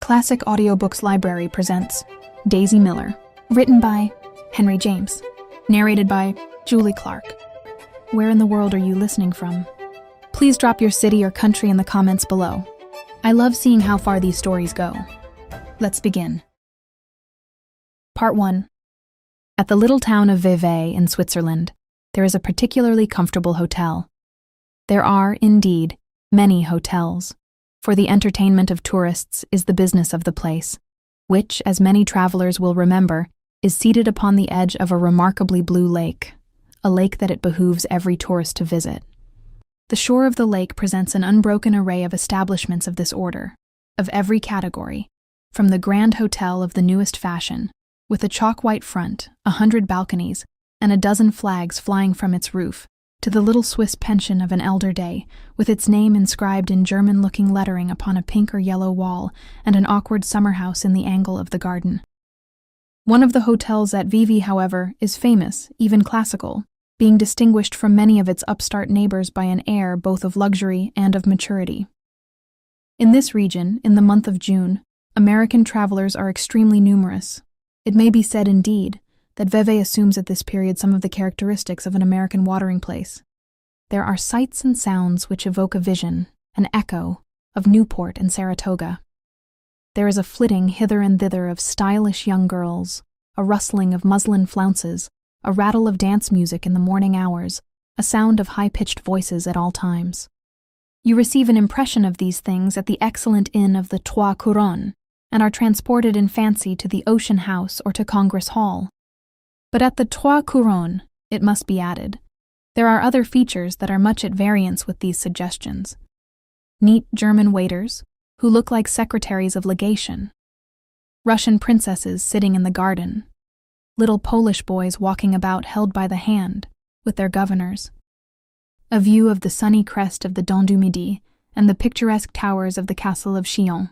Classic Audiobooks Library presents Daisy Miller, written by Henry James, narrated by Julie Clark. Where in the world are you listening from? Please drop your city or country in the comments below. I love seeing how far these stories go. Let's begin. Part 1. At the little town of Vevey in Switzerland, there is a particularly comfortable hotel. There are, indeed, many hotels, for the entertainment of tourists is the business of the place, which, as many travelers will remember, is seated upon the edge of a remarkably blue lake, a lake that it behooves every tourist to visit. The shore of the lake presents an unbroken array of establishments of this order, of every category, from the grand hotel of the newest fashion, with a chalk-white front, 100 balconies, and a dozen flags flying from its roof, to the little Swiss pension of an elder day, with its name inscribed in German-looking lettering upon a pink or yellow wall and an awkward summer house in the angle of the garden. One of the hotels at Vevey, however, is famous, even classical, being distinguished from many of its upstart neighbors by an air both of luxury and of maturity. In this region, in the month of June, American travelers are extremely numerous. It may be said, indeed, that Vevey assumes at this period some of the characteristics of an American watering place. There are sights and sounds which evoke a vision, an echo, of Newport and Saratoga. There is a flitting hither and thither of stylish young girls, a rustling of muslin flounces, a rattle of dance music in the morning hours, a sound of high-pitched voices at all times. You receive an impression of these things at the excellent inn of the Trois Couronnes, and are transported in fancy to the Ocean House or to Congress Hall. But at the Trois Couronnes, it must be added, there are other features that are much at variance with these suggestions. Neat German waiters, who look like secretaries of legation. Russian princesses sitting in the garden. Little Polish boys walking about held by the hand, with their governors. A view of the sunny crest of the Dent du Midi and the picturesque towers of the castle of Chillon.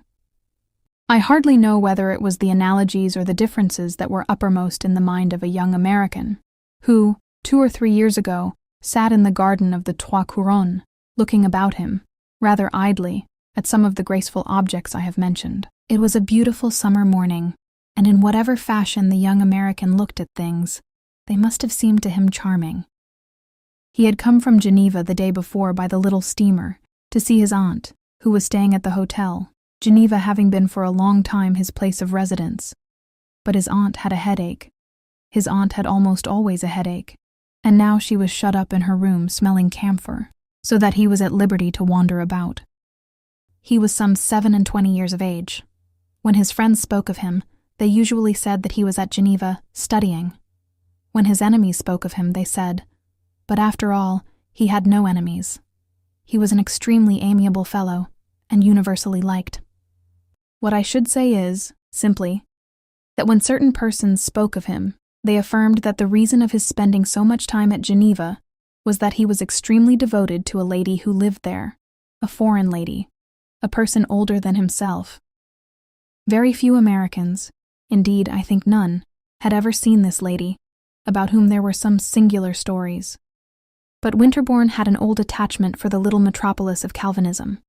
I hardly know whether it was the analogies or the differences that were uppermost in the mind of a young American, who, 2 or 3 years ago, sat in the garden of the Trois Couronnes, looking about him, rather idly, at some of the graceful objects I have mentioned. It was a beautiful summer morning, and in whatever fashion the young American looked at things, they must have seemed to him charming. He had come from Geneva the day before by the little steamer, to see his aunt, who was staying at the hotel, Geneva having been for a long time his place of residence. But his aunt had a headache. His aunt had almost always a headache, and now she was shut up in her room smelling camphor, so that he was at liberty to wander about. He was some 27 years of age. When his friends spoke of him, they usually said that he was at Geneva studying. When his enemies spoke of him, they said, but after all, he had no enemies. He was an extremely amiable fellow, and universally liked. What I should say is, simply, that when certain persons spoke of him, they affirmed that the reason of his spending so much time at Geneva was that he was extremely devoted to a lady who lived there, a foreign lady, a person older than himself. Very few Americans, indeed I think none, had ever seen this lady, about whom there were some singular stories. But Winterbourne had an old attachment for the little metropolis of Calvinism.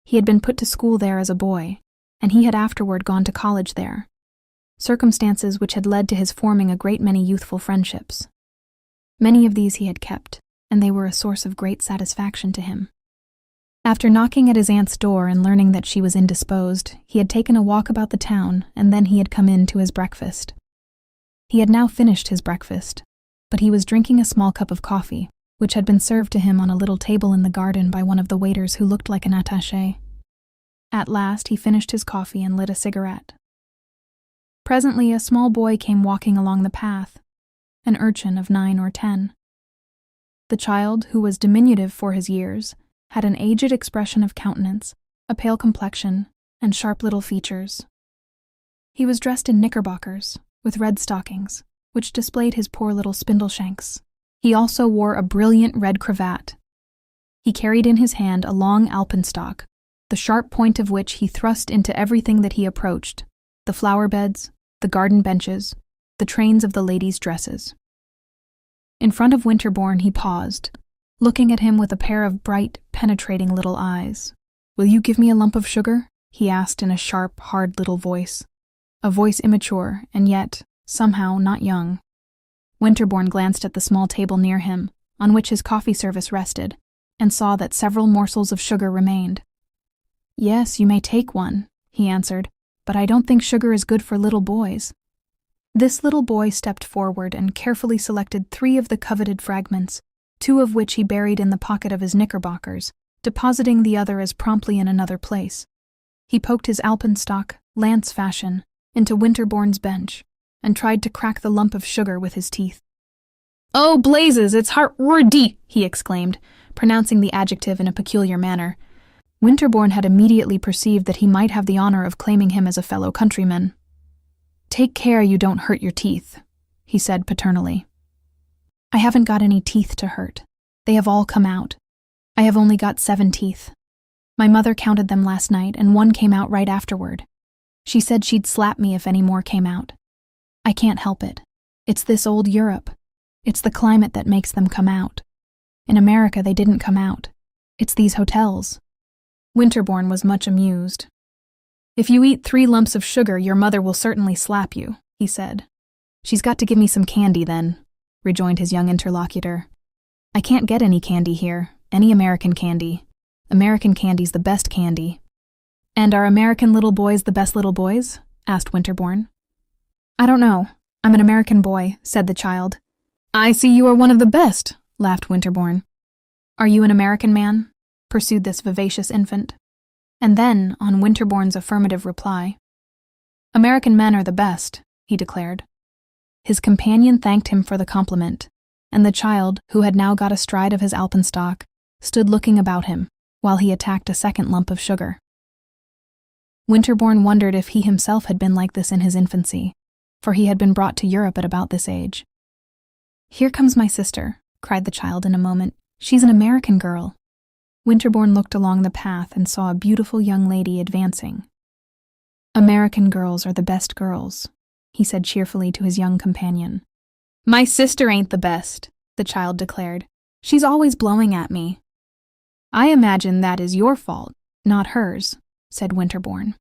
He had been put to school there as a boy, and he had afterward gone to college there, circumstances which had led to his forming a great many youthful friendships. Many of these he had kept, and they were a source of great satisfaction to him. After knocking at his aunt's door and learning that she was indisposed, he had taken a walk about the town, and then he had come in to his breakfast. He had now finished his breakfast, but he was drinking a small cup of coffee, which had been served to him on a little table in the garden by one of the waiters who looked like an attaché. At last he finished his coffee and lit a cigarette. Presently a small boy came walking along the path, an urchin of 9 or 10. The child, who was diminutive for his years, had an aged expression of countenance, a pale complexion, and sharp little features. He was dressed in knickerbockers, with red stockings, which displayed his poor little spindle-shanks. He also wore a brilliant red cravat. He carried in his hand a long alpenstock, the sharp point of which he thrust into everything that he approached, the flower beds, the garden benches, the trains of the ladies' dresses. In front of Winterbourne he paused, looking at him with a pair of bright, penetrating little eyes. "Will you give me a lump of sugar?" he asked in a sharp, hard little voice. A voice immature, and yet, somehow, not young. Winterbourne glanced at the small table near him, on which his coffee service rested, and saw that several morsels of sugar remained. "Yes, you may take one," he answered, "but I don't think sugar is good for little boys." This little boy stepped forward and carefully selected 3 of the coveted fragments, 2 of which he buried in the pocket of his knickerbockers, depositing the other as promptly in another place. He poked his alpenstock, lance fashion, into Winterbourne's bench, and tried to crack the lump of sugar with his teeth. "Oh, blazes, it's heart-wordy!" he exclaimed, pronouncing the adjective in a peculiar manner. Winterbourne had immediately perceived that he might have the honor of claiming him as a fellow countryman. "Take care you don't hurt your teeth," he said paternally. "I haven't got any teeth to hurt. They have all come out. I have only got 7 teeth. My mother counted them last night, and 1 came out right afterward. She said she'd slap me if any more came out. I can't help it. It's this old Europe. It's the climate that makes them come out. In America they didn't come out. It's these hotels." Winterbourne was much amused. "If you eat 3 lumps of sugar, your mother will certainly slap you," he said. "She's got to give me some candy then," rejoined his young interlocutor. "I can't get any candy here, any American candy. American candy's the best candy." "And are American little boys the best little boys?" asked Winterbourne. "I don't know. I'm an American boy," said the child. "I see you are one of the best," laughed Winterbourne. "Are you an American man?" pursued this vivacious infant. And then, on Winterbourne's affirmative reply, "American men are the best," he declared. His companion thanked him for the compliment, and the child, who had now got astride of his alpenstock, stood looking about him while he attacked a second lump of sugar. Winterbourne wondered if he himself had been like this in his infancy, for he had been brought to Europe at about this age. "Here comes my sister," cried the child in a moment. "She's an American girl." Winterbourne looked along the path and saw a beautiful young lady advancing. "American girls are the best girls," he said cheerfully to his young companion. "My sister ain't the best," the child declared. "She's always blowing at me." "I imagine that is your fault, not hers," said Winterbourne.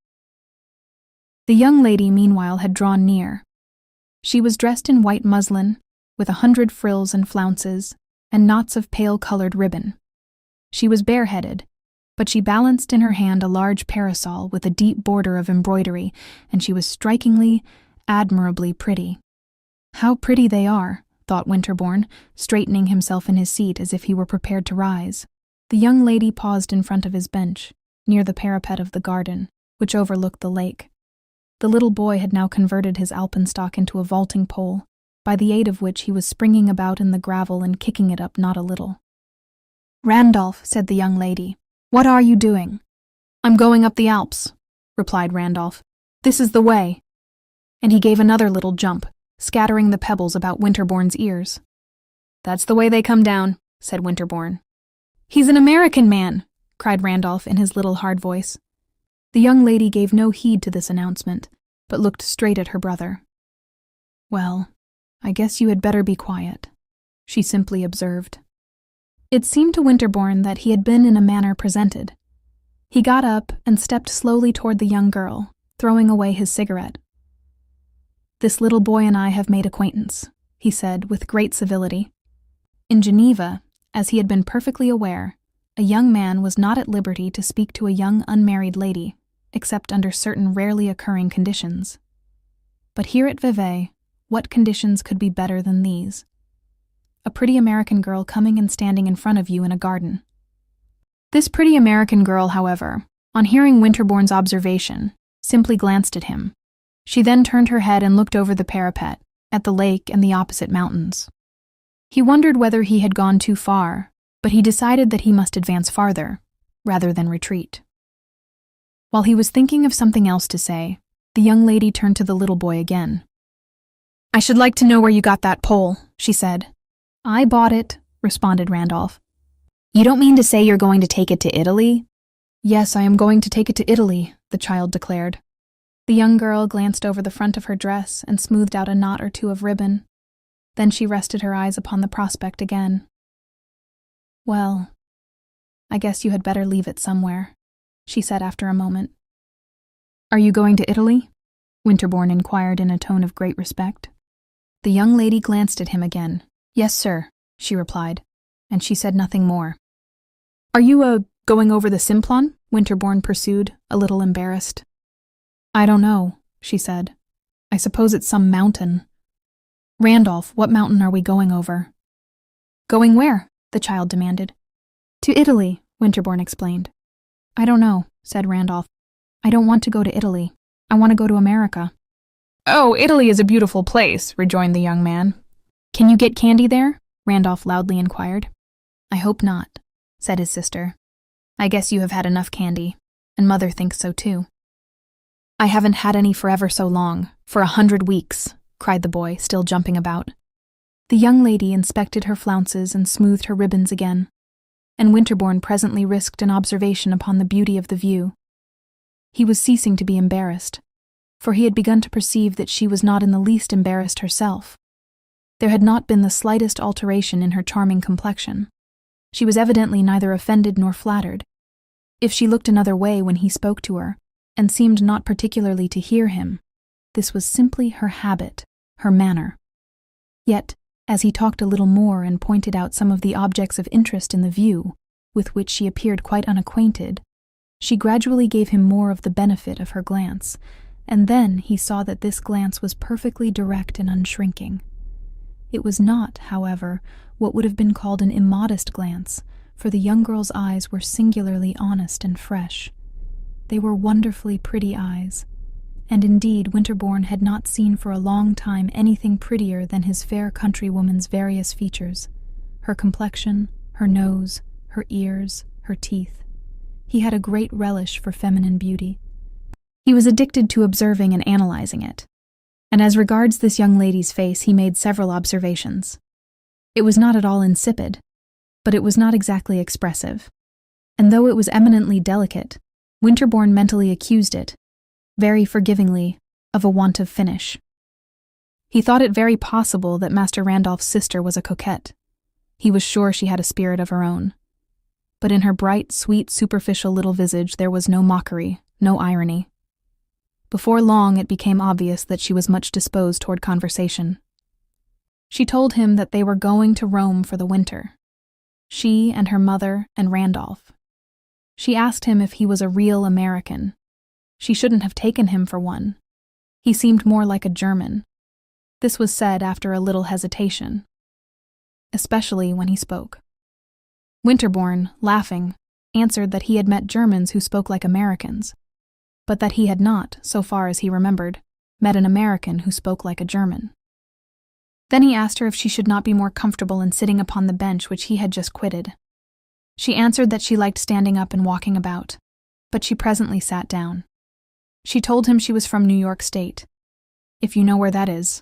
The young lady, meanwhile, had drawn near. She was dressed in white muslin, with 100 frills and flounces, and knots of pale-colored ribbon. She was bareheaded, but she balanced in her hand a large parasol with a deep border of embroidery, and she was strikingly, admirably pretty. "How pretty they are," thought Winterbourne, straightening himself in his seat as if he were prepared to rise. The young lady paused in front of his bench, near the parapet of the garden, which overlooked the lake. The little boy had now converted his alpenstock into a vaulting pole, by the aid of which he was springing about in the gravel and kicking it up not a little. "Randolph," said the young lady, "what are you doing?" "I'm going up the Alps," replied Randolph. "This is the way." And he gave another little jump, scattering the pebbles about Winterbourne's ears. "That's the way they come down," said Winterbourne. "He's an American man," cried Randolph in his little hard voice. The young lady gave no heed to this announcement, but looked straight at her brother. "Well, I guess you had better be quiet," she simply observed. It seemed to Winterbourne that he had been in a manner presented. He got up and stepped slowly toward the young girl, throwing away his cigarette. "This little boy and I have made acquaintance," he said with great civility. In Geneva, as he had been perfectly aware, a young man was not at liberty to speak to a young unmarried lady, except under certain rarely occurring conditions. But here at Vevey, what conditions could be better than these? A pretty American girl coming and standing in front of you in a garden. This pretty American girl, however, on hearing Winterbourne's observation, simply glanced at him. She then turned her head and looked over the parapet, at the lake and the opposite mountains. He wondered whether he had gone too far, but he decided that he must advance farther, rather than retreat. While he was thinking of something else to say, the young lady turned to the little boy again. "I should like to know where you got that pole," she said. "I bought it," responded Randolph. "You don't mean to say you're going to take it to Italy?" "Yes, I am going to take it to Italy," the child declared. The young girl glanced over the front of her dress and smoothed out a knot or two of ribbon. Then she rested her eyes upon the prospect again. "Well, I guess you had better leave it somewhere," she said after a moment. Are you going to Italy? Winterbourne inquired in a tone of great respect. The young lady glanced at him again. Yes, sir, she replied, and she said nothing more. Are you, going over the Simplon? Winterbourne pursued, a little embarrassed. I don't know, she said. I suppose it's some mountain. Randolph, what mountain are we going over? Going where? The child demanded. To Italy, Winterbourne explained. I don't know, said Randolph. I don't want to go to Italy. I want to go to America. Oh, Italy is a beautiful place, rejoined the young man. Can you get candy there? Randolph loudly inquired. I hope not, said his sister. I guess you have had enough candy, and Mother thinks so too. I haven't had any for ever so long, for 100 weeks, cried the boy, still jumping about. The young lady inspected her flounces and smoothed her ribbons again, and Winterbourne presently risked an observation upon the beauty of the view. He was ceasing to be embarrassed, for he had begun to perceive that she was not in the least embarrassed herself. There had not been the slightest alteration in her charming complexion. She was evidently neither offended nor flattered. If she looked another way when he spoke to her, and seemed not particularly to hear him, this was simply her habit, her manner. Yet, as he talked a little more and pointed out some of the objects of interest in the view, with which she appeared quite unacquainted, she gradually gave him more of the benefit of her glance, and then he saw that this glance was perfectly direct and unshrinking. It was not, however, what would have been called an immodest glance, for the young girl's eyes were singularly honest and fresh. They were wonderfully pretty eyes, and indeed Winterbourne had not seen for a long time anything prettier than his fair countrywoman's various features, her complexion, her nose, her ears, her teeth. He had a great relish for feminine beauty. He was addicted to observing and analyzing it, and as regards this young lady's face he made several observations. It was not at all insipid, but it was not exactly expressive, and though it was eminently delicate, Winterbourne mentally accused it, very forgivingly, of a want of finish. He thought it very possible that Master Randolph's sister was a coquette. He was sure she had a spirit of her own. But in her bright, sweet, superficial little visage there was no mockery, no irony. Before long it became obvious that she was much disposed toward conversation. She told him that they were going to Rome for the winter. She and her mother and Randolph. She asked him if he was a real American. She shouldn't have taken him for one. He seemed more like a German. This was said after a little hesitation, especially when he spoke. Winterbourne, laughing, answered that he had met Germans who spoke like Americans, but that he had not, so far as he remembered, met an American who spoke like a German. Then he asked her if she should not be more comfortable in sitting upon the bench which he had just quitted. She answered that she liked standing up and walking about, but she presently sat down. She told him she was from New York State, if you know where that is.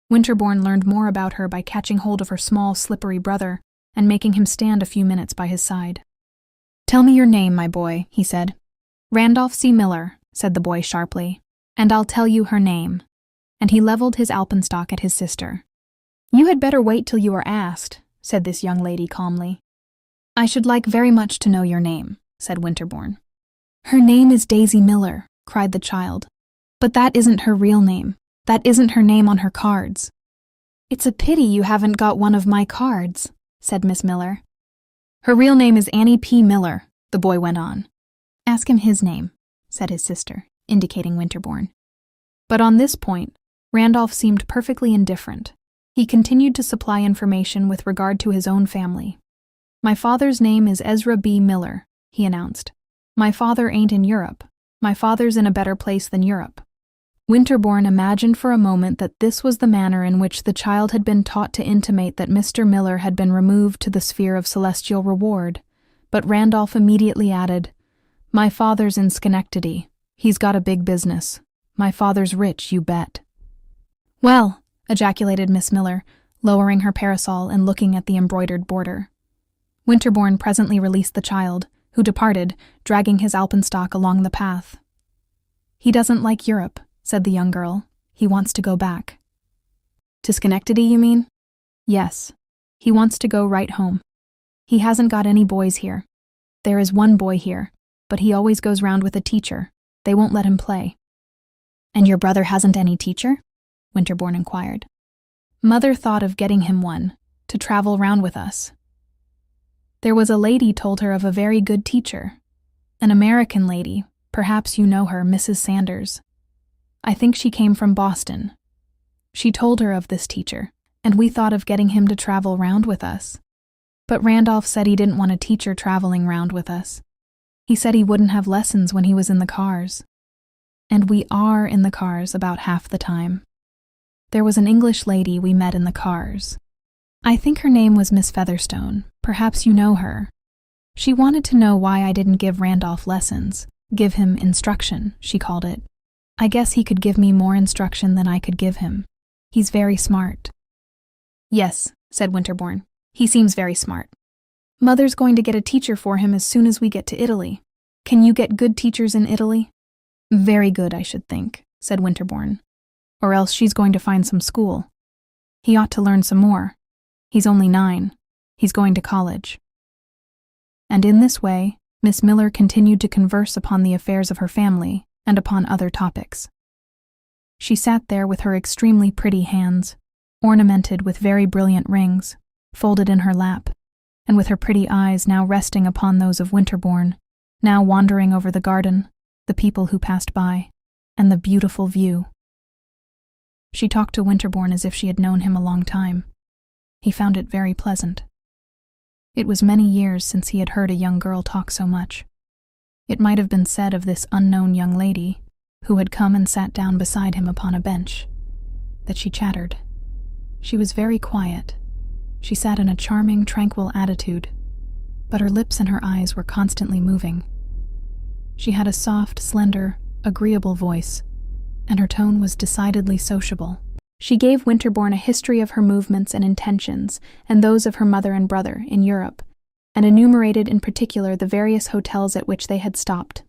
Winterbourne learned more about her by catching hold of her small, slippery brother and making him stand a few minutes by his side. Tell me your name, my boy, he said. Randolph C. Miller, said the boy sharply, and I'll tell you her name. And he leveled his alpenstock at his sister. You had better wait till you are asked, said this young lady calmly. I should like very much to know your name, said Winterbourne. Her name is Daisy Miller, cried the child. But that isn't her real name. That isn't her name on her cards. It's a pity you haven't got one of my cards, said Miss Miller. Her real name is Annie P. Miller, the boy went on. Ask him his name, said his sister, indicating Winterbourne. But on this point, Randolph seemed perfectly indifferent. He continued to supply information with regard to his own family. My father's name is Ezra B. Miller, he announced. My father ain't in Europe. My father's in a better place than Europe. Winterbourne imagined for a moment that this was the manner in which the child had been taught to intimate that Mr. Miller had been removed to the sphere of celestial reward, but Randolph immediately added, My father's in Schenectady. He's got a big business. My father's rich, you bet. Well, ejaculated Miss Miller, lowering her parasol and looking at the embroidered border. Winterbourne presently released the child, who departed, dragging his alpenstock along the path. He doesn't like Europe, said the young girl. He wants to go back. To Schenectady, you mean? Yes. He wants to go right home. He hasn't got any boys here. There is one boy here, but he always goes round with a teacher, They won't let him play." "And your brother hasn't any teacher?" Winterbourne inquired. "Mother thought of getting him one, to travel round with us. There was a lady told her of a very good teacher. An American lady, perhaps you know her, Mrs. Sanders. I think she came from Boston. She told her of this teacher, and we thought of getting him to travel round with us. But Randolph said he didn't want a teacher traveling round with us. He said he wouldn't have lessons when he was in the cars. And we are in the cars about half the time. There was an English lady we met in the cars. I think her name was Miss Featherstone. Perhaps you know her. She wanted to know why I didn't give Randolph lessons. Give him instruction, she called it. I guess he could give me more instruction than I could give him. He's very smart." "Yes," said Winterbourne. "He seems very smart. Mother's going to get a teacher for him as soon as we get to Italy. Can you get good teachers in Italy?" "Very good, I should think," said Winterbourne. "Or else she's going to find some school. He ought to learn some more. He's only 9. He's going to college." And in this way, Miss Miller continued to converse upon the affairs of her family and upon other topics. She sat there with her extremely pretty hands, ornamented with very brilliant rings, folded in her lap, and with her pretty eyes now resting upon those of Winterbourne, now wandering over the garden, the people who passed by, and the beautiful view. She talked to Winterbourne as if she had known him a long time. He found it very pleasant. It was many years since he had heard a young girl talk so much. It might have been said of this unknown young lady, who had come and sat down beside him upon a bench, that she chattered. She was very quiet. She sat in a charming, tranquil attitude, but her lips and her eyes were constantly moving. She had a soft, slender, agreeable voice, and her tone was decidedly sociable. She gave Winterbourne a history of her movements and intentions, and those of her mother and brother, in Europe, and enumerated in particular the various hotels at which they had stopped.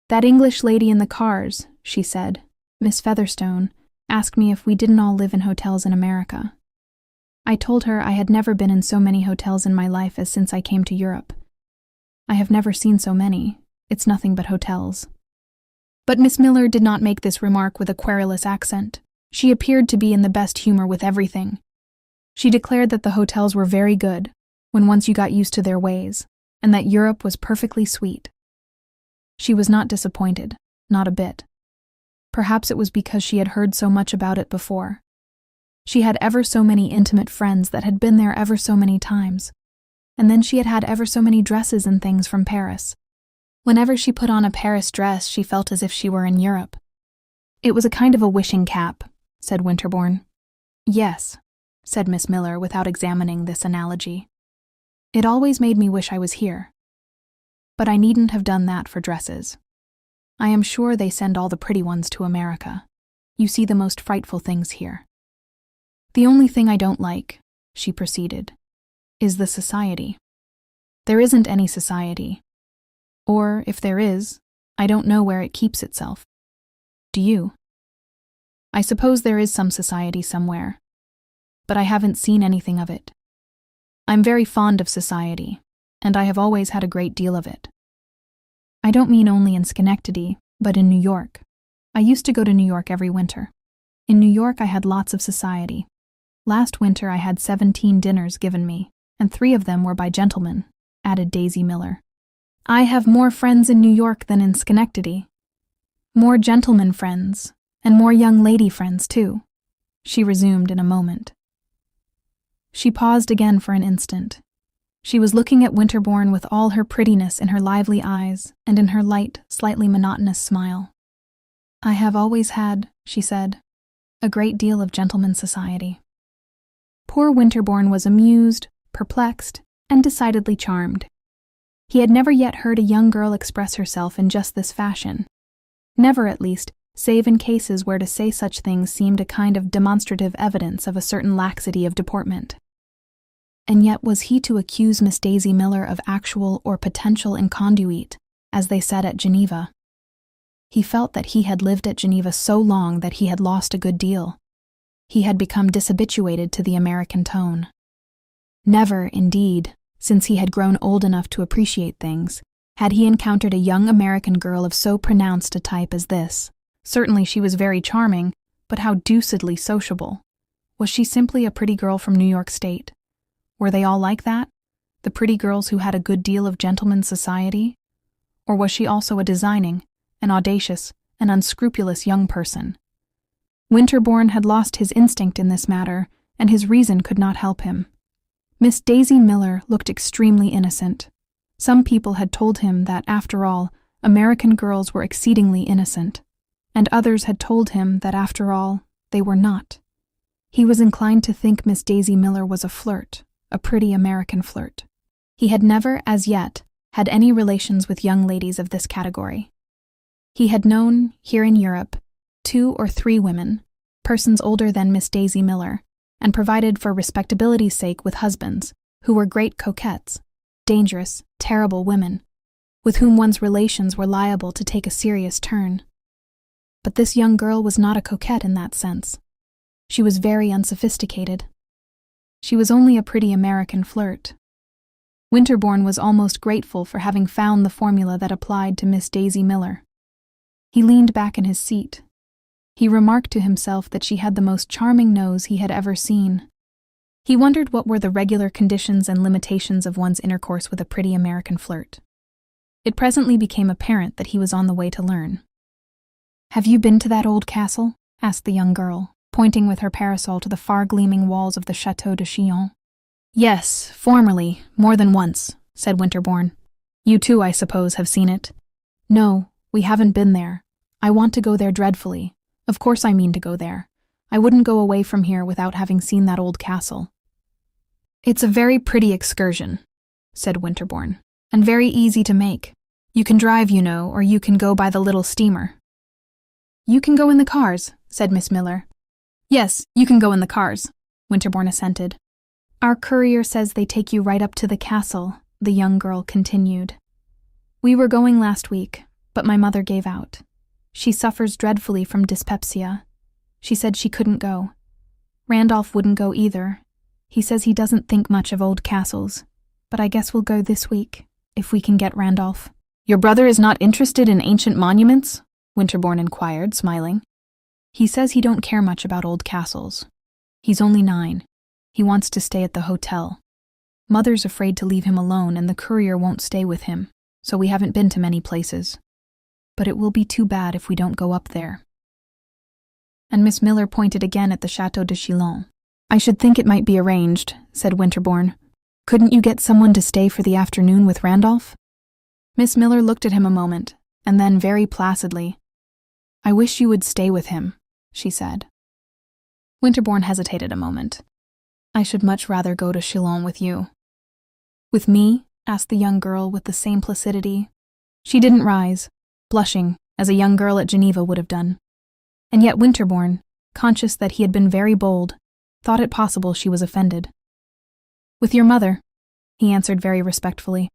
"That English lady in the cars," she said, "Miss Featherstone, asked me if we didn't all live in hotels in America. I told her I had never been in so many hotels in my life as since I came to Europe. I have never seen so many. It's nothing but hotels." But Miss Miller did not make this remark with a querulous accent. She appeared to be in the best humor with everything. She declared that the hotels were very good, when once you got used to their ways, and that Europe was perfectly sweet. She was not disappointed, not a bit. Perhaps it was because she had heard so much about it before. She had ever so many intimate friends that had been there ever so many times, and then she had had ever so many dresses and things from Paris. Whenever she put on a Paris dress, she felt as if she were in Europe. "It was a kind of a wishing cap," said Winterbourne. "Yes," said Miss Miller without examining this analogy. "It always made me wish I was here. But I needn't have done that for dresses. I am sure they send all the pretty ones to America. You see the most frightful things here. The only thing I don't like," she proceeded, "is the society. There isn't any society. Or, if there is, I don't know where it keeps itself. Do you? I suppose there is some society somewhere, but I haven't seen anything of it. I'm very fond of society, and I have always had a great deal of it. I don't mean only in Schenectady, but in New York. I used to go to New York every winter. In New York I had lots of society. Last winter I had 17 dinners given me, and 3 of them were by gentlemen," added Daisy Miller. "I have more friends in New York than in Schenectady. More gentlemen friends, and more young lady friends, too," she resumed in a moment. She paused again for an instant. She was looking at Winterbourne with all her prettiness in her lively eyes and in her light, slightly monotonous smile. "I have always had," she said, "a great deal of gentlemen's society." Poor Winterbourne was amused, perplexed, and decidedly charmed. He had never yet heard a young girl express herself in just this fashion. Never, at least, save in cases where to say such things seemed a kind of demonstrative evidence of a certain laxity of deportment. And yet was he to accuse Miss Daisy Miller of actual or potential inconduite, as they said at Geneva? He felt that he had lived at Geneva so long that he had lost a good deal. He had become dishabituated to the American tone. Never, indeed, since he had grown old enough to appreciate things, Had he encountered a young American girl of so pronounced a type as this? Certainly she was very charming, but how deucedly sociable. Was she simply a pretty girl from New York State? Were they all like that? The pretty girls who had a good deal of gentleman's society? Or was she also a designing, an audacious, an unscrupulous young person? Winterbourne had lost his instinct in this matter, and his reason could not help him. Miss Daisy Miller looked extremely innocent. Some people had told him that, after all, American girls were exceedingly innocent, and others had told him that, after all, they were not. He was inclined to think Miss Daisy Miller was a flirt, a pretty American flirt. He had never, as yet, had any relations with young ladies of this category. He had known, here in Europe, 2 or 3 women, persons older than Miss Daisy Miller, and provided for respectability's sake with husbands, who were great coquettes, dangerous, terrible women, with whom one's relations were liable to take a serious turn. But this young girl was not a coquette in that sense. She was very unsophisticated. She was only a pretty American flirt. Winterbourne was almost grateful for having found the formula that applied to Miss Daisy Miller. He leaned back in his seat. He remarked to himself that she had the most charming nose he had ever seen. He wondered what were the regular conditions and limitations of one's intercourse with a pretty American flirt. It presently became apparent that he was on the way to learn. "Have you been to that old castle?" asked the young girl, pointing with her parasol to the far-gleaming walls of the Château de Chillon. "Yes, formerly, more than once," said Winterbourne. "You too, I suppose, have seen it." "No, we haven't been there. I want to go there dreadfully. Of course I mean to go there. I wouldn't go away from here without having seen that old castle." "It's a very pretty excursion," said Winterbourne, "and very easy to make. You can drive, you know, or you can go by the little steamer." "You can go in the cars," said Miss Miller. "Yes, you can go in the cars," Winterbourne assented. "Our courier says they take you right up to the castle," the young girl continued. "We were going last week, but my mother gave out. She suffers dreadfully from dyspepsia. She said she couldn't go. Randolph wouldn't go either. He says he doesn't think much of old castles, but I guess we'll go this week, if we can get Randolph." "Your brother is not interested in ancient monuments?" Winterbourne inquired, smiling. "He says he don't care much about old castles. He's only 9. He wants to stay at the hotel. Mother's afraid to leave him alone, and the courier won't stay with him, so we haven't been to many places. But it will be too bad if we don't go up there." And Miss Miller pointed again at the Château de Chillon. "I should think it might be arranged," said Winterbourne. "Couldn't you get someone to stay for the afternoon with Randolph?" Miss Miller looked at him a moment, and then very placidly, "I wish you would stay with him," she said. Winterbourne hesitated a moment. "I should much rather go to Chillon with you." "With me?" asked the young girl with the same placidity. She didn't rise, blushing, as a young girl at Geneva would have done. And yet Winterbourne, conscious that he had been very bold, thought it possible she was offended. "With your mother," he answered very respectfully.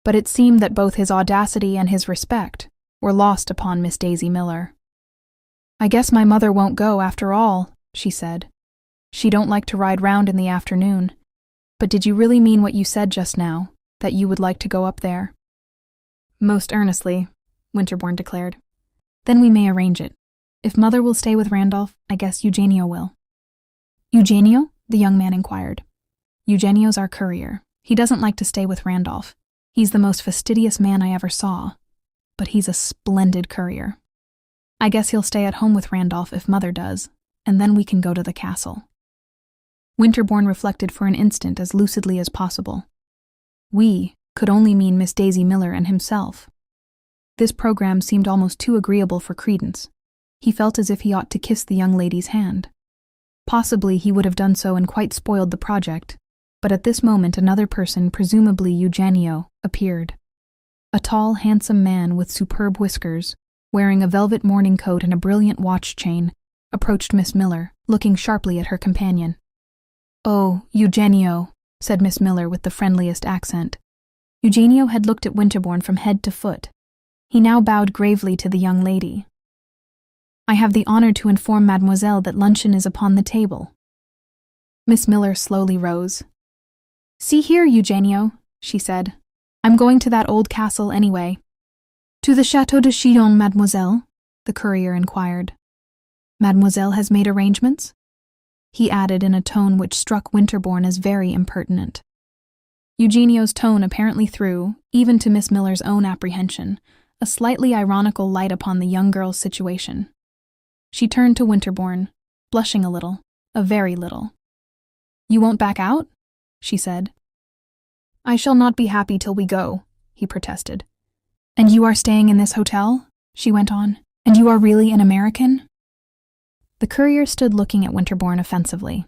But it seemed that both his audacity and his respect were lost upon Miss Daisy Miller. "I guess my mother won't go after all," she said. "She don't like to ride round in the afternoon. But did you really mean what you said just now, that you would like to go up there?" "Most earnestly," Winterbourne declared. "Then we may arrange it. If Mother will stay with Randolph, I guess Eugenio will." "Eugenio?" the young man inquired. "Eugenio's our courier. He doesn't like to stay with Randolph. He's the most fastidious man I ever saw. But he's a splendid courier. I guess he'll stay at home with Randolph if Mother does, and then we can go to the castle." Winterbourne reflected for an instant as lucidly as possible. "We" could only mean Miss Daisy Miller and himself. This program seemed almost too agreeable for credence. He felt as if he ought to kiss the young lady's hand. Possibly he would have done so and quite spoiled the project, but at this moment another person, presumably Eugenio, appeared. A tall, handsome man with superb whiskers, wearing a velvet morning coat and a brilliant watch chain, approached Miss Miller, looking sharply at her companion. "Oh, Eugenio," said Miss Miller with the friendliest accent. Eugenio had looked at Winterbourne from head to foot. He now bowed gravely to the young lady. "I have the honor to inform Mademoiselle that luncheon is upon the table." Miss Miller slowly rose. "See here, Eugenio," she said. I'm going to that old castle anyway." "To the Chateau de Chillon, mademoiselle?" the courier inquired. "Mademoiselle has made arrangements?" he added in a tone which struck Winterbourne as very impertinent. Eugenio's tone apparently threw, even to Miss Miller's own apprehension, a slightly ironical light upon the young girl's situation. She turned to Winterbourne, blushing a little, a very little. "You won't back out?" she said. "I shall not be happy till we go," he protested. "And you are staying in this hotel?" she went on. "And you are really an American?" The courier stood looking at Winterbourne offensively.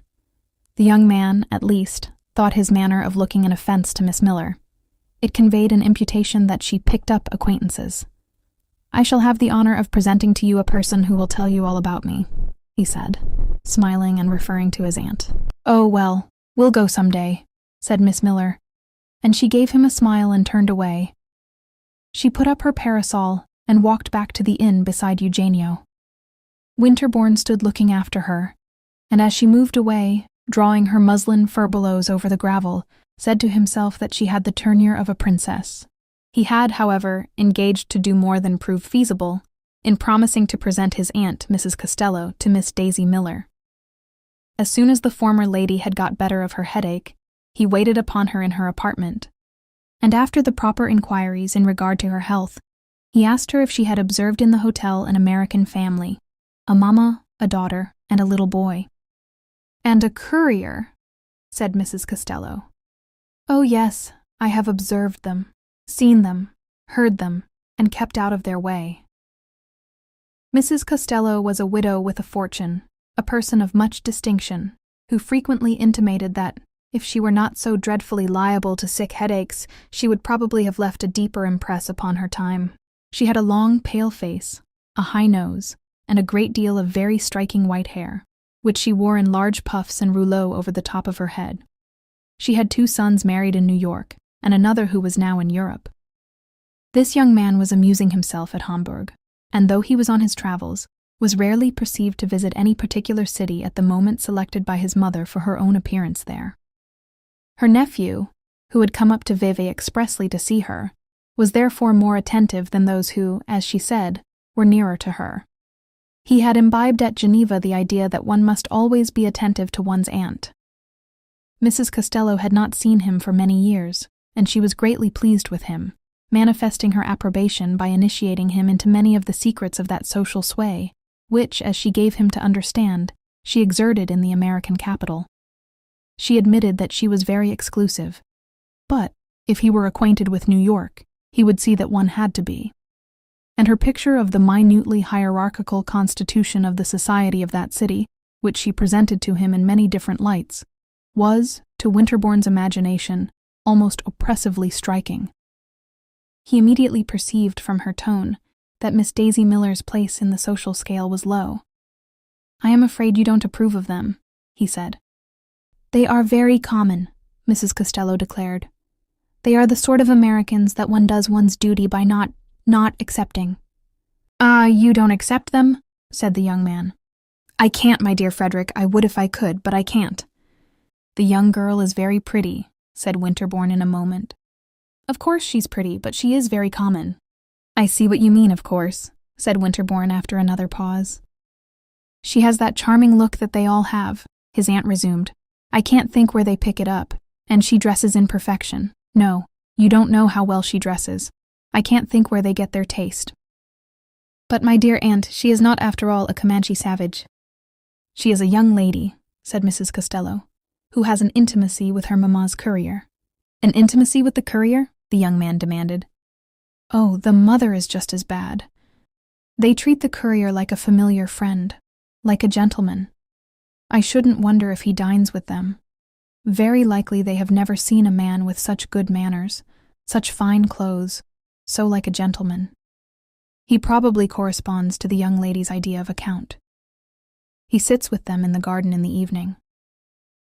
The young man, at least, thought his manner of looking an offense to Miss Miller. It conveyed an imputation that she picked up acquaintances. "I shall have the honor of presenting to you a person who will tell you all about me," he said, smiling and referring to his aunt. "Oh, well, we'll go some day," said Miss Miller, and she gave him a smile and turned away. She put up her parasol and walked back to the inn beside Eugenio. Winterbourne stood looking after her, and as she moved away, drawing her muslin furbelows over the gravel, said to himself that she had the tournure of a princess. He had, however, engaged to do more than prove feasible, in promising to present his aunt, Mrs. Costello, to Miss Daisy Miller. As soon as the former lady had got better of her headache, he waited upon her in her apartment, and after the proper inquiries in regard to her health, he asked her if she had observed in the hotel an American family, a mamma, a daughter, and a little boy. "And a courier," said Mrs. Costello. "Oh yes, I have observed them, seen them, heard them, and kept out of their way." Mrs. Costello was a widow with a fortune, a person of much distinction, who frequently intimated that, if she were not so dreadfully liable to sick headaches, she would probably have left a deeper impress upon her time. She had a long, pale face, a high nose, and a great deal of very striking white hair, which she wore in large puffs and rouleaux over the top of her head. She had 2 sons married in New York, and another who was now in Europe. This young man was amusing himself at Hamburg, and though he was on his travels, was rarely perceived to visit any particular city at the moment selected by his mother for her own appearance there. Her nephew, who had come up to Vevey expressly to see her, was therefore more attentive than those who, as she said, were nearer to her. He had imbibed at Geneva the idea that one must always be attentive to one's aunt. Mrs. Costello had not seen him for many years, and she was greatly pleased with him, manifesting her approbation by initiating him into many of the secrets of that social sway, which, as she gave him to understand, she exerted in the American capital. She admitted that she was very exclusive, but, if he were acquainted with New York, he would see that one had to be. And her picture of the minutely hierarchical constitution of the society of that city, which she presented to him in many different lights, was, to Winterbourne's imagination, almost oppressively striking. He immediately perceived from her tone that Miss Daisy Miller's place in the social scale was low. "I am afraid you don't approve of them," he said. "They are very common," Mrs. Costello declared. "They are the sort of Americans that one does one's duty by not accepting." "Ah, you don't accept them?" said the young man. "I can't, my dear Frederick. I would if I could, but I can't." "The young girl is very pretty," said Winterbourne in a moment. "Of course she's pretty, but she is very common." "I see what you mean, of course," said Winterbourne after another pause. "She has that charming look that they all have," his aunt resumed. "I can't think where they pick it up, and she dresses in perfection. No, you don't know how well she dresses. I can't think where they get their taste." "But, my dear aunt, she is not after all a Comanche savage." "She is a young lady," said Mrs. Costello, "who has an intimacy with her mamma's courier." "An intimacy with the courier?" the young man demanded. "Oh, the mother is just as bad. They treat the courier like a familiar friend, like a gentleman. I shouldn't wonder if he dines with them. Very likely they have never seen a man with such good manners, such fine clothes, so like a gentleman. He probably corresponds to the young lady's idea of a count. He sits with them in the garden in the evening.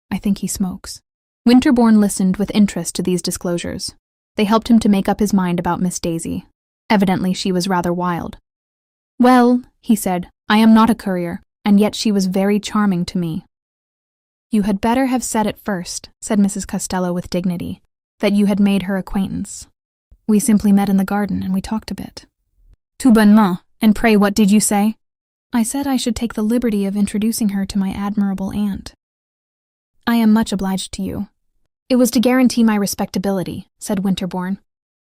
I think he smokes." Winterbourne listened with interest to these disclosures. They helped him to make up his mind about Miss Daisy. Evidently she was rather wild. "Well," he said, "I am not a courier, and yet she was very charming to me." "You had better have said at first," said Mrs. Costello with dignity, "that you had made her acquaintance. We simply met in the garden and we talked a bit. Tout bonnement, and pray what did you say? I said I should take the liberty of introducing her to my admirable aunt. I am much obliged to you. It was to guarantee my respectability, said Winterbourne.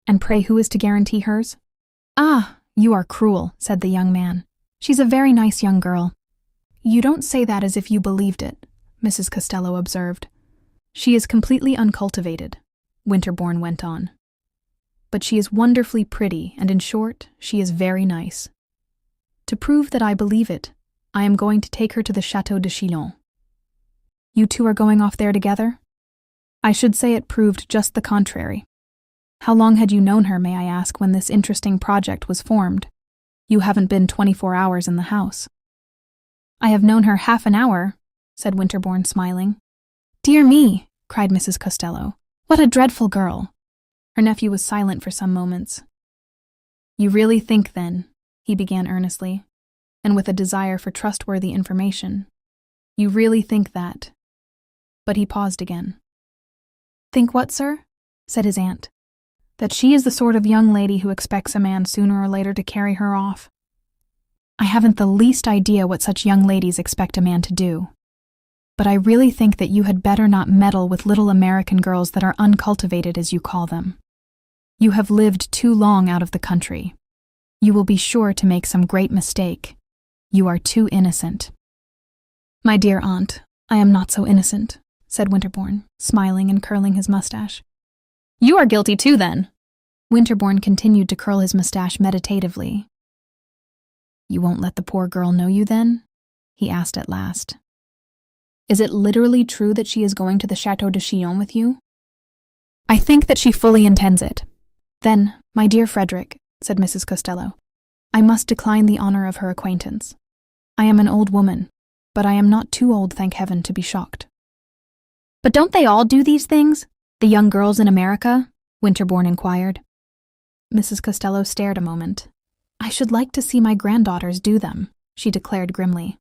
And pray who is to guarantee hers? Ah, you are cruel, said the young man. She's a very nice young girl. You don't say that as if you believed it, Mrs. Costello observed. She is completely uncultivated, Winterbourne went on. But she is wonderfully pretty, and in short, she is very nice. To prove that I believe it, I am going to take her to the Château de Chillon. You two are going off there together? I should say it proved just the contrary. How long had you known her, may I ask, when this interesting project was formed? You haven't been 24 hours in the house. I have known her half an hour, said Winterbourne, smiling. Dear me, cried Mrs. Costello. What a dreadful girl. Her nephew was silent for some moments. You really think, then, he began earnestly, and with a desire for trustworthy information, you really think that? But he paused again. Think what, sir? Said his aunt. That she is the sort of young lady who expects a man sooner or later to carry her off. I haven't the least idea what such young ladies expect a man to do. But I really think that you had better not meddle with little American girls that are uncultivated, as you call them. You have lived too long out of the country. You will be sure to make some great mistake. You are too innocent. My dear aunt, I am not so innocent, said Winterbourne, smiling and curling his mustache. You are guilty too, then. Winterbourne continued to curl his mustache meditatively. You won't let the poor girl know you, then? He asked at last. Is it literally true that she is going to the Château de Chillon with you? I think that she fully intends it. Then, my dear Frederick, said Mrs. Costello, I must decline the honor of her acquaintance. I am an old woman, but I am not too old, thank heaven, to be shocked. But don't they all do these things? The young girls in America? Winterbourne inquired. Mrs. Costello stared a moment. I should like to see my granddaughters do them, she declared grimly.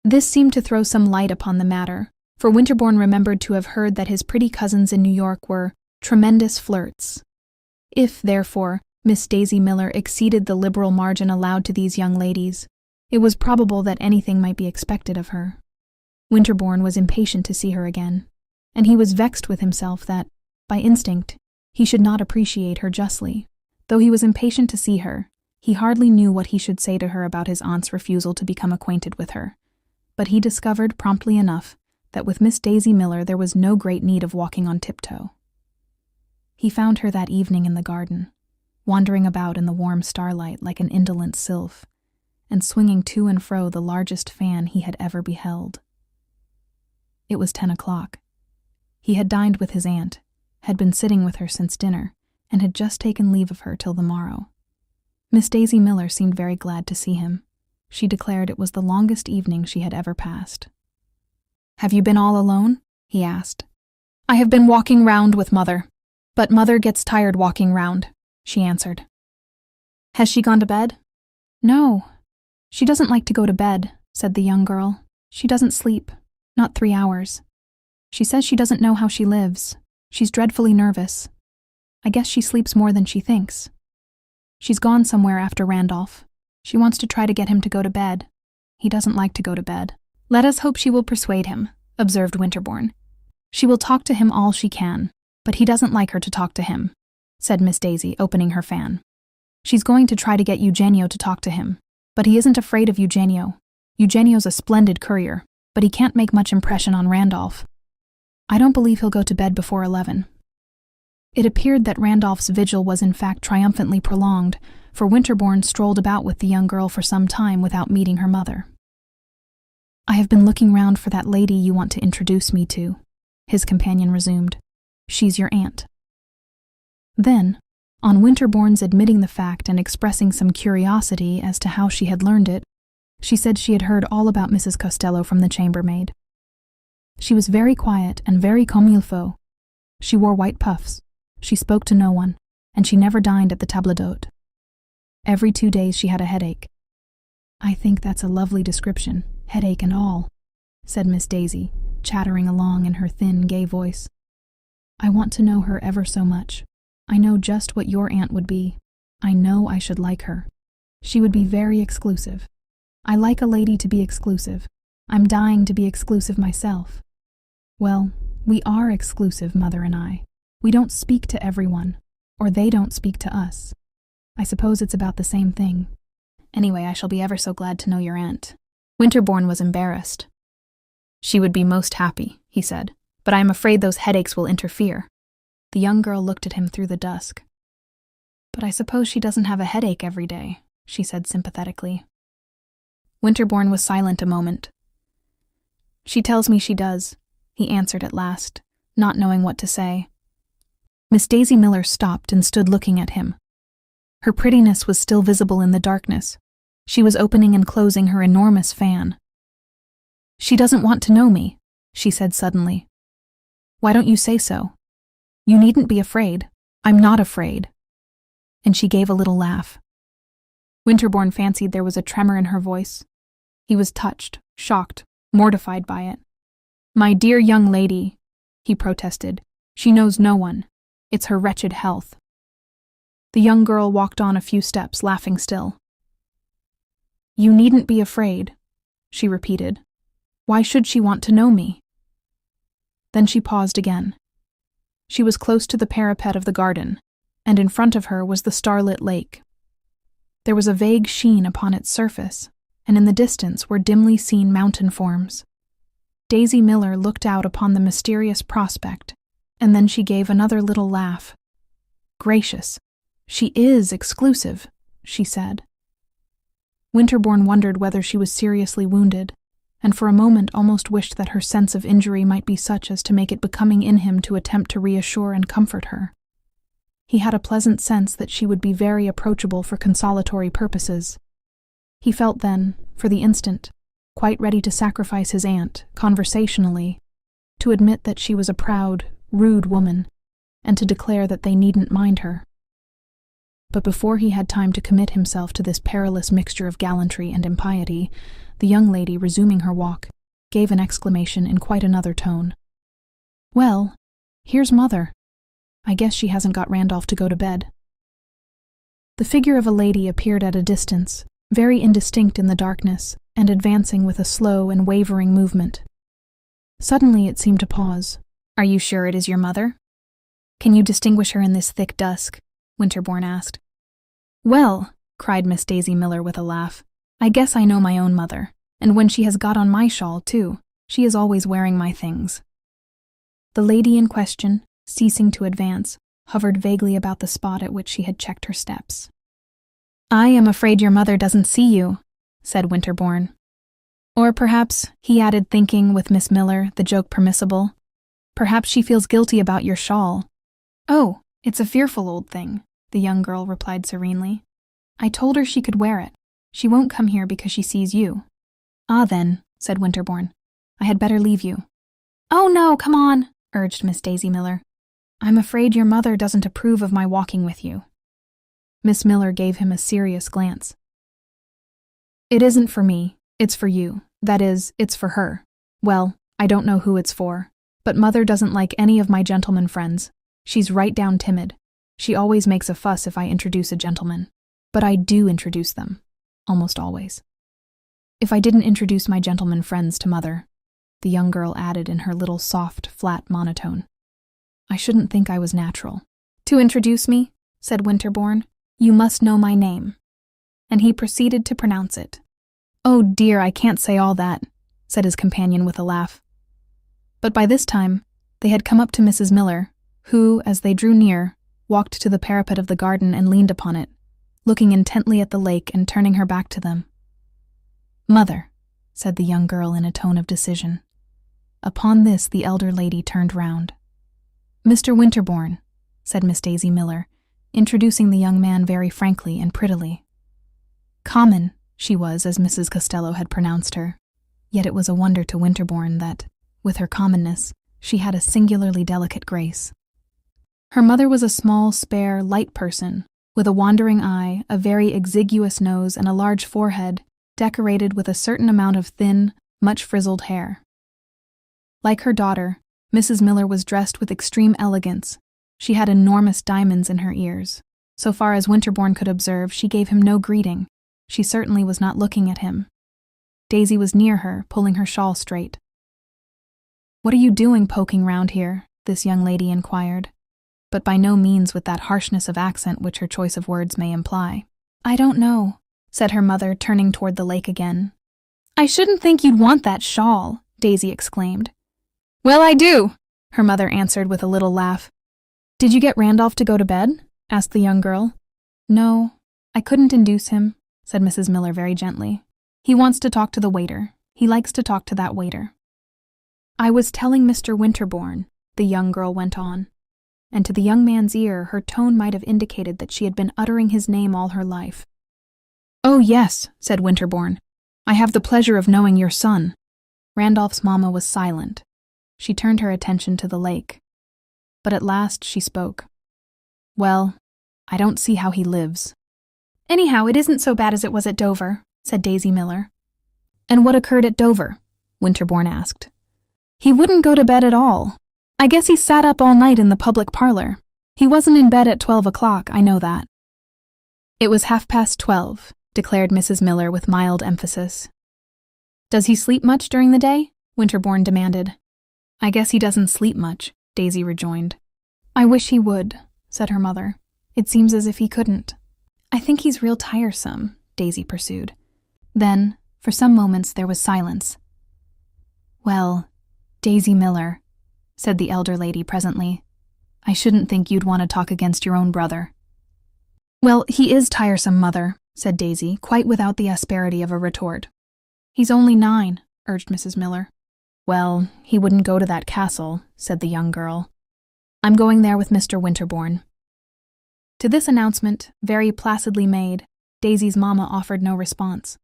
This seemed to throw some light upon the matter, for Winterbourne remembered to have heard that his pretty cousins in New York were tremendous flirts. If, therefore, Miss Daisy Miller exceeded the liberal margin allowed to these young ladies, it was probable that anything might be expected of her. Winterbourne was impatient to see her again, and he was vexed with himself that, by instinct, he should not appreciate her justly. Though he was impatient to see her, he hardly knew what he should say to her about his aunt's refusal to become acquainted with her. But he discovered promptly enough that with Miss Daisy Miller there was no great need of walking on tiptoe. He found her that evening in the garden, wandering about in the warm starlight like an indolent sylph, and swinging to and fro the largest fan he had ever beheld. It was 10 o'clock. He had dined with his aunt, had been sitting with her since dinner, and had just taken leave of her till the morrow. Miss Daisy Miller seemed very glad to see him. She declared it was the longest evening she had ever passed. Have you been all alone? He asked. I have been walking round with Mother, but Mother gets tired walking round, she answered. Has she gone to bed? No. She doesn't like to go to bed, said the young girl. She doesn't sleep, not 3 hours. She says she doesn't know how she lives. She's dreadfully nervous. I guess she sleeps more than she thinks. She's gone somewhere after Randolph. She wants to try to get him to go to bed. He doesn't like to go to bed. Let us hope she will persuade him, observed Winterbourne. She will talk to him all she can, but he doesn't like her to talk to him, said Miss Daisy, opening her fan. She's going to try to get Eugenio to talk to him, but he isn't afraid of Eugenio. Eugenio's a splendid courier, but he can't make much impression on Randolph. I don't believe he'll go to bed before 11. It appeared that Randolph's vigil was in fact triumphantly prolonged, for Winterbourne strolled about with the young girl for some time without meeting her mother. I have been looking round for that lady you want to introduce me to, his companion resumed. She's your aunt. Then, on Winterbourne's admitting the fact and expressing some curiosity as to how she had learned it, she said she had heard all about Mrs. Costello from the chambermaid. She was very quiet and very comme il faut. She wore white puffs. She spoke to no one, and she never dined at the table d'hôte. Every 2 days she had a headache. I think that's a lovely description, headache and all, said Miss Daisy, chattering along in her thin, gay voice. I want to know her ever so much. I know just what your aunt would be. I know I should like her. She would be very exclusive. I like a lady to be exclusive. I'm dying to be exclusive myself. Well, we are exclusive, Mother and I. We don't speak to everyone, or they don't speak to us. I suppose it's about the same thing. Anyway, I shall be ever so glad to know your aunt." Winterbourne was embarrassed. "She would be most happy," he said, "but I am afraid those headaches will interfere." The young girl looked at him through the dusk. "But I suppose she doesn't have a headache every day," she said sympathetically. Winterbourne was silent a moment. "She tells me she does," he answered at last, not knowing what to say. Miss Daisy Miller stopped and stood looking at him. Her prettiness was still visible in the darkness. She was opening and closing her enormous fan. "She doesn't want to know me," she said suddenly. "Why don't you say so? You needn't be afraid. I'm not afraid." And she gave a little laugh. Winterbourne fancied there was a tremor in her voice. He was touched, shocked, mortified by it. "My dear young lady," he protested, "she knows no one. It's her wretched health." The young girl walked on a few steps, laughing still. "You needn't be afraid," she repeated. "Why should she want to know me?" Then she paused again. She was close to the parapet of the garden, and in front of her was the starlit lake. There was a vague sheen upon its surface, and in the distance were dimly seen mountain forms. Daisy Miller looked out upon the mysterious prospect, and then she gave another little laugh. "Gracious, she is exclusive," she said. Winterbourne wondered whether she was seriously wounded, and for a moment almost wished that her sense of injury might be such as to make it becoming in him to attempt to reassure and comfort her. He had a pleasant sense that she would be very approachable for consolatory purposes. He felt then, for the instant, quite ready to sacrifice his aunt, conversationally, to admit that she was a proud, rude woman, and to declare that they needn't mind her. But before he had time to commit himself to this perilous mixture of gallantry and impiety, the young lady, resuming her walk, gave an exclamation in quite another tone. "Well, here's Mother. I guess she hasn't got Randolph to go to bed." The figure of a lady appeared at a distance, very indistinct in the darkness, and advancing with a slow and wavering movement. Suddenly it seemed to pause. "Are you sure it is your mother? Can you distinguish her in this thick dusk?" Winterbourne asked. "Well," cried Miss Daisy Miller with a laugh, "I guess I know my own mother, and when she has got on my shawl, too, she is always wearing my things." The lady in question, ceasing to advance, hovered vaguely about the spot at which she had checked her steps. "I am afraid your mother doesn't see you," said Winterbourne. "Or perhaps," he added, thinking, with Miss Miller, the joke permissible, "perhaps she feels guilty about your shawl." "Oh, it's a fearful old thing," the young girl replied serenely. "I told her she could wear it. She won't come here because she sees you." "Ah, then," said Winterbourne, "I had better leave you." "Oh, no, come on," urged Miss Daisy Miller. "I'm afraid your mother doesn't approve of my walking with you." Miss Miller gave him a serious glance. "It isn't for me, it's for you. That is, it's for her. Well, I don't know who it's for, but Mother doesn't like any of my gentleman friends. She's right down timid. She always makes a fuss if I introduce a gentleman. But I do introduce them, almost always. If I didn't introduce my gentleman friends to Mother," the young girl added in her little soft, flat monotone, "I shouldn't think I was natural." "To introduce me," said Winterbourne, "you must know my name." And he proceeded to pronounce it. "Oh dear, I can't say all that," said his companion with a laugh. But by this time, they had come up to Mrs. Miller, who, as they drew near, walked to the parapet of the garden and leaned upon it, looking intently at the lake and turning her back to them. "Mother," said the young girl in a tone of decision. Upon this the elder lady turned round. "Mr. Winterbourne," said Miss Daisy Miller, introducing the young man very frankly and prettily. Common, she was, as Mrs. Costello had pronounced her, yet it was a wonder to Winterbourne that, with her commonness, she had a singularly delicate grace. Her mother was a small, spare, light person, with a wandering eye, a very exiguous nose, and a large forehead, decorated with a certain amount of thin, much frizzled hair. Like her daughter, Mrs. Miller was dressed with extreme elegance, She had enormous diamonds in her ears. So far as Winterbourne could observe, she gave him no greeting. She certainly was not looking at him. Daisy was near her, pulling her shawl straight. "What are you doing poking round here?" this young lady inquired, but by no means with that harshness of accent which her choice of words may imply. "I don't know," said her mother, turning toward the lake again. "I shouldn't think you'd want that shawl," Daisy exclaimed. "Well, I do," her mother answered with a little laugh. "Did you get Randolph to go to bed?" asked the young girl. "No, I couldn't induce him," said Mrs. Miller very gently. "He wants to talk to the waiter. He likes to talk to that waiter." "I was telling Mr. Winterbourne," the young girl went on, and to the young man's ear her tone might have indicated that she had been uttering his name all her life. "Oh, yes," said Winterbourne. "I have the pleasure of knowing your son." Randolph's mamma was silent. She turned her attention to the lake. But at last she spoke. "Well, I don't see how he lives." "Anyhow, it isn't so bad as it was at Dover," said Daisy Miller. "And what occurred at Dover?" Winterbourne asked. "He wouldn't go to bed at all. I guess he sat up all night in the public parlor. He wasn't in bed at 12 o'clock, I know that." "It was 12:30, declared Mrs. Miller with mild emphasis. "Does he sleep much during the day?" Winterbourne demanded. "I guess he doesn't sleep much," Daisy rejoined. "I wish he would," said her mother. "It seems as if he couldn't." "I think he's real tiresome," Daisy pursued. Then, for some moments, there was silence. "Well, Daisy Miller," said the elder lady presently, "I shouldn't think you'd want to talk against your own brother." "Well, he is tiresome, Mother," said Daisy, quite without the asperity of a retort. "He's only 9, urged Mrs. Miller. "Well, he wouldn't go to that castle," said the young girl. "I'm going there with Mr. Winterbourne." To this announcement, very placidly made, Daisy's mamma offered no response.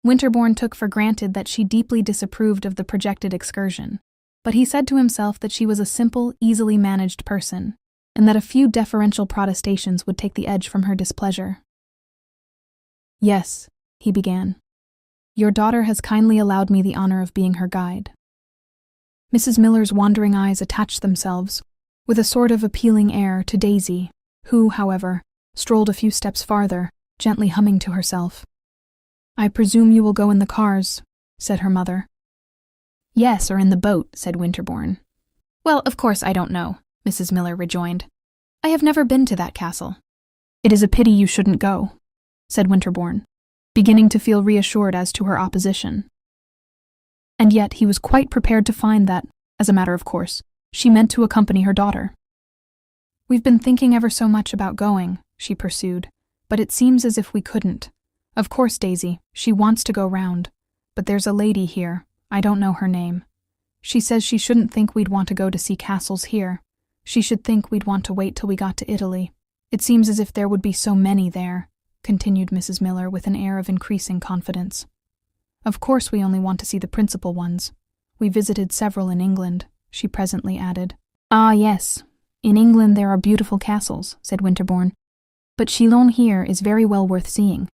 Winterbourne took for granted that she deeply disapproved of the projected excursion, but he said to himself that she was a simple, easily managed person, and that a few deferential protestations would take the edge from her displeasure. "Yes," he began. "Your daughter has kindly allowed me the honor of being her guide." Mrs. Miller's wandering eyes attached themselves, with a sort of appealing air, to Daisy, who, however, strolled a few steps farther, gently humming to herself. "I presume you will go in the cars," said her mother. "Yes, or in the boat," said Winterbourne. "Well, of course I don't know," Mrs. Miller rejoined. "I have never been to that castle." "It is a pity you shouldn't go," said Winterbourne, beginning to feel reassured as to her opposition. And yet he was quite prepared to find that, as a matter of course, she meant to accompany her daughter. "We've been thinking ever so much about going," she pursued, "but it seems as if we couldn't. Of course, Daisy, she wants to go round, but there's a lady here, I don't know her name. She says she shouldn't think we'd want to go to see castles here. She should think we'd want to wait till we got to Italy. It seems as if there would be so many there," continued Mrs. Miller with an air of increasing confidence. "Of course we only want to see the principal ones. We visited several in England," she presently added. "Ah, yes, in England there are beautiful castles," said Winterbourne, "but Chillon here is very well worth seeing."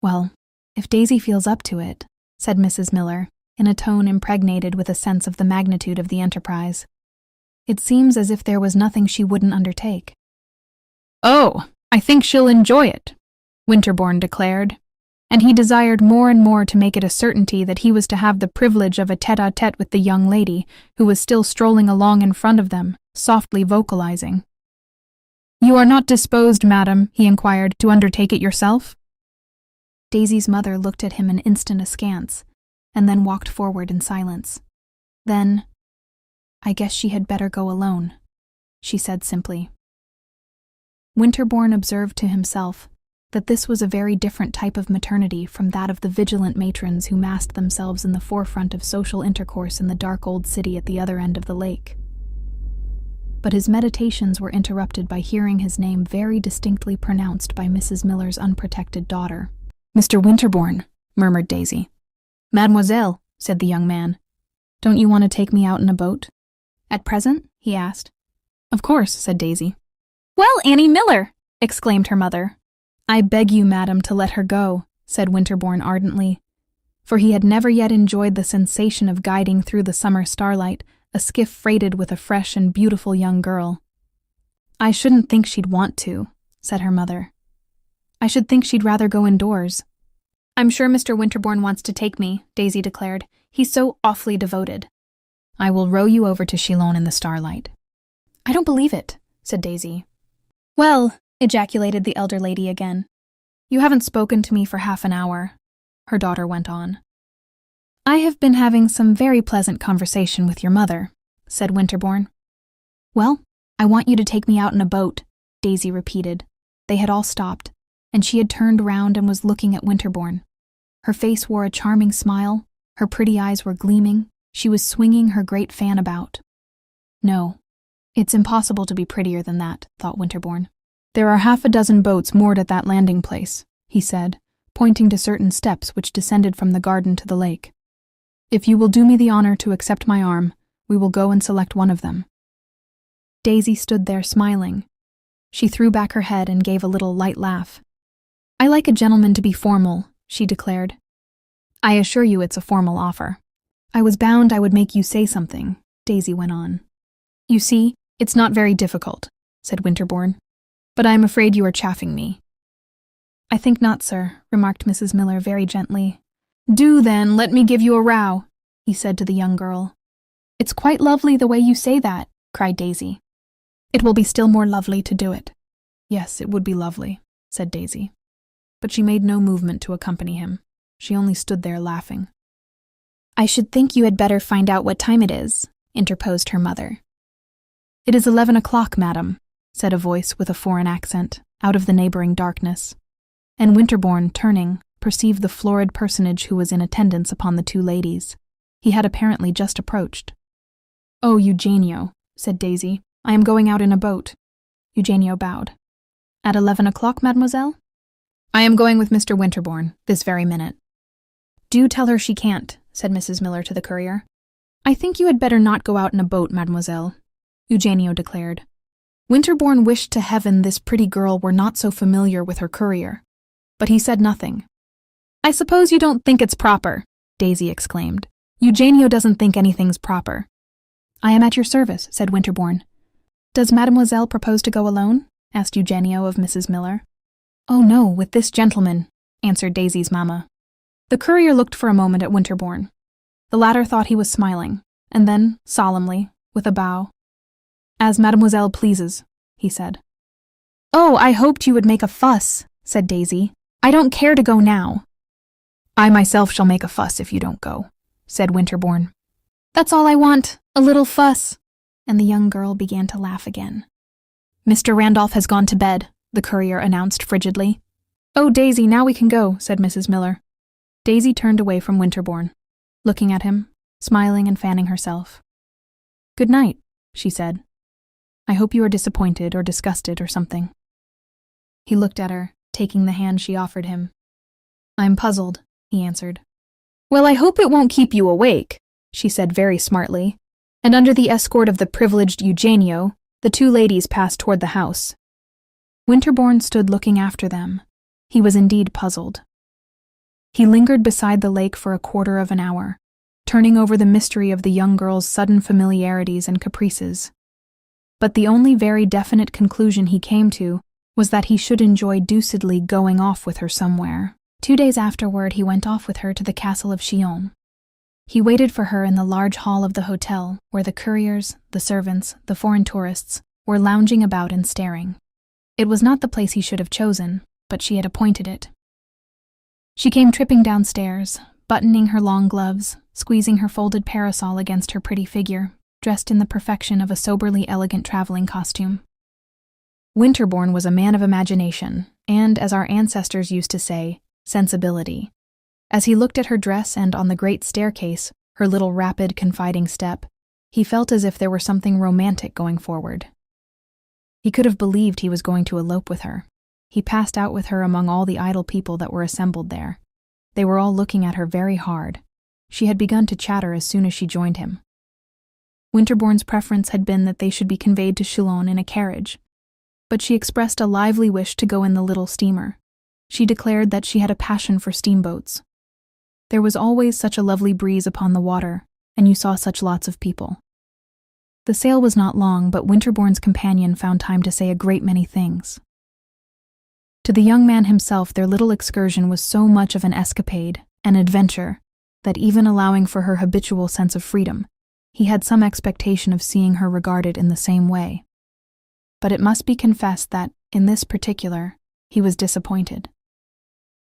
"Well, if Daisy feels up to it," said Mrs. Miller, in a tone impregnated with a sense of the magnitude of the enterprise. "It seems as if there was nothing she wouldn't undertake." "Oh, I think she'll enjoy it," Winterbourne declared, and he desired more and more to make it a certainty that he was to have the privilege of a tête-à-tête with the young lady, who was still strolling along in front of them, softly vocalizing. "You are not disposed, madam," he inquired, "to undertake it yourself?" Daisy's mother looked at him an instant askance, and then walked forward in silence. Then, "I guess she had better go alone," she said simply. Winterbourne observed to himself that this was a very different type of maternity from that of the vigilant matrons who massed themselves in the forefront of social intercourse in the dark old city at the other end of the lake. But his meditations were interrupted by hearing his name very distinctly pronounced by Mrs. Miller's unprotected daughter. "Mr. Winterbourne," murmured Daisy. "Mademoiselle," said the young man, "don't you want to take me out in a boat?" "At present?" he asked. "Of course," said Daisy. "Well, Annie Miller!" exclaimed her mother. "I beg you, madam, to let her go," said Winterbourne ardently, for he had never yet enjoyed the sensation of guiding through the summer starlight a skiff freighted with a fresh and beautiful young girl. I shouldn't think she'd want to, said her mother. I should think she'd rather go indoors. I'm sure Mr. Winterbourne wants to take me, Daisy declared. He's so awfully devoted. I will row you over to Chillon in the starlight. I don't believe it, said Daisy. Well, ejaculated the elder lady again. You haven't spoken to me for half an hour, her daughter went on. I have been having some very pleasant conversation with your mother, said Winterbourne. Well, I want you to take me out in a boat, Daisy repeated. They had all stopped, and she had turned round and was looking at Winterbourne. Her face wore a charming smile, her pretty eyes were gleaming, she was swinging her great fan about. No, it's impossible to be prettier than that, thought Winterbourne. There are half a dozen boats moored at that landing place, he said, pointing to certain steps which descended from the garden to the lake. If you will do me the honor to accept my arm, we will go and select one of them. Daisy stood there smiling. She threw back her head and gave a little light laugh. I like a gentleman to be formal, she declared. I assure you it's a formal offer. I was bound I would make you say something, Daisy went on. You see, it's not very difficult, said Winterbourne. But I am afraid you are chaffing me. I think not, sir, remarked Mrs. Miller very gently. Do then, let me give you a row, he said to the young girl. It's quite lovely the way you say that, cried Daisy. It will be still more lovely to do it. Yes, it would be lovely, said Daisy. But she made no movement to accompany him. She only stood there laughing. I should think you had better find out what time it is, interposed her mother. It is 11 o'clock, madam, said a voice with a foreign accent, out of the neighboring darkness. And Winterbourne, turning, perceived the florid personage who was in attendance upon the two ladies. He had apparently just approached. Oh, Eugenio, said Daisy, I am going out in a boat. Eugenio bowed. At 11 o'clock, mademoiselle? I am going with Mr. Winterbourne, this very minute. Do tell her she can't, said Mrs. Miller to the courier. I think you had better not go out in a boat, mademoiselle, Eugenio declared. Winterbourne wished to heaven this pretty girl were not so familiar with her courier. But he said nothing. I suppose you don't think it's proper, Daisy exclaimed. Eugenio doesn't think anything's proper. I am at your service, said Winterbourne. Does mademoiselle propose to go alone? Asked Eugenio of Mrs. Miller. Oh no, with this gentleman, answered Daisy's mamma. The courier looked for a moment at Winterbourne. The latter thought he was smiling, and then, solemnly, with a bow, As mademoiselle pleases, he said. Oh, I hoped you would make a fuss, said Daisy. I don't care to go now. I myself shall make a fuss if you don't go, said Winterbourne. That's all I want, a little fuss. And the young girl began to laugh again. Mr. Randolph has gone to bed, the courier announced frigidly. Oh, Daisy, now we can go, said Mrs. Miller. Daisy turned away from Winterbourne, looking at him, smiling and fanning herself. Good night, she said. I hope you are disappointed or disgusted or something. He looked at her, taking the hand she offered him. I'm puzzled, he answered. Well, I hope it won't keep you awake, she said very smartly, and under the escort of the privileged Eugenio, the two ladies passed toward the house. Winterbourne stood looking after them. He was indeed puzzled. He lingered beside the lake for a quarter of an hour, turning over the mystery of the young girl's sudden familiarities and caprices. But the only very definite conclusion he came to was that he should enjoy deucedly going off with her somewhere. 2 days afterward, he went off with her to the castle of Chillon. He waited for her in the large hall of the hotel, where the couriers, the servants, the foreign tourists were lounging about and staring. It was not the place he should have chosen, but she had appointed it. She came tripping downstairs, buttoning her long gloves, squeezing her folded parasol against her pretty figure, dressed in the perfection of a soberly elegant traveling costume. Winterbourne was a man of imagination, and, as our ancestors used to say, sensibility. As he looked at her dress and on the great staircase, her little rapid, confiding step, he felt as if there were something romantic going forward. He could have believed he was going to elope with her. He passed out with her among all the idle people that were assembled there. They were all looking at her very hard. She had begun to chatter as soon as she joined him. Winterbourne's preference had been that they should be conveyed to Chillon in a carriage, but she expressed a lively wish to go in the little steamer. She declared that she had a passion for steamboats. There was always such a lovely breeze upon the water, and you saw such lots of people. The sail was not long, but Winterbourne's companion found time to say a great many things. To the young man himself, their little excursion was so much of an escapade, an adventure, that even allowing for her habitual sense of freedom, he had some expectation of seeing her regarded in the same way. But it must be confessed that, in this particular, he was disappointed.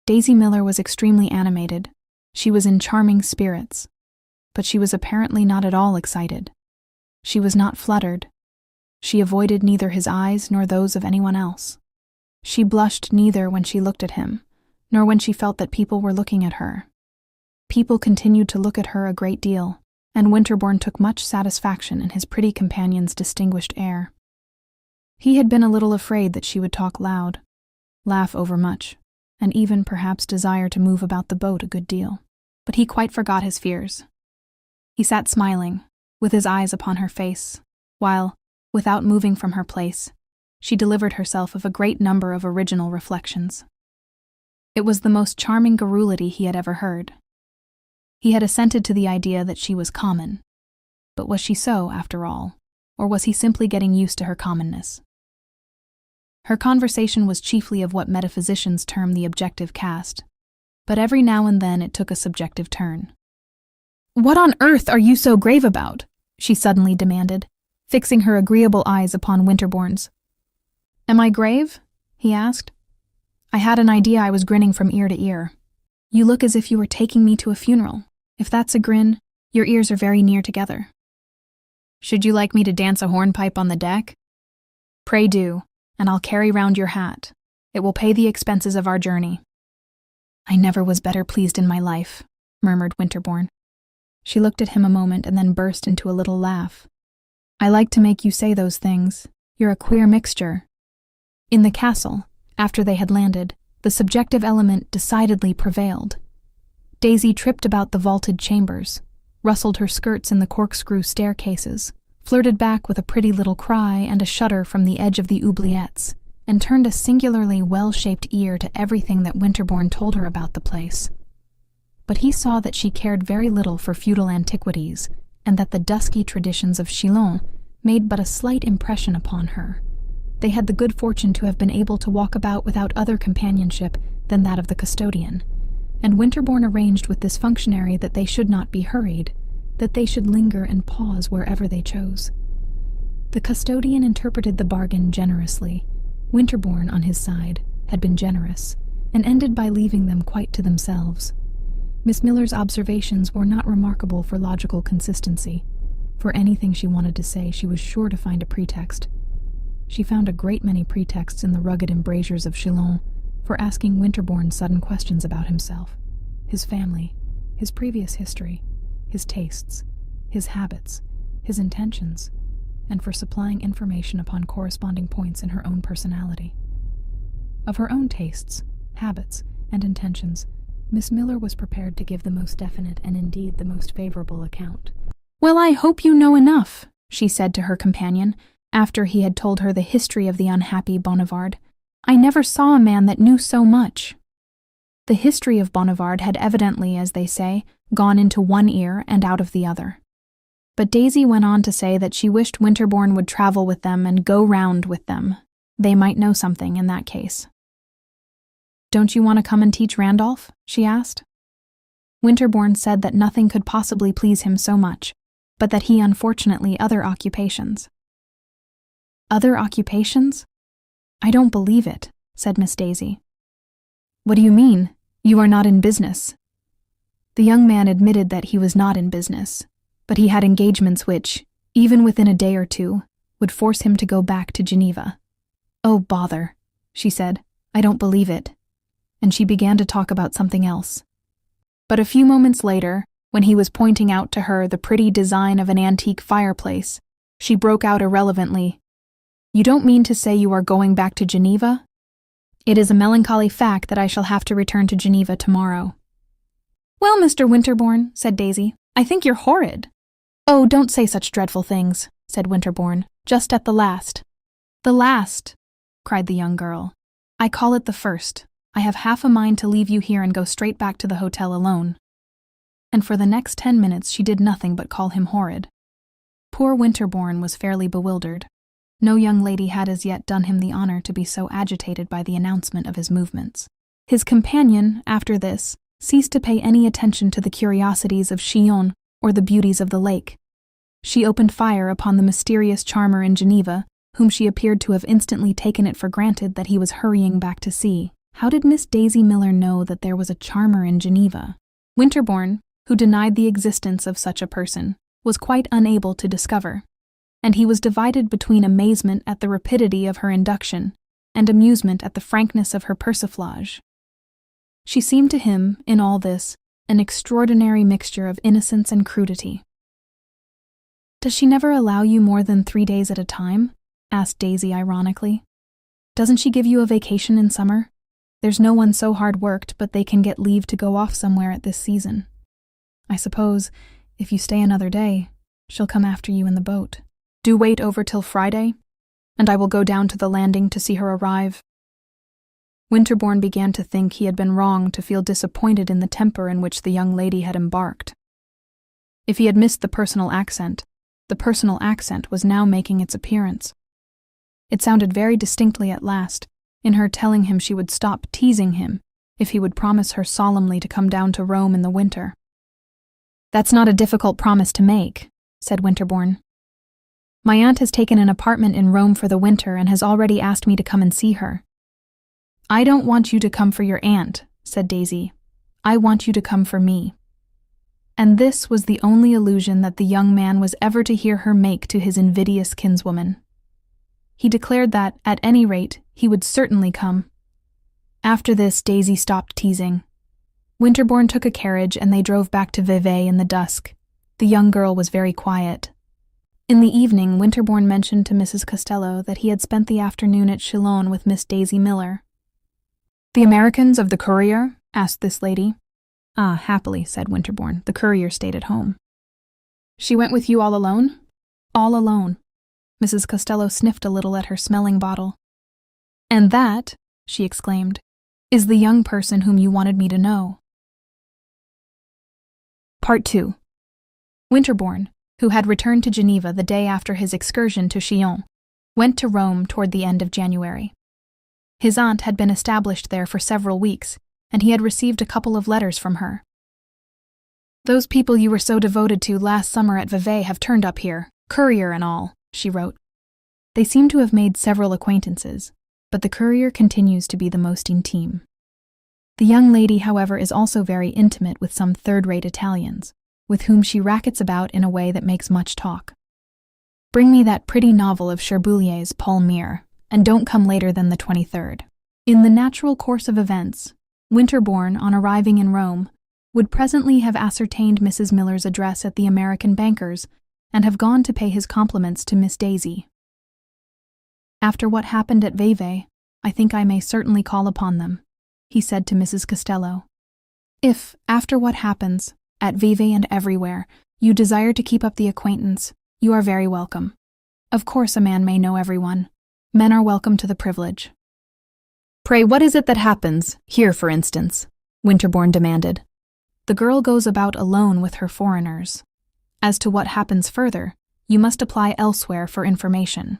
Daisy Miller was extremely animated. She was in charming spirits, but she was apparently not at all excited. She was not fluttered. She avoided neither his eyes nor those of anyone else. She blushed neither when she looked at him, nor when she felt that people were looking at her. People continued to look at her a great deal, and Winterbourne took much satisfaction in his pretty companion's distinguished air. He had been a little afraid that she would talk loud, laugh overmuch, and even perhaps desire to move about the boat a good deal, but he quite forgot his fears. He sat smiling, with his eyes upon her face, while, without moving from her place, she delivered herself of a great number of original reflections. It was the most charming garrulity he had ever heard. He had assented to the idea that she was common. But was she so, after all, or was he simply getting used to her commonness? Her conversation was chiefly of what metaphysicians term the objective cast, but every now and then it took a subjective turn. "What on earth are you so grave about?" she suddenly demanded, fixing her agreeable eyes upon Winterbourne's. "Am I grave?" he asked. "I had an idea I was grinning from ear to ear. You look as if you were taking me to a funeral. If that's a grin, your ears are very near together." "Should you like me to dance a hornpipe on the deck?" "Pray do, and I'll carry round your hat. It will pay the expenses of our journey." "I never was better pleased in my life," murmured Winterbourne. She looked at him a moment and then burst into a little laugh. "I like to make you say those things. You're a queer mixture." In the castle, after they had landed, the subjective element decidedly prevailed. Daisy tripped about the vaulted chambers, rustled her skirts in the corkscrew staircases, flirted back with a pretty little cry and a shudder from the edge of the oubliettes, and turned a singularly well-shaped ear to everything that Winterbourne told her about the place. But he saw that she cared very little for feudal antiquities, and that the dusky traditions of Chillon made but a slight impression upon her. They had the good fortune to have been able to walk about without other companionship than that of the custodian, and Winterbourne arranged with this functionary that they should not be hurried, that they should linger and pause wherever they chose. The custodian interpreted the bargain generously. Winterbourne, on his side, had been generous, and ended by leaving them quite to themselves. Miss Miller's observations were not remarkable for logical consistency. For anything she wanted to say, she was sure to find a pretext. She found a great many pretexts in the rugged embrasures of Chillon for asking Winterbourne sudden questions about himself, his family, his previous history, his tastes, his habits, his intentions, and for supplying information upon corresponding points in her own personality. Of her own tastes, habits, and intentions, Miss Miller was prepared to give the most definite and indeed the most favorable account. "Well, I hope you know enough," she said to her companion, after he had told her the history of the unhappy Bonnivard. "I never saw a man that knew so much." The history of Bonnivard had evidently, as they say, gone into one ear and out of the other. But Daisy went on to say that she wished Winterbourne would travel with them and go round with them. They might know something in that case. "Don't you want to come and teach Randolph?" she asked. Winterbourne said that nothing could possibly please him so much, but that he unfortunately other occupations. "Other occupations? I don't believe it," said Miss Daisy. "What do you mean? You are not in business." The young man admitted that he was not in business, but he had engagements which, even within a day or two, would force him to go back to Geneva. "Oh, bother," she said. "I don't believe it." And she began to talk about something else. But a few moments later, when he was pointing out to her the pretty design of an antique fireplace, she broke out irrelevantly, "You don't mean to say you are going back to Geneva?" "It is a melancholy fact that I shall have to return to Geneva tomorrow." "Well, Mr. Winterbourne," said Daisy, "I think you're horrid." "Oh, don't say such dreadful things," said Winterbourne, "just at the last." "The last," cried the young girl. "I call it the first. I have half a mind to leave you here and go straight back to the hotel alone." And for the next 10 minutes she did nothing but call him horrid. Poor Winterbourne was fairly bewildered. No young lady had as yet done him the honor to be so agitated by the announcement of his movements. His companion, after this, ceased to pay any attention to the curiosities of Chillon or the beauties of the lake. She opened fire upon the mysterious charmer in Geneva, whom she appeared to have instantly taken it for granted that he was hurrying back to sea. How did Miss Daisy Miller know that there was a charmer in Geneva? Winterbourne, who denied the existence of such a person, was quite unable to discover, and he was divided between amazement at the rapidity of her induction and amusement at the frankness of her persiflage. She seemed to him, in all this, an extraordinary mixture of innocence and crudity. "Does she never allow you more than 3 days at a time?" asked Daisy ironically. "Doesn't she give you a vacation in summer? There's no one so hard worked but they can get leave to go off somewhere at this season. I suppose, if you stay another day, she'll come after you in the boat. Do wait over till Friday, and I will go down to the landing to see her arrive." Winterbourne began to think he had been wrong to feel disappointed in the temper in which the young lady had embarked. If he had missed the personal accent was now making its appearance. It sounded very distinctly at last, in her telling him she would stop teasing him if he would promise her solemnly to come down to Rome in the winter. "That's not a difficult promise to make," said Winterbourne. "My aunt has taken an apartment in Rome for the winter and has already asked me to come and see her." "I don't want you to come for your aunt," said Daisy. "I want you to come for me." And this was the only allusion that the young man was ever to hear her make to his invidious kinswoman. He declared that, at any rate, he would certainly come. After this, Daisy stopped teasing. Winterbourne took a carriage and they drove back to Vevey in the dusk. The young girl was very quiet. In the evening, Winterbourne mentioned to Mrs. Costello that he had spent the afternoon at Chillon with Miss Daisy Miller. "The Americans of the Courier?" asked this lady. "Ah, happily," said Winterbourne. "The Courier stayed at home." "She went with you all alone?" "All alone." Mrs. Costello sniffed a little at her smelling bottle. "And that," she exclaimed, "is the young person whom you wanted me to know." Part 2. Winterbourne, who had returned to Geneva the day after his excursion to Chillon, went to Rome toward the end of January. His aunt had been established there for several weeks, and he had received a couple of letters from her. "Those people you were so devoted to last summer at Vevey have turned up here, Courier and all," she wrote. They seem to have made several acquaintances, but the Courier continues to be the most intime. The young lady, however, is also very intimate with some third-rate Italians, with whom she rackets about in a way that makes much talk. "Bring me that pretty novel of Cherboulier's Paul Mere, and don't come later than the 23rd. In the natural course of events, Winterbourne, on arriving in Rome, would presently have ascertained Mrs. Miller's address at the American banker's and have gone to pay his compliments to Miss Daisy. "After what happened at Vevey, I think I may certainly call upon them," he said to Mrs. Costello. "If, after what happens, at Vevey and everywhere, you desire to keep up the acquaintance, you are very welcome. Of course a man may know everyone. Men are welcome to the privilege." "Pray, what is it that happens, here for instance?" Winterbourne demanded. "The girl goes about alone with her foreigners. As to what happens further, you must apply elsewhere for information.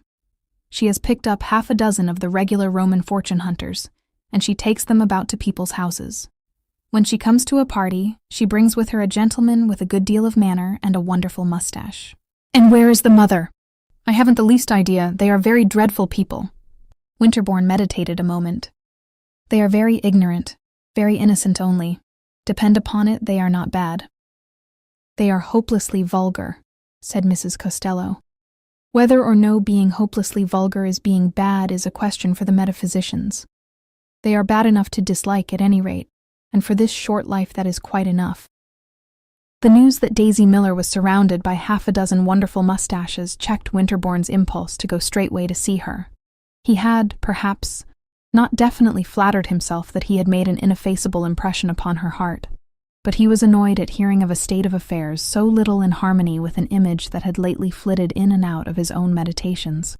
She has picked up 6 of the regular Roman fortune hunters, and she takes them about to people's houses. When she comes to a party, she brings with her a gentleman with a good deal of manner and a wonderful mustache." "And where is the mother?" "I haven't the least idea. They are very dreadful people." Winterbourne meditated a moment. "They are very ignorant, very innocent only. Depend upon it, they are not bad." "They are hopelessly vulgar," said Mrs. Costello. "Whether or no being hopelessly vulgar is being bad is a question for the metaphysicians. They are bad enough to dislike at any rate, and for this short life that is quite enough." The news that Daisy Miller was surrounded by 6 wonderful mustaches checked Winterbourne's impulse to go straightway to see her. He had, perhaps, not definitely flattered himself that he had made an ineffaceable impression upon her heart, but he was annoyed at hearing of a state of affairs so little in harmony with an image that had lately flitted in and out of his own meditations.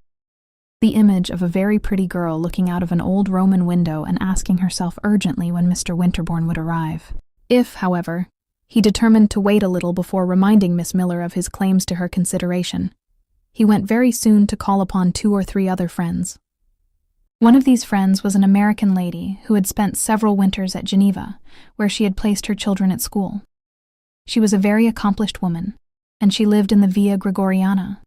The image of a very pretty girl looking out of an old Roman window and asking herself urgently when Mr. Winterbourne would arrive. If, however, he determined to wait a little before reminding Miss Miller of his claims to her consideration, he went very soon to call upon 2 or 3 other friends. One of these friends was an American lady who had spent several winters at Geneva, where she had placed her children at school. She was a very accomplished woman, and she lived in the Via Gregoriana.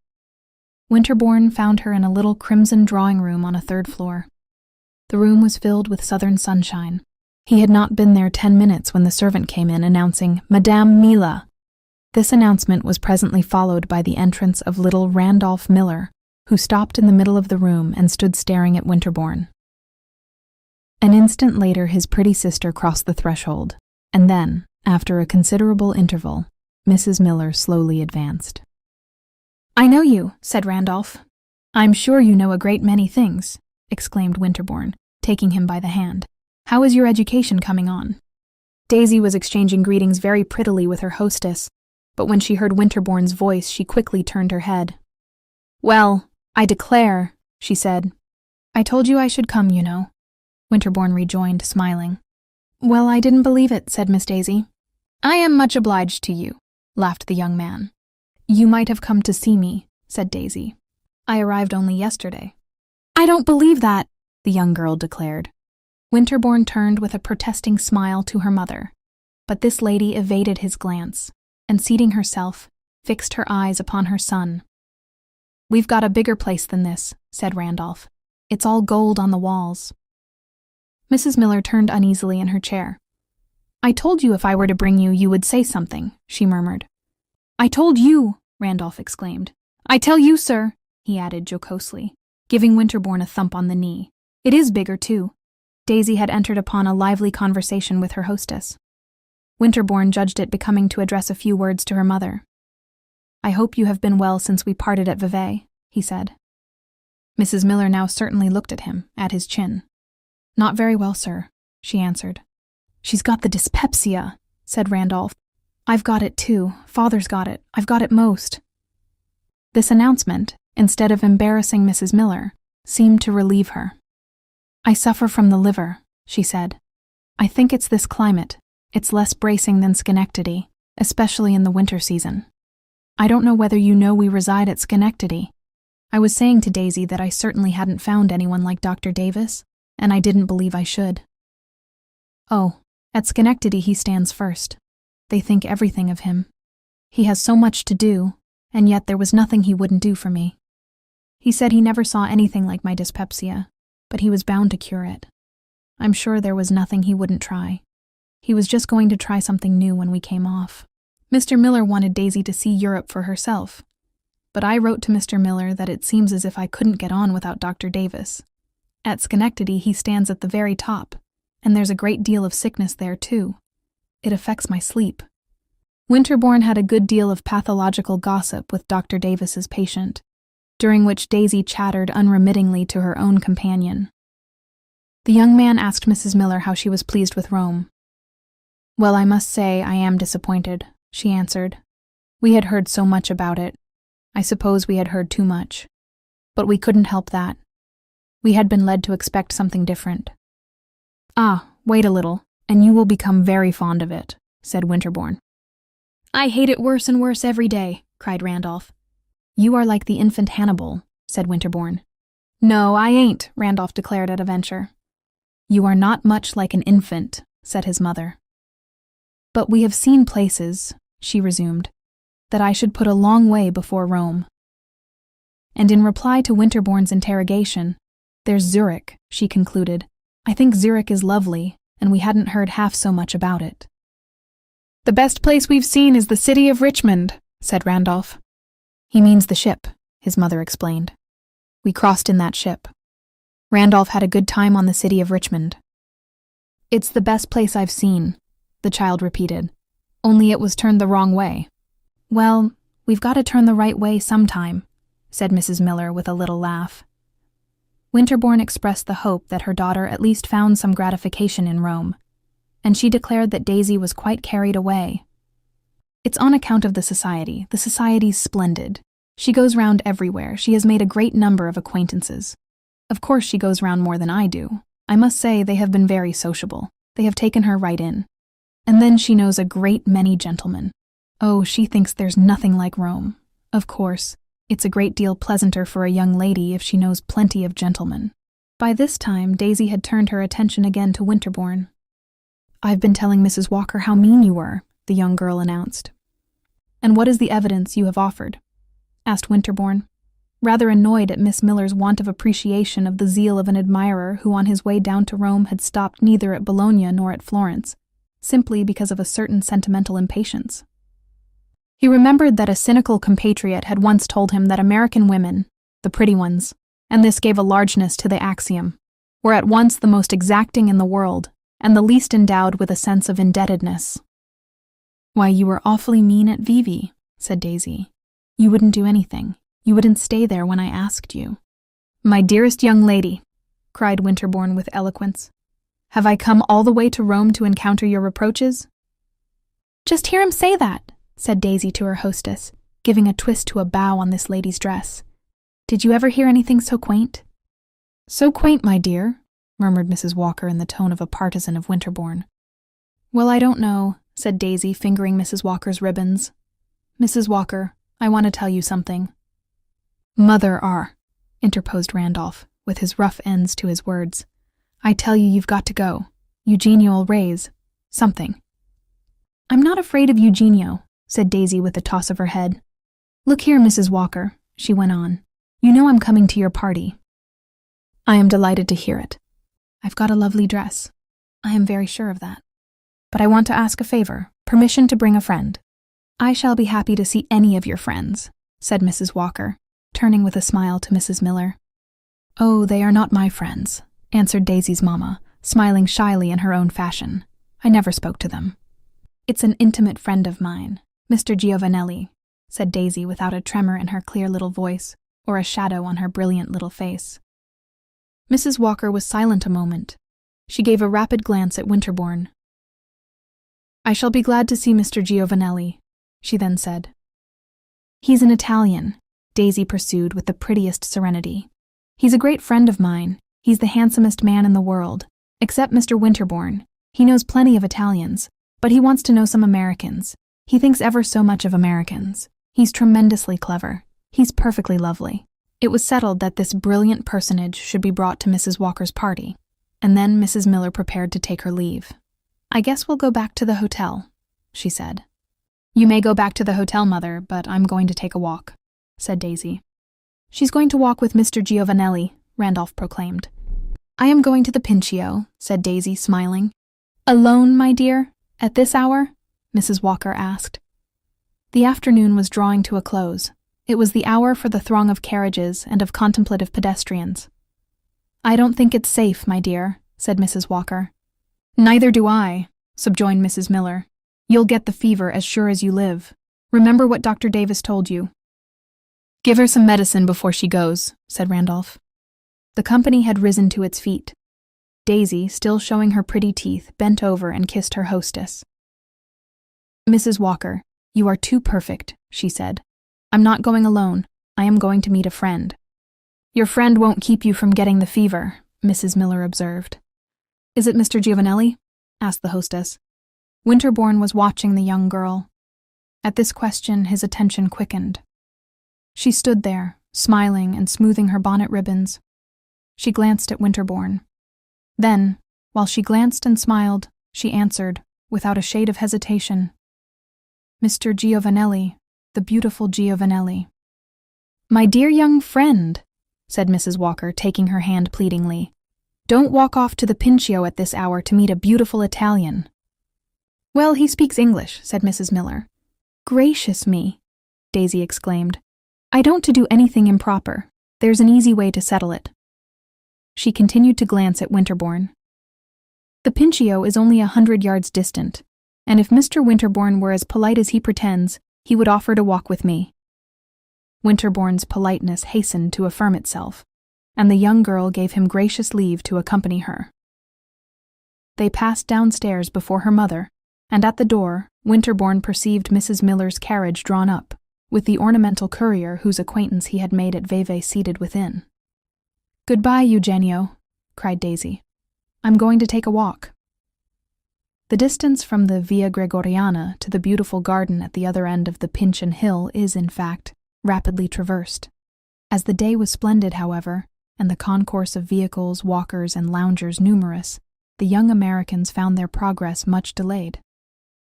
Winterbourne found her in a little crimson drawing room on a 3rd floor. The room was filled with southern sunshine. He had not been there 10 minutes when the servant came in announcing, "Madame Mila." This announcement was presently followed by the entrance of little Randolph Miller, who stopped in the middle of the room and stood staring at Winterbourne. An instant later his pretty sister crossed the threshold, and then, after a considerable interval, Mrs. Miller slowly advanced. "I know you," said Randolph. "I'm sure you know a great many things," exclaimed Winterbourne, taking him by the hand. "How is your education coming on?" Daisy was exchanging greetings very prettily with her hostess, but when she heard Winterbourne's voice she quickly turned her head. "Well, I declare," she said. "I told you I should come, you know," Winterbourne rejoined, smiling. "Well, I didn't believe it," said Miss Daisy. "I am much obliged to you," laughed the young man. "You might have come to see me," said Daisy. "I arrived only yesterday." "I don't believe that," the young girl declared. Winterbourne turned with a protesting smile to her mother, but this lady evaded his glance, and seating herself, fixed her eyes upon her son. "We've got a bigger place than this," said Randolph. "It's all gold on the walls." Mrs. Miller turned uneasily in her chair. "I told you if I were to bring you, you would say something," she murmured. "I told you," Randolph exclaimed. "I tell you, sir," he added jocosely, giving Winterbourne a thump on the knee. "It is bigger, too." Daisy had entered upon a lively conversation with her hostess. Winterbourne judged it becoming to address a few words to her mother. "I hope you have been well since we parted at Vevey," he said. Mrs. Miller now certainly looked at him, at his chin. "Not very well, sir," she answered. "She's got the dyspepsia," said Randolph. "I've got it too. Father's got it. I've got it most." This announcement, instead of embarrassing Mrs. Miller, seemed to relieve her. "I suffer from the liver," she said. "I think it's this climate. It's less bracing than Schenectady, especially in the winter season. I don't know whether you know we reside at Schenectady. I was saying to Daisy that I certainly hadn't found anyone like Dr. Davis, and I didn't believe I should. Oh, at Schenectady he stands first. They think everything of him. He has so much to do, and yet there was nothing he wouldn't do for me. He said he never saw anything like my dyspepsia, but he was bound to cure it. I'm sure there was nothing he wouldn't try. He was just going to try something new when we came off. Mr. Miller wanted Daisy to see Europe for herself, but I wrote to Mr. Miller that it seems as if I couldn't get on without Dr. Davis. At Schenectady he stands at the very top, and there's a great deal of sickness there too. It affects my sleep." Winterbourne had a good deal of pathological gossip with Dr. Davis's patient, during which Daisy chattered unremittingly to her own companion. The young man asked Mrs. Miller how she was pleased with Rome. "Well, I must say I am disappointed," she answered. "We had heard so much about it. I suppose we had heard too much. But we couldn't help that. We had been led to expect something different." "Ah, wait a little, and you will become very fond of it," said Winterbourne. "I hate it worse and worse every day," cried Randolph. "You are like the infant Hannibal," said Winterbourne. "No, I ain't," Randolph declared at a venture. "You are not much like an infant," said his mother. "But we have seen places," she resumed, "that I should put a long way before Rome." And in reply to Winterbourne's interrogation, "There's Zurich," she concluded. "I think Zurich is lovely, and we hadn't heard half so much about it." "The best place we've seen is the city of Richmond," said Randolph. "He means the ship," his mother explained. "We crossed in that ship. Randolph had a good time on the city of Richmond." "It's the best place I've seen," the child repeated, "only it was turned the wrong way." "Well, we've got to turn the right way sometime," said Mrs. Miller with a little laugh. Winterbourne expressed the hope that her daughter at least found some gratification in Rome, and she declared that Daisy was quite carried away. "It's on account of the society. The society's splendid. She goes round everywhere. She has made a great number of acquaintances. Of course she goes round more than I do. I must say they have been very sociable. They have taken her right in. And then she knows a great many gentlemen. Oh, she thinks there's nothing like Rome. Of course, It's a great deal pleasanter for a young lady if she knows plenty of gentlemen. By this time, Daisy had turned her attention again to Winterbourne. "I've been telling Mrs. Walker how mean you were," the young girl announced. "And what is the evidence you have offered?" asked Winterbourne, rather annoyed at Miss Miller's want of appreciation of the zeal of an admirer who on his way down to Rome had stopped neither at Bologna nor at Florence, simply because of a certain sentimental impatience. He remembered that a cynical compatriot had once told him that American women, the pretty ones, and this gave a largeness to the axiom, were at once the most exacting in the world and the least endowed with a sense of indebtedness. "Why, you were awfully mean at Vivi," said Daisy. "You wouldn't do anything. You wouldn't stay there when I asked you." "My dearest young lady," cried Winterbourne with eloquence, "have I come all the way to Rome to encounter your reproaches?" "Just hear him say that," said Daisy to her hostess, giving a twist to a bow on this lady's dress. "Did you ever hear anything so quaint?" "So quaint, my dear," murmured Mrs. Walker in the tone of a partisan of Winterbourne. "Well, I don't know," said Daisy, fingering Mrs. Walker's ribbons. "Mrs. Walker, I want to tell you something." "Mother R," interposed Randolph, with his rough ends to his words. "I tell you you've got to go. Eugenio'll raise something." "I'm not afraid of Eugenio," said Daisy with a toss of her head. "Look here, Mrs. Walker," she went on. "You know I'm coming to your party." "I am delighted to hear it. I've got a lovely dress. I am very sure of that. But I want to ask a favor, permission to bring a friend." "I shall be happy to see any of your friends," said Mrs. Walker, turning with a smile to Mrs. Miller. "Oh, they are not my friends," answered Daisy's mamma, smiling shyly in her own fashion. "I never spoke to them." "It's an intimate friend of mine, Mr. Giovanelli," said Daisy without a tremor in her clear little voice or a shadow on her brilliant little face. Mrs. Walker was silent a moment. She gave a rapid glance at Winterbourne. "I shall be glad to see Mr. Giovanelli," she then said. "He's an Italian," Daisy pursued with the prettiest serenity. "He's a great friend of mine. He's the handsomest man in the world, except Mr. Winterbourne. He knows plenty of Italians, but he wants to know some Americans. He thinks ever so much of Americans. He's tremendously clever. He's perfectly lovely." It was settled that this brilliant personage should be brought to Mrs. Walker's party, and then Mrs. Miller prepared to take her leave. "I guess we'll go back to the hotel," she said. "You may go back to the hotel, Mother, but I'm going to take a walk," said Daisy. "She's going to walk with Mr. Giovanelli," Randolph proclaimed. "I am going to the Pincio," said Daisy, smiling. "Alone, my dear, at this hour?" Mrs. Walker asked. The afternoon was drawing to a close. It was the hour for the throng of carriages and of contemplative pedestrians. "I don't think it's safe, my dear," said Mrs. Walker. "Neither do I," subjoined Mrs. Miller. "You'll get the fever as sure as you live. Remember what Dr. Davis told you." "Give her some medicine before she goes," said Randolph. The company had risen to its feet. Daisy, still showing her pretty teeth, bent over and kissed her hostess. "Mrs. Walker, you are too perfect," she said. "I'm not going alone. I am going to meet a friend." "Your friend won't keep you from getting the fever," Mrs. Miller observed. "Is it Mr. Giovanelli?" asked the hostess. Winterbourne was watching the young girl. At this question, his attention quickened. She stood there, smiling and smoothing her bonnet ribbons. She glanced at Winterbourne. Then, while she glanced and smiled, she answered, without a shade of hesitation, "Mr. Giovanelli, the beautiful Giovanelli." "My dear young friend," said Mrs. Walker, taking her hand pleadingly, "don't walk off to the Pincio at this hour to meet a beautiful Italian." "Well, he speaks English," said Mrs. Miller. "Gracious me," Daisy exclaimed. "I don't to do anything improper. There's an easy way to settle it." She continued to glance at Winterbourne. "The Pincio is only 100 yards distant, and if Mr. Winterbourne were as polite as he pretends, he would offer to walk with me." Winterbourne's politeness hastened to affirm itself, and the young girl gave him gracious leave to accompany her. They passed downstairs before her mother, and at the door, Winterbourne perceived Mrs. Miller's carriage drawn up, with the ornamental courier whose acquaintance he had made at Vevey seated within. "Goodbye, Eugenio," cried Daisy. "I'm going to take a walk." The distance from the Via Gregoriana to the beautiful garden at the other end of the Pincian Hill is, in fact, rapidly traversed. As the day was splendid, however, and the concourse of vehicles, walkers, and loungers numerous, the young Americans found their progress much delayed.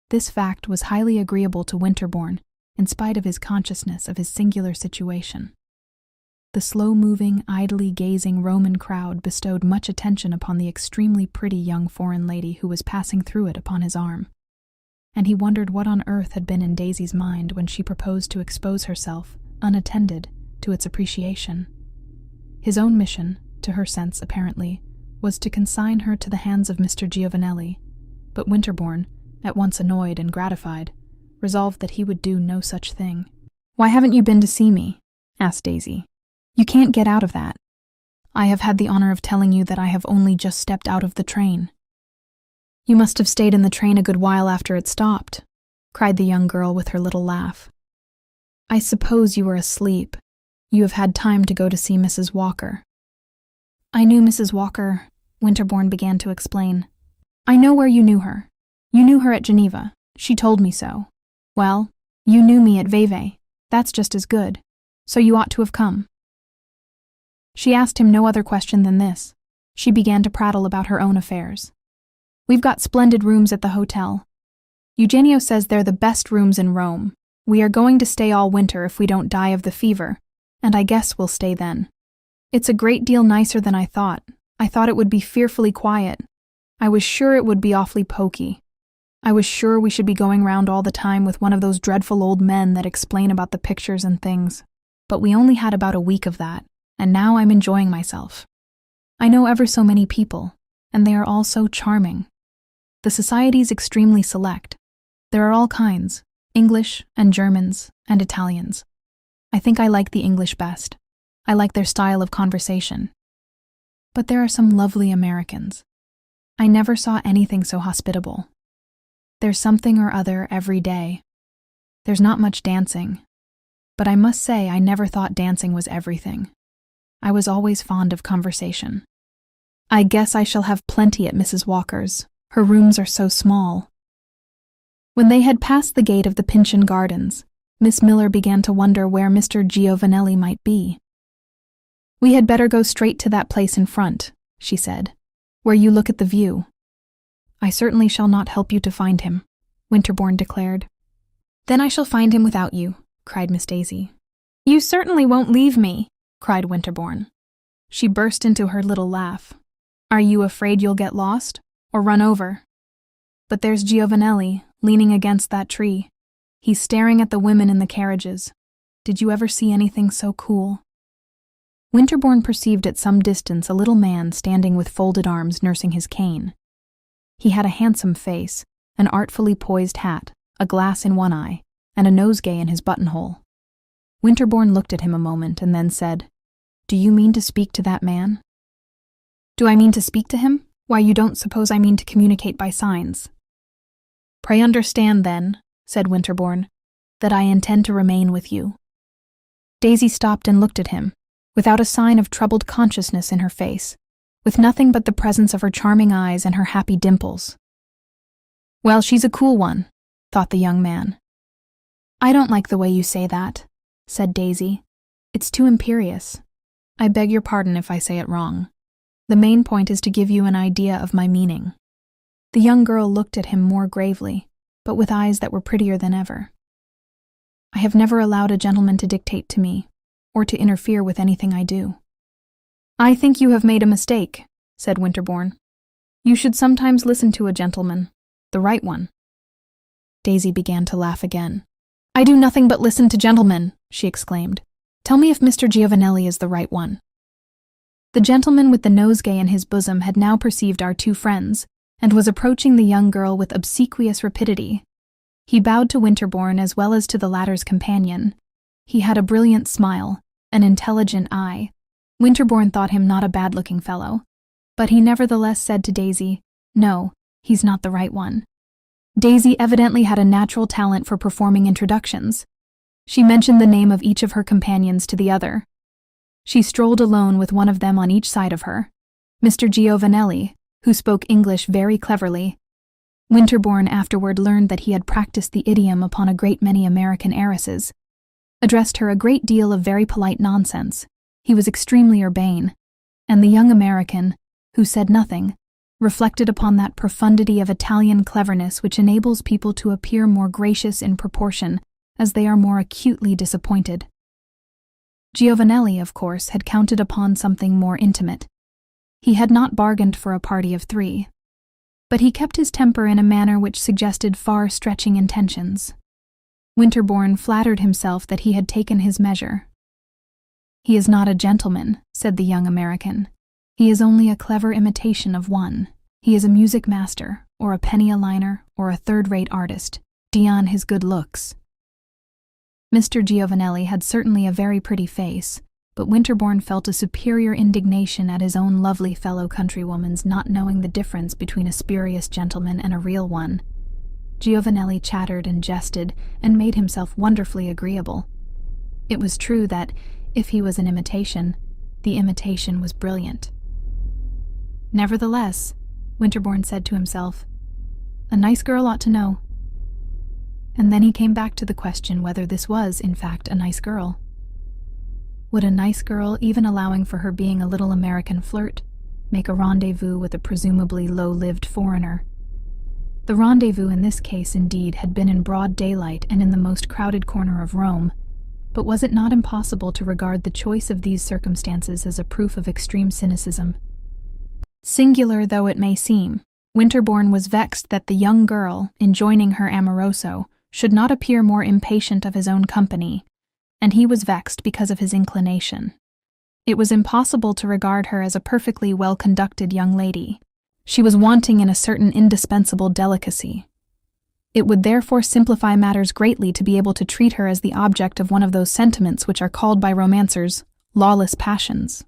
This fact was highly agreeable to Winterbourne, in spite of his consciousness of his singular situation. The slow-moving, idly gazing Roman crowd bestowed much attention upon the extremely pretty young foreign lady who was passing through it upon his arm, and he wondered what on earth had been in Daisy's mind when she proposed to expose herself, unattended, to its appreciation. His own mission, to her sense apparently, was to consign her to the hands of Mr. Giovanelli, but Winterbourne, at once annoyed and gratified, resolved that he would do no such thing. "Why haven't you been to see me?" asked Daisy. "You can't get out of that. I have had the honor of telling you that I have only just stepped out of the train." "You must have stayed in the train a good while after it stopped," cried the young girl with her little laugh. "I suppose you were asleep. You have had time to go to see Mrs. Walker." "I knew Mrs. Walker," Winterbourne began to explain. "I know where you knew her. You knew her at Geneva. She told me so. Well, you knew me at Vevey. That's just as good. So you ought to have come." She asked him no other question than this. She began to prattle about her own affairs. "We've got splendid rooms at the hotel. Eugenio says they're the best rooms in Rome. We are going to stay all winter if we don't die of the fever, and I guess we'll stay then. It's a great deal nicer than I thought. I thought it would be fearfully quiet. I was sure it would be awfully poky. I was sure we should be going round all the time with one of those dreadful old men that explain about the pictures and things. But we only had about a week of that, and now I'm enjoying myself. I know ever so many people, and they are all so charming. The society's extremely select. There are all kinds, English and Germans and Italians. I think I like the English best. I like their style of conversation. But there are some lovely Americans. I never saw anything so hospitable. There's something or other every day. There's not much dancing, but I must say I never thought dancing was everything. I was always fond of conversation. I guess I shall have plenty at Mrs. Walker's. Her rooms are so small." When they had passed the gate of the Pincian Gardens, Miss Miller began to wonder where Mr. Giovanelli might be. "We had better go straight to that place in front," she said, "where you look at the view." "I certainly shall not help you to find him," Winterbourne declared. "Then I shall find him without you," cried Miss Daisy. "You certainly won't leave me," cried Winterbourne. She burst into her little laugh. "Are you afraid you'll get lost, or run over? But there's Giovanelli, leaning against that tree. He's staring at the women in the carriages. Did you ever see anything so cool?" Winterbourne perceived at some distance a little man standing with folded arms nursing his cane. He had a handsome face, an artfully poised hat, a glass in one eye, and a nosegay in his buttonhole. Winterbourne looked at him a moment and then said, "Do you mean to speak to that man?" "Do I mean to speak to him? Why, you don't suppose I mean to communicate by signs." "Pray understand, then," said Winterbourne, "that I intend to remain with you." Daisy stopped and looked at him, without a sign of troubled consciousness in her face, with nothing but the presence of her charming eyes and her happy dimples. "Well, she's a cool one," thought the young man. "I don't like the way you say that," said Daisy. "It's too imperious. I beg your pardon if I say it wrong. The main point is to give you an idea of my meaning." The young girl looked at him more gravely, but with eyes that were prettier than ever. "I have never allowed a gentleman to dictate to me, or to interfere with anything I do." "I think you have made a mistake," said Winterbourne. "You should sometimes listen to a gentleman, the right one." Daisy began to laugh again. "I do nothing but listen to gentlemen," she exclaimed. "Tell me if Mr. Giovanelli is the right one." The gentleman with the nosegay in his bosom had now perceived our two friends, and was approaching the young girl with obsequious rapidity. He bowed to Winterbourne as well as to the latter's companion. He had a brilliant smile, an intelligent eye. Winterbourne thought him not a bad-looking fellow, but he nevertheless said to Daisy, "No, he's not the right one." Daisy evidently had a natural talent for performing introductions. She mentioned the name of each of her companions to the other. She strolled alone with one of them on each side of her, Mr. Giovanelli, who spoke English very cleverly. Winterbourne afterward learned that he had practiced the idiom upon a great many American heiresses. addressed her a great deal of very polite nonsense. He was extremely urbane, and the young American, who said nothing, reflected upon that profundity of Italian cleverness which enables people to appear more gracious in proportion as they are more acutely disappointed. Giovanelli, of course, had counted upon something more intimate. He had not bargained for a party of 3, but he kept his temper in a manner which suggested far-stretching intentions. Winterbourne flattered himself that he had taken his measure. "He is not a gentleman," said the young American. "He is only a clever imitation of one. He is a music master, or a penny-a-liner, or a third-rate artist. Dion his good looks." Mr. Giovanelli had certainly a very pretty face, but Winterbourne felt a superior indignation at his own lovely fellow countrywoman's not knowing the difference between a spurious gentleman and a real one. Giovanelli chattered and jested and made himself wonderfully agreeable. It was true that, if he was an imitation, the imitation was brilliant. Nevertheless, Winterbourne said to himself, "A nice girl ought to know." And then he came back to the question whether this was, in fact, a nice girl. Would a nice girl, even allowing for her being a little American flirt, make a rendezvous with a presumably low-lived foreigner? The rendezvous in this case, indeed, had been in broad daylight and in the most crowded corner of Rome, but was it not impossible to regard the choice of these circumstances as a proof of extreme cynicism? Singular though it may seem, Winterbourne was vexed that the young girl, in joining her amoroso, should not appear more impatient of his own company, and he was vexed because of his inclination. It was impossible to regard her as a perfectly well-conducted young lady. She was wanting in a certain indispensable delicacy. It would therefore simplify matters greatly to be able to treat her as the object of one of those sentiments which are called by romancers lawless passions.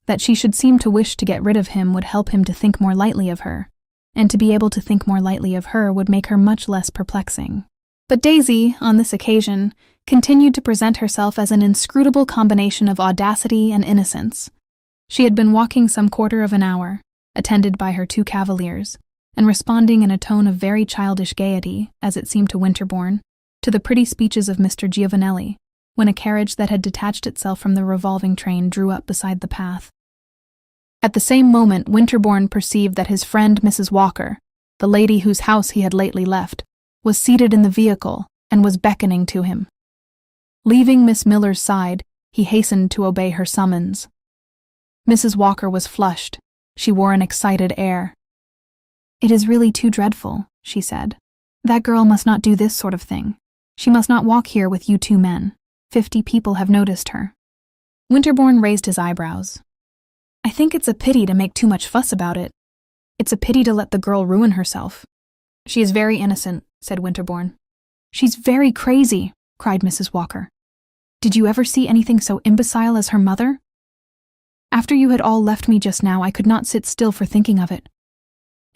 That she should seem to wish to get rid of him would help him to think more lightly of her, and to be able to think more lightly of her would make her much less perplexing. But Daisy, on this occasion, continued to present herself as an inscrutable combination of audacity and innocence. She had been walking some quarter of an hour, attended by her 2 cavaliers, and responding in a tone of very childish gaiety, as it seemed to Winterbourne, to the pretty speeches of Mr. Giovanelli, when a carriage that had detached itself from the revolving train drew up beside the path. At the same moment, Winterbourne perceived that his friend Mrs. Walker, the lady whose house he had lately left, was seated in the vehicle and was beckoning to him. Leaving Miss Miller's side, he hastened to obey her summons. Mrs. Walker was flushed. She wore an excited air. "It is really too dreadful," she said. "That girl must not do this sort of thing. She must not walk here with you 2 men. 50 people have noticed her." Winterbourne raised his eyebrows. "I think it's a pity to make too much fuss about it. It's a pity to let the girl ruin herself." "She is very innocent," said Winterbourne. "She's very crazy," cried Mrs. Walker. "Did you ever see anything so imbecile as her mother? After you had all left me just now, I could not sit still for thinking of it.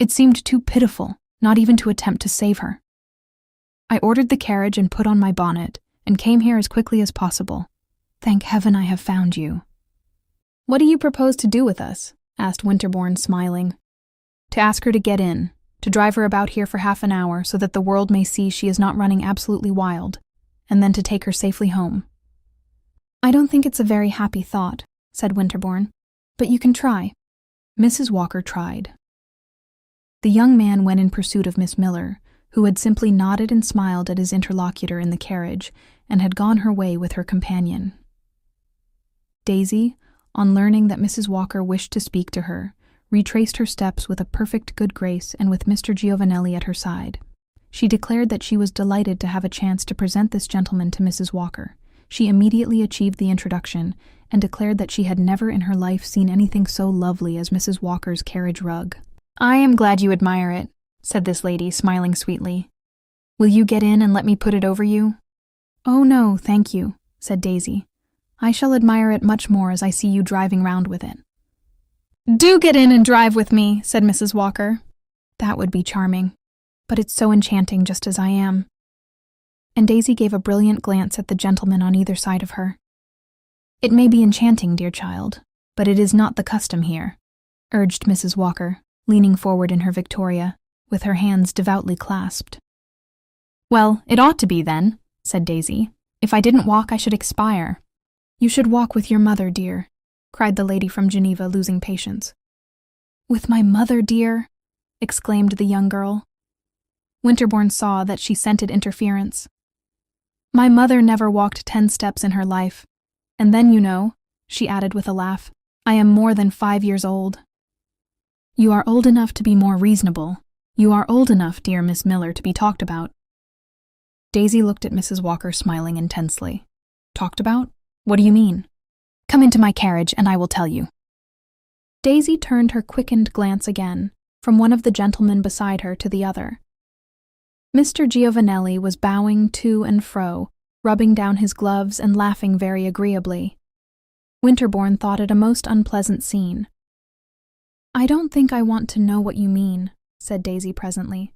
It seemed too pitiful, not even to attempt to save her. I ordered the carriage and put on my bonnet, and came here as quickly as possible. Thank heaven I have found you." "What do you propose to do with us?" asked Winterbourne, smiling. "To ask her to get in, to drive her about here for half an hour so that the world may see she is not running absolutely wild, and then to take her safely home." "I don't think it's a very happy thought," said Winterbourne, "but you can try." Mrs. Walker tried. The young man went in pursuit of Miss Miller, who had simply nodded and smiled at his interlocutor in the carriage, and had gone her way with her companion. Daisy, on learning that Mrs. Walker wished to speak to her, retraced her steps with a perfect good grace and with Mr. Giovanelli at her side. She declared that she was delighted to have a chance to present this gentleman to Mrs. Walker. She immediately achieved the introduction, and declared that she had never in her life seen anything so lovely as Mrs. Walker's carriage rug. "I am glad you admire it," said this lady, smiling sweetly. "Will you get in and let me put it over you?" "Oh no, thank you," said Daisy. "I shall admire it much more as I see you driving round with it." "Do get in and drive with me," said Mrs. Walker. "That would be charming, but it's so enchanting just as I am." And Daisy gave a brilliant glance at the gentleman on either side of her. "It may be enchanting, dear child, but it is not the custom here," urged Mrs. Walker, leaning forward in her victoria, with her hands devoutly clasped. "Well, it ought to be then," said Daisy, If I didn't walk, I should expire. You should walk with your mother, dear, cried the lady from Geneva, losing patience. With my mother, dear? Exclaimed the young girl. Winterbourne saw that she scented interference. My mother never walked 10 steps in her life. And then, you know, she added with a laugh, I am more than 5 years old. You are old enough to be more reasonable. You are old enough, dear Miss Miller, to be talked about. Daisy looked at Mrs. Walker, smiling intensely. Talked about? What do you mean? Come into my carriage, and I will tell you. Daisy turned her quickened glance again, from one of the gentlemen beside her to the other. Mr. Giovanelli was bowing to and fro, rubbing down his gloves and laughing very agreeably. Winterbourne thought it a most unpleasant scene. I don't think I want to know what you mean, said Daisy presently.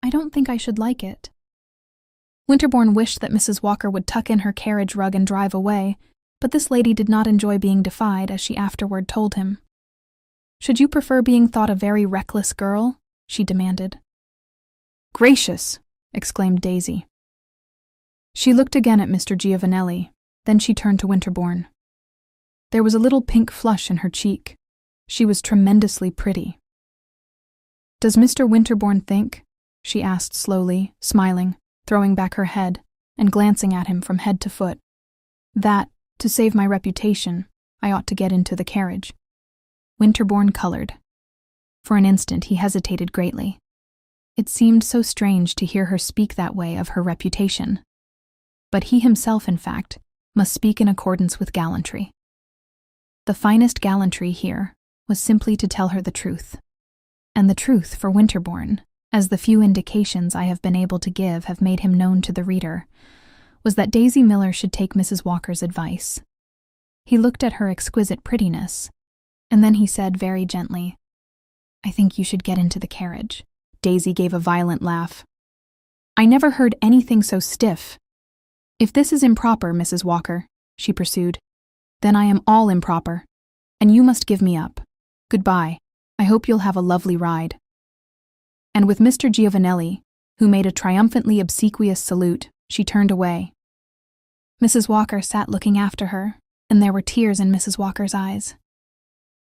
I don't think I should like it. Winterbourne wished that Mrs. Walker would tuck in her carriage rug and drive away, but this lady did not enjoy being defied, as she afterward told him. Should you prefer being thought a very reckless girl? She demanded. Gracious! Exclaimed Daisy. She looked again at Mr. Giovanelli, then she turned to Winterbourne. There was a little pink flush in her cheek. She was tremendously pretty. Does Mr. Winterbourne think, she asked slowly, smiling, throwing back her head, and glancing at him from head to foot, that, to save my reputation, I ought to get into the carriage? Winterbourne colored. For an instant he hesitated greatly. It seemed so strange to hear her speak that way of her reputation. But he himself, in fact, must speak in accordance with gallantry. The finest gallantry here was simply to tell her the truth. And the truth for Winterbourne, as the few indications I have been able to give have made him known to the reader, was that Daisy Miller should take Mrs. Walker's advice. He looked at her exquisite prettiness, and then he said very gently, I think you should get into the carriage. Daisy gave a violent laugh. I never heard anything so stiff. If this is improper, Mrs. Walker, she pursued, then I am all improper, and you must give me up. Goodbye. I hope you'll have a lovely ride. And with Mr. Giovanelli, who made a triumphantly obsequious salute, she turned away. Mrs. Walker sat looking after her, and there were tears in Mrs. Walker's eyes.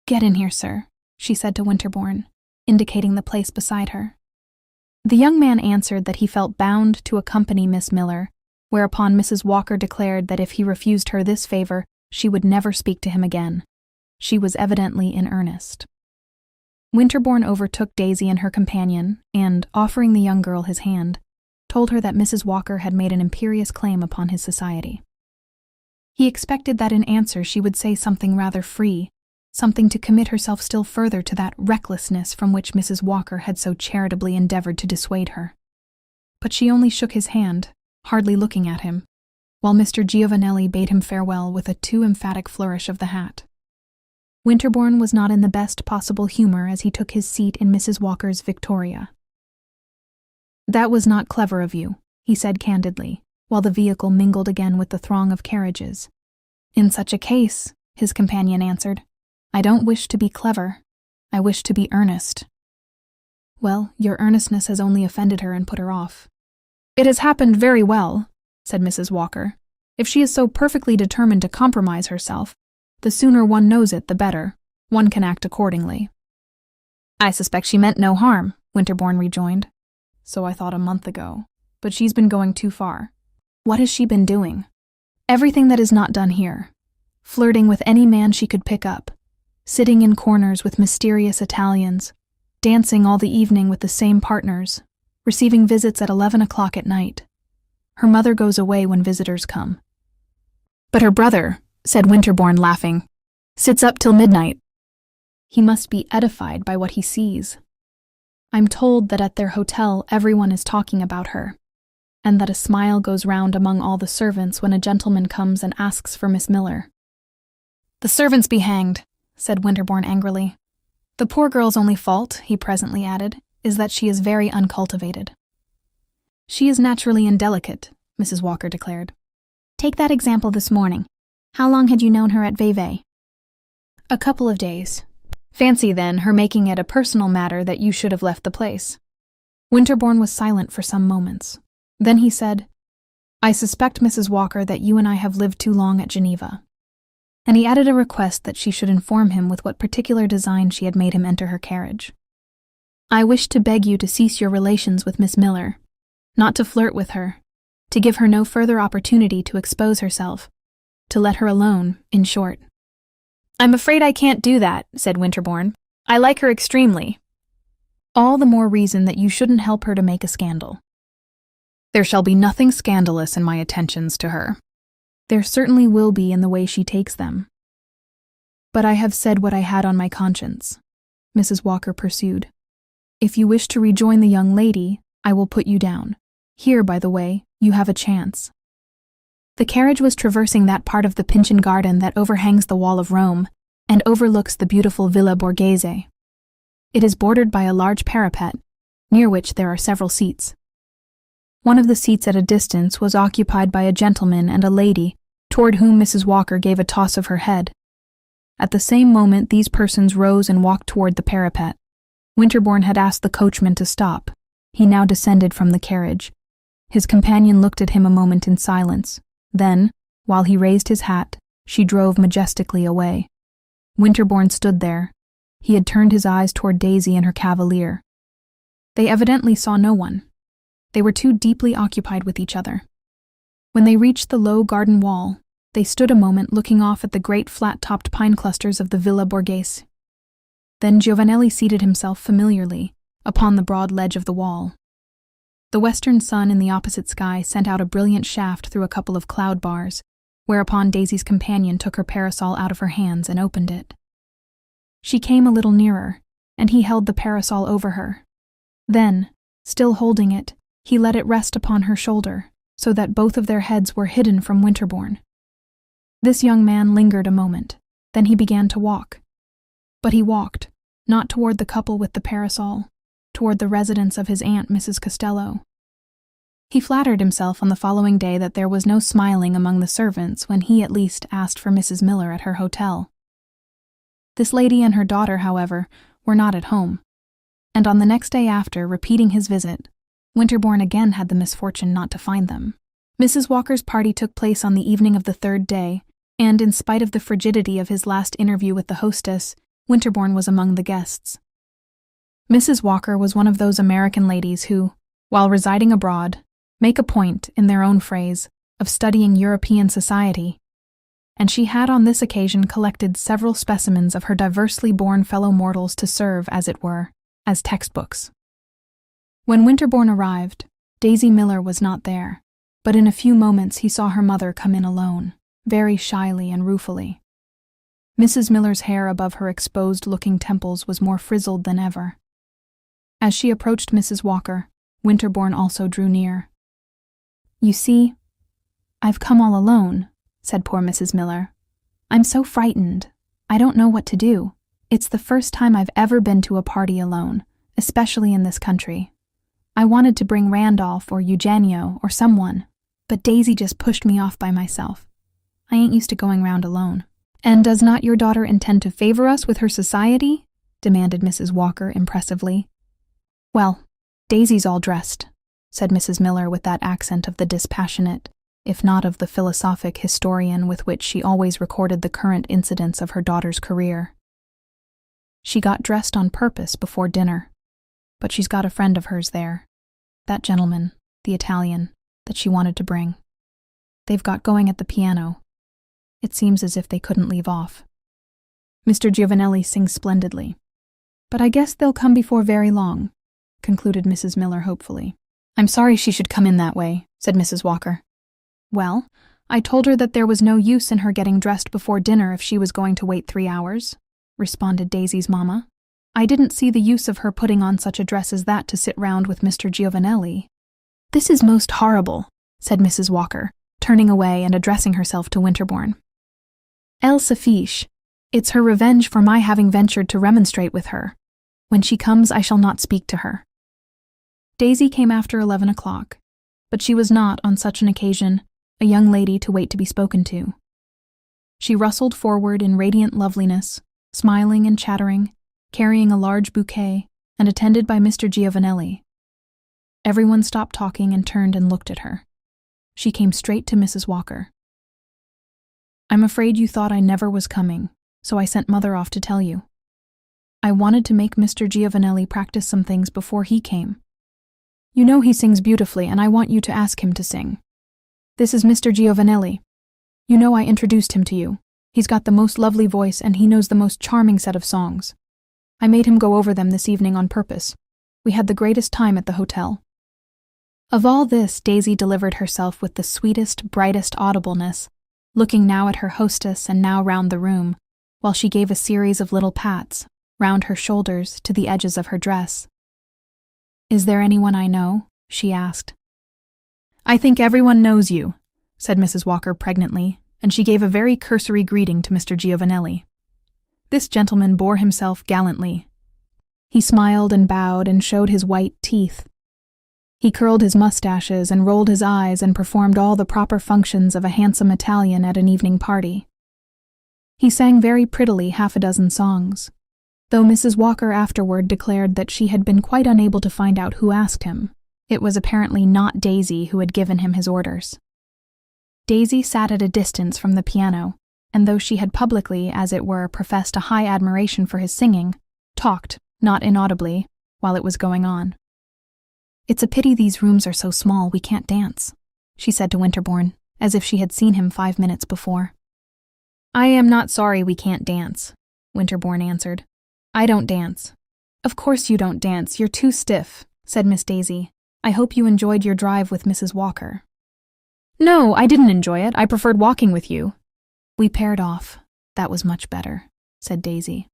Get in here, sir, she said to Winterbourne, indicating the place beside her. The young man answered that he felt bound to accompany Miss Miller, whereupon Mrs. Walker declared that if he refused her this favor, she would never speak to him again. She was evidently in earnest. Winterbourne overtook Daisy and her companion, and, offering the young girl his hand, told her that Mrs. Walker had made an imperious claim upon his society. He expected that in answer she would say something rather free, something to commit herself still further to that recklessness from which Mrs. Walker had so charitably endeavored to dissuade her. But she only shook his hand, hardly looking at him, while Mr. Giovanelli bade him farewell with a too emphatic flourish of the hat. Winterbourne was not in the best possible humor as he took his seat in Mrs. Walker's Victoria. That was not clever of you, he said candidly, while the vehicle mingled again with the throng of carriages. In such a case, his companion answered, I don't wish to be clever. I wish to be earnest. Well, your earnestness has only offended her and put her off. It has happened very well, said Mrs. Walker. If she is so perfectly determined to compromise herself, the sooner one knows it, the better. One can act accordingly. I suspect she meant no harm, Winterbourne rejoined. So I thought a month ago. But she's been going too far. What has she been doing? Everything that is not done here. Flirting with any man she could pick up. Sitting in corners with mysterious Italians. Dancing all the evening with the same partners. Receiving visits at 11 o'clock at night. Her mother goes away when visitors come. But her brother, said Winterbourne, laughing, sits up till midnight. He must be edified by what he sees. I'm told that at their hotel everyone is talking about her, and that a smile goes round among all the servants when a gentleman comes and asks for Miss Miller. The servants be hanged, said Winterbourne angrily. The poor girl's only fault, he presently added, is that she is very uncultivated. She is naturally indelicate, Mrs. Walker declared. Take that example this morning. How long had you known her at Vevey? A couple of days. Fancy, then, her making it a personal matter that you should have left the place. Winterbourne was silent for some moments. Then he said, I suspect, Mrs. Walker, that you and I have lived too long at Geneva." And he added a request that she should inform him with what particular design she had made him enter her carriage. "I wish to beg you to cease your relations with Miss Miller, not to flirt with her, to give her no further opportunity to expose herself, to let her alone, in short." "I'm afraid I can't do that," said Winterbourne. "I like her extremely." "All the more reason that you shouldn't help her to make a scandal." "There shall be nothing scandalous in my attentions to her." "There certainly will be in the way she takes them." "But I have said what I had on my conscience," Mrs. Walker pursued. "If you wish to rejoin the young lady, I will put you down. Here, by the way, you have a chance." The carriage was traversing that part of the Pincian garden that overhangs the wall of Rome and overlooks the beautiful Villa Borghese. It is bordered by a large parapet, near which there are several seats. One of the seats at a distance was occupied by a gentleman and a lady, toward whom Mrs. Walker gave a toss of her head. At the same moment these persons rose and walked toward the parapet. Winterbourne had asked the coachman to stop. He now descended from the carriage. His companion looked at him a moment in silence. Then, while he raised his hat, she drove majestically away. Winterbourne stood there. He had turned his eyes toward Daisy and her cavalier. They evidently saw no one. They were too deeply occupied with each other. When they reached the low garden wall, they stood a moment looking off at the great flat-topped pine clusters of the Villa Borghese. Then Giovanelli seated himself familiarly upon the broad ledge of the wall. The western sun in the opposite sky sent out a brilliant shaft through a couple of cloud bars, whereupon Daisy's companion took her parasol out of her hands and opened it. She came a little nearer, and he held the parasol over her. Then, still holding it, he let it rest upon her shoulder, so that both of their heads were hidden from Winterbourne. This young man lingered a moment, then he began to walk. But he walked, not toward the couple with the parasol, toward the residence of his aunt, Mrs. Costello. He flattered himself on the following day that there was no smiling among the servants when he at least asked for Mrs. Miller at her hotel. This lady and her daughter, however, were not at home, and on the next day after, repeating his visit, Winterbourne again had the misfortune not to find them. Mrs. Walker's party took place on the evening of the third day, and in spite of the frigidity of his last interview with the hostess, Winterbourne was among the guests. Mrs. Walker was one of those American ladies who, while residing abroad, make a point, in their own phrase, of studying European society, and she had on this occasion collected several specimens of her diversely born fellow mortals to serve, as it were, as textbooks. When Winterbourne arrived, Daisy Miller was not there, but in a few moments he saw her mother come in alone, very shyly and ruefully. Mrs. Miller's hair above her exposed-looking temples was more frizzled than ever. As she approached Mrs. Walker, Winterbourne also drew near. "You see, I've come all alone," said poor Mrs. Miller. "I'm so frightened. I don't know what to do. It's the first time I've ever been to a party alone, especially in this country. I wanted to bring Randolph or Eugenio or someone, but Daisy just pushed me off by myself. I ain't used to going round alone." "And does not your daughter intend to favor us with her society?" demanded Mrs. Walker impressively. "Well, Daisy's all dressed," said Mrs. Miller with that accent of the dispassionate, if not of the philosophic historian with which she always recorded the current incidents of her daughter's career. "She got dressed on purpose before dinner, but she's got a friend of hers there, that gentleman, the Italian, that she wanted to bring. They've got going at the piano. It seems as if they couldn't leave off. Mr. Giovanelli sings splendidly. But I guess they'll come before very long," concluded Mrs. Miller hopefully. "I'm sorry she should come in that way," said Mrs. Walker. "Well, I told her that there was no use in her getting dressed before dinner if she was going to wait 3 hours, responded Daisy's mamma. "I didn't see the use of her putting on such a dress as that to sit round with Mr. Giovanelli." "This is most horrible," said Mrs. Walker, turning away and addressing herself to Winterbourne. "Elle s'affiche. It's her revenge for my having ventured to remonstrate with her. When she comes, I shall not speak to her." Daisy came after 11 o'clock, but she was not, on such an occasion, a young lady to wait to be spoken to. She rustled forward in radiant loveliness, smiling and chattering, carrying a large bouquet, and attended by Mr. Giovanelli. Everyone stopped talking and turned and looked at her. She came straight to Mrs. Walker. "I'm afraid you thought I never was coming, so I sent Mother off to tell you. I wanted to make Mr. Giovanelli practice some things before he came. You know he sings beautifully, and I want you to ask him to sing. This is Mr. Giovanelli. You know I introduced him to you. He's got the most lovely voice, and he knows the most charming set of songs. I made him go over them this evening on purpose. We had the greatest time at the hotel." Of all this, Daisy delivered herself with the sweetest, brightest audibleness, looking now at her hostess and now round the room, while she gave a series of little pats, round her shoulders to the edges of her dress. "Is there anyone I know?" she asked. "I think everyone knows you," said Mrs. Walker pregnantly, and she gave a very cursory greeting to Mr. Giovanelli. This gentleman bore himself gallantly. He smiled and bowed and showed his white teeth. He curled his mustaches and rolled his eyes and performed all the proper functions of a handsome Italian at an evening party. He sang very prettily 6 songs, though Mrs. Walker afterward declared that she had been quite unable to find out who asked him. It was apparently not Daisy who had given him his orders. Daisy sat at a distance from the piano, and though she had publicly, as it were, professed a high admiration for his singing, talked, not inaudibly, while it was going on. "It's a pity these rooms are so small we can't dance," she said to Winterbourne, as if she had seen him 5 minutes before. "I am not sorry we can't dance," Winterbourne answered. "I don't dance." "Of course you don't dance, you're too stiff," said Miss Daisy. "I hope you enjoyed your drive with Mrs. Walker." "No, I didn't enjoy it. I preferred walking with you." "We paired off. That was much better," said Daisy.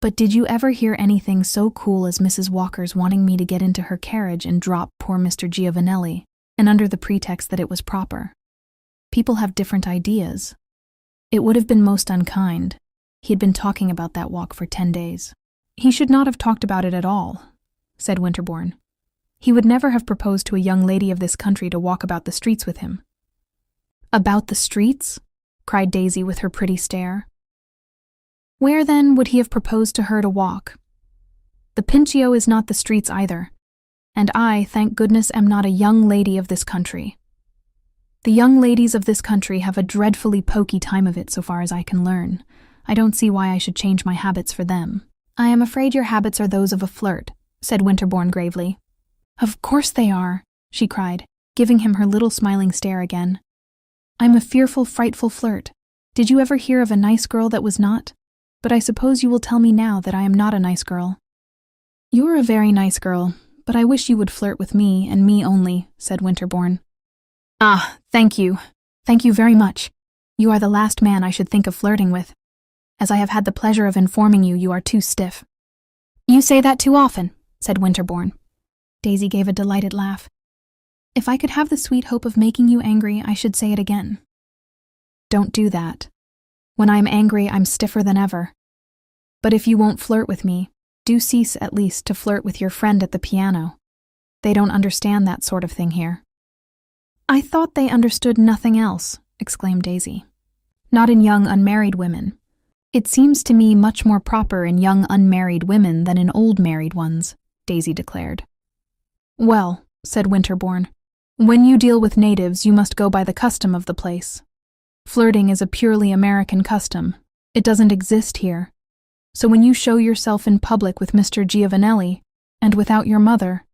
"But did you ever hear anything so cool as Mrs. Walker's wanting me to get into her carriage and drop poor Mr. Giovanelli, and under the pretext that it was proper? People have different ideas. It would have been most unkind. He had been talking about that walk for 10 days. "He should not have talked about it at all," said Winterbourne. "He would never have proposed to a young lady of this country to walk about the streets with him." "About the streets?" cried Daisy with her pretty stare. "Where, then, would he have proposed to her to walk? The Pincio is not the streets either, and I, thank goodness, am not a young lady of this country. The young ladies of this country have a dreadfully poky time of it so far as I can learn. I don't see why I should change my habits for them." "I am afraid your habits are those of a flirt," said Winterbourne gravely. "Of course they are," she cried, giving him her little smiling stare again. "I'm a fearful, frightful flirt. Did you ever hear of a nice girl that was not? But I suppose you will tell me now that I am not a nice girl." "You're a very nice girl, but I wish you would flirt with me, and me only," said Winterbourne. "Ah, thank you. Thank you very much. You are the last man I should think of flirting with. As I have had the pleasure of informing you, you are too stiff." "You say that too often," said Winterbourne. Daisy gave a delighted laugh. "If I could have the sweet hope of making you angry, I should say it again." "Don't do that. When I'm angry, I'm stiffer than ever. But if you won't flirt with me, do cease at least to flirt with your friend at the piano. They don't understand that sort of thing here." "I thought they understood nothing else," exclaimed Daisy. "Not in young unmarried women. It seems to me much more proper in young unmarried women than in old married ones," Daisy declared. "Well," said Winterbourne, "when you deal with natives, you must go by the custom of the place. Flirting is a purely American custom. It doesn't exist here. So when you show yourself in public with Mr. Giovanelli, and without your mother—"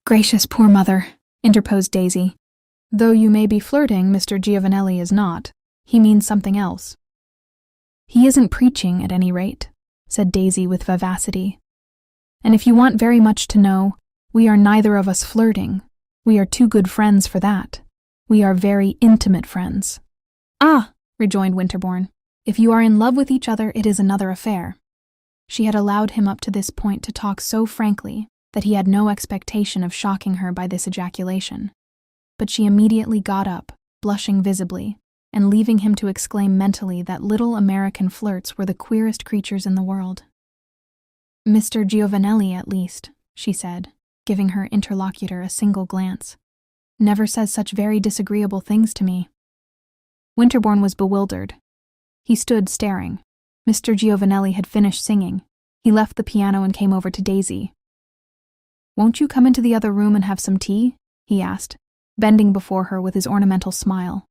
"Gracious poor mother," interposed Daisy. "Though you may be flirting, Mr. Giovanelli is not. He means something else." "He isn't preaching, at any rate," said Daisy with vivacity. "And if you want very much to know, we are neither of us flirting. We are too good friends for that. We are very intimate friends." "Ah," rejoined Winterbourne, "if you are in love with each other, it is another affair." She had allowed him up to this point to talk so frankly that he had no expectation of shocking her by this ejaculation. But she immediately got up, blushing visibly, and leaving him to exclaim mentally that little American flirts were the queerest creatures in the world. "Mr. Giovanelli, at least," she said, giving her interlocutor a single glance, "never says such very disagreeable things to me." Winterbourne was bewildered. He stood staring. Mr. Giovanelli had finished singing. He left the piano and came over to Daisy. "Won't you come into the other room and have some tea?" he asked, bending before her with his ornamental smile.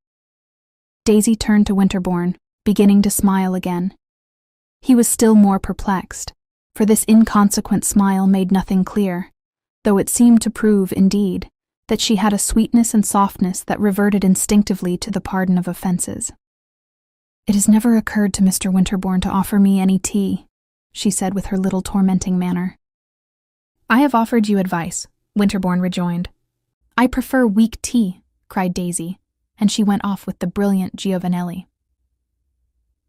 Daisy turned to Winterbourne, beginning to smile again. He was still more perplexed, for this inconsequent smile made nothing clear, though it seemed to prove, indeed, that she had a sweetness and softness that reverted instinctively to the pardon of offenses. "It has never occurred to Mr. Winterbourne to offer me any tea," she said with her little tormenting manner. "I have offered you advice," Winterbourne rejoined. "I prefer weak tea," cried Daisy, and she went off with the brilliant Giovanelli.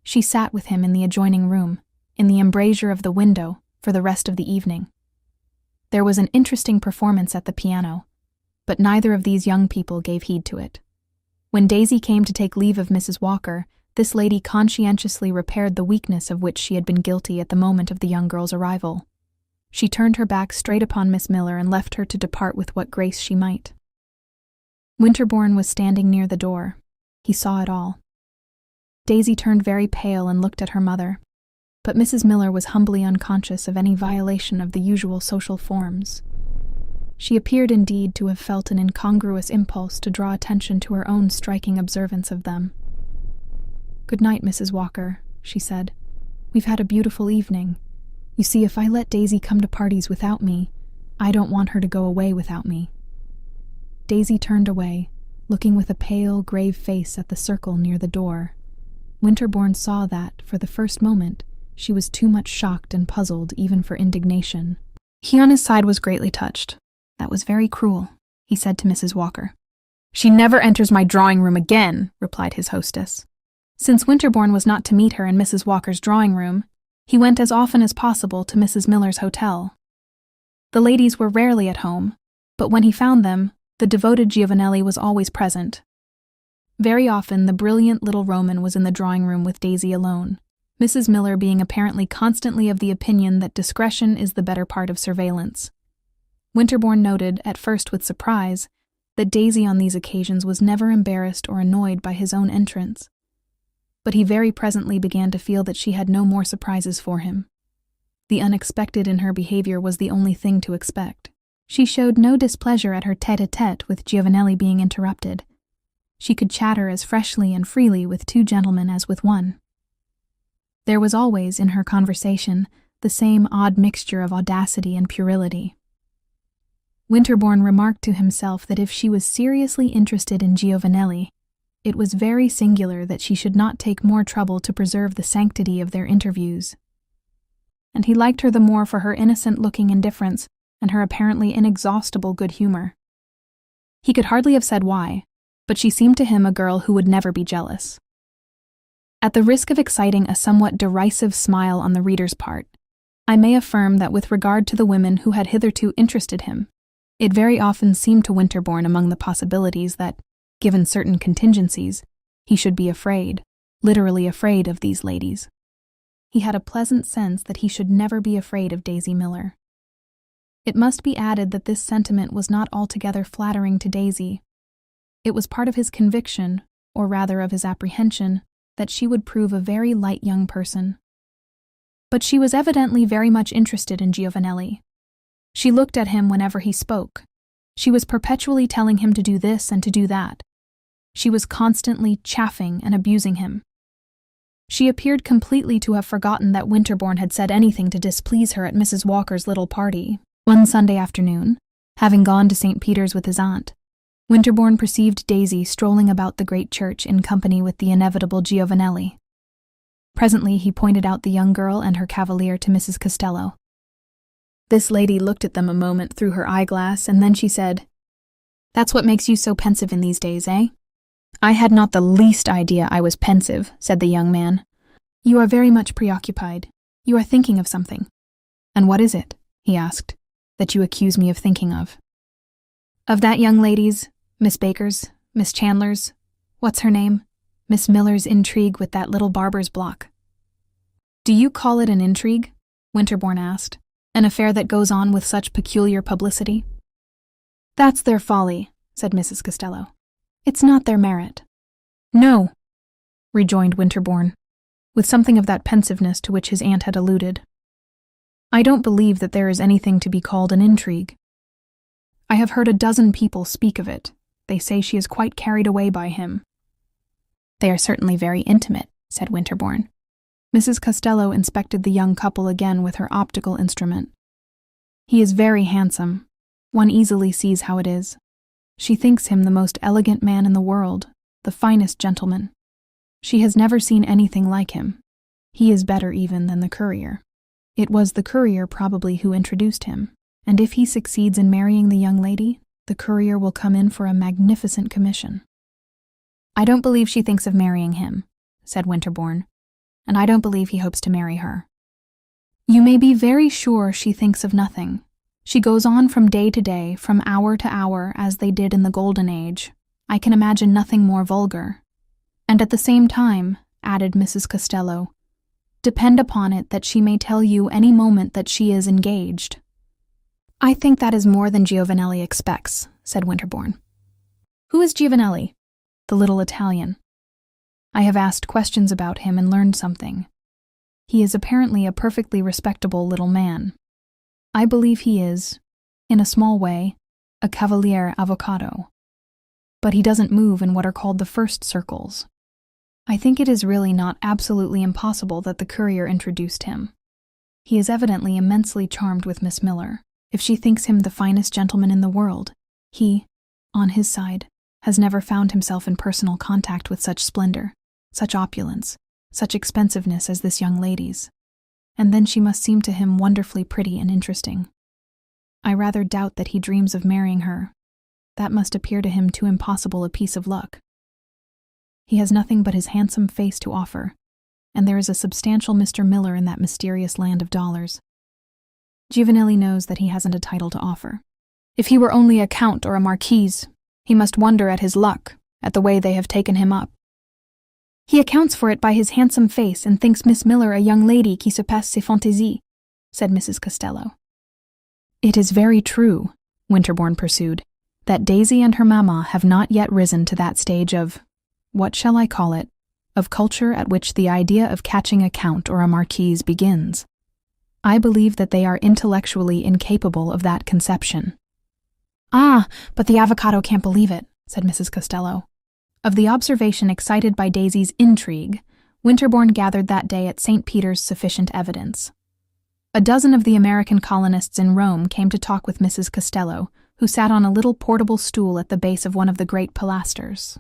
She sat with him in the adjoining room, in the embrasure of the window, for the rest of the evening. There was an interesting performance at the piano, but neither of these young people gave heed to it. When Daisy came to take leave of Mrs. Walker, this lady conscientiously repaired the weakness of which she had been guilty at the moment of the young girl's arrival. She turned her back straight upon Miss Miller and left her to depart with what grace she might. Winterbourne was standing near the door. He saw it all. Daisy turned very pale and looked at her mother, but Mrs. Miller was humbly unconscious of any violation of the usual social forms. She appeared indeed to have felt an incongruous impulse to draw attention to her own striking observance of them. "Good night, Mrs. Walker," she said. "We've had a beautiful evening. You see, if I let Daisy come to parties without me, I don't want her to go away without me." Daisy turned away, looking with a pale, grave face at the circle near the door. Winterbourne saw that, for the first moment, she was too much shocked and puzzled even for indignation. He on his side was greatly touched. "That was very cruel," he said to Mrs. Walker. "She never enters my drawing-room again," replied his hostess. Since Winterbourne was not to meet her in Mrs. Walker's drawing-room, he went as often as possible to Mrs. Miller's hotel. The ladies were rarely at home, but when he found them, the devoted Giovanelli was always present. Very often the brilliant little Roman was in the drawing-room with Daisy alone, Mrs. Miller being apparently constantly of the opinion that discretion is the better part of surveillance. Winterbourne noted, at first with surprise, that Daisy on these occasions was never embarrassed or annoyed by his own entrance. But he very presently began to feel that she had no more surprises for him. The unexpected in her behavior was the only thing to expect. She showed no displeasure at her tête-à-tête with Giovanelli being interrupted. She could chatter as freshly and freely with two gentlemen as with one. There was always, in her conversation, the same odd mixture of audacity and puerility. Winterbourne remarked to himself that if she was seriously interested in Giovanelli, it was very singular that she should not take more trouble to preserve the sanctity of their interviews. And he liked her the more for her innocent-looking indifference and her apparently inexhaustible good humor. He could hardly have said why, but she seemed to him a girl who would never be jealous. At the risk of exciting a somewhat derisive smile on the reader's part, I may affirm that with regard to the women who had hitherto interested him, it very often seemed to Winterbourne among the possibilities that, given certain contingencies, he should be afraid, literally afraid of these ladies. He had a pleasant sense that he should never be afraid of Daisy Miller. It must be added that this sentiment was not altogether flattering to Daisy. It was part of his conviction, or rather of his apprehension, that she would prove a very light young person. But she was evidently very much interested in Giovanelli. She looked at him whenever he spoke. She was perpetually telling him to do this and to do that. She was constantly chaffing and abusing him. She appeared completely to have forgotten that Winterbourne had said anything to displease her at Mrs. Walker's little party. One Sunday afternoon, having gone to St. Peter's with his aunt, Winterbourne perceived Daisy strolling about the great church in company with the inevitable Giovanelli. Presently he pointed out the young girl and her cavalier to Mrs. Costello. This lady looked at them a moment through her eyeglass, and then she said, "That's what makes you so pensive in these days, eh?" "I had not the least idea I was pensive," said the young man. "You are very much preoccupied. You are thinking of something." "And what is it," he asked, "that you accuse me of thinking of?" "Of that young lady's, Miss Baker's, Miss Chandler's, what's her name? Miss Miller's intrigue with that little barber's block." "Do you call it an intrigue?" Winterbourne asked. "An affair that goes on with such peculiar publicity?" "That's their folly," said Mrs. Costello. "It's not their merit." "No," rejoined Winterbourne, with something of that pensiveness to which his aunt had alluded. "I don't believe that there is anything to be called an intrigue. I have heard a dozen people speak of it, They say she is quite carried away by him." "They are certainly very intimate," said Winterbourne. Mrs. Costello inspected the young couple again with her optical instrument. "He is very handsome. One easily sees how it is. She thinks him the most elegant man in the world, the finest gentleman. She has never seen anything like him. He is better even than the courier. It was the courier probably who introduced him, and if he succeeds in marrying the young lady, the courier will come in for a magnificent commission." "I don't believe she thinks of marrying him," said Winterbourne, "and I don't believe he hopes to marry her." "You may be very sure she thinks of nothing. She goes on from day to day, from hour to hour, as they did in the Golden Age. I can imagine nothing more vulgar. And at the same time," added Mrs. Costello, "depend upon it that she may tell you any moment that she is engaged." "I think that is more than Giovanelli expects," said Winterbourne. "Who is Giovanelli?" "The little Italian. I have asked questions about him and learned something. He is apparently a perfectly respectable little man. I believe he is, in a small way, a cavaliere avvocato. But he doesn't move in what are called the first circles. I think it is really not absolutely impossible that the courier introduced him. He is evidently immensely charmed with Miss Miller. If she thinks him the finest gentleman in the world, he, on his side, has never found himself in personal contact with such splendor, such opulence, such expensiveness as this young lady's. And then she must seem to him wonderfully pretty and interesting. I rather doubt that he dreams of marrying her. That must appear to him too impossible a piece of luck. He has nothing but his handsome face to offer, and there is a substantial Mr. Miller in that mysterious land of dollars. Giovanelli knows that he hasn't a title to offer. If he were only a count or a marquise, he must wonder at his luck, at the way they have taken him up. He accounts for it by his handsome face and thinks Miss Miller a young lady qui se passe ses fantaisies," said Mrs. Costello. "It is very true," Winterbourne pursued, "that Daisy and her mamma have not yet risen to that stage of, what shall I call it, of culture at which the idea of catching a count or a marquise begins. I believe that they are intellectually incapable of that conception." "Ah, but the avocado can't believe it," said Mrs. Costello. Of the observation excited by Daisy's intrigue, Winterbourne gathered that day at St. Peter's sufficient evidence. A dozen of the American colonists in Rome came to talk with Mrs. Costello, who sat on a little portable stool at the base of one of the great pilasters.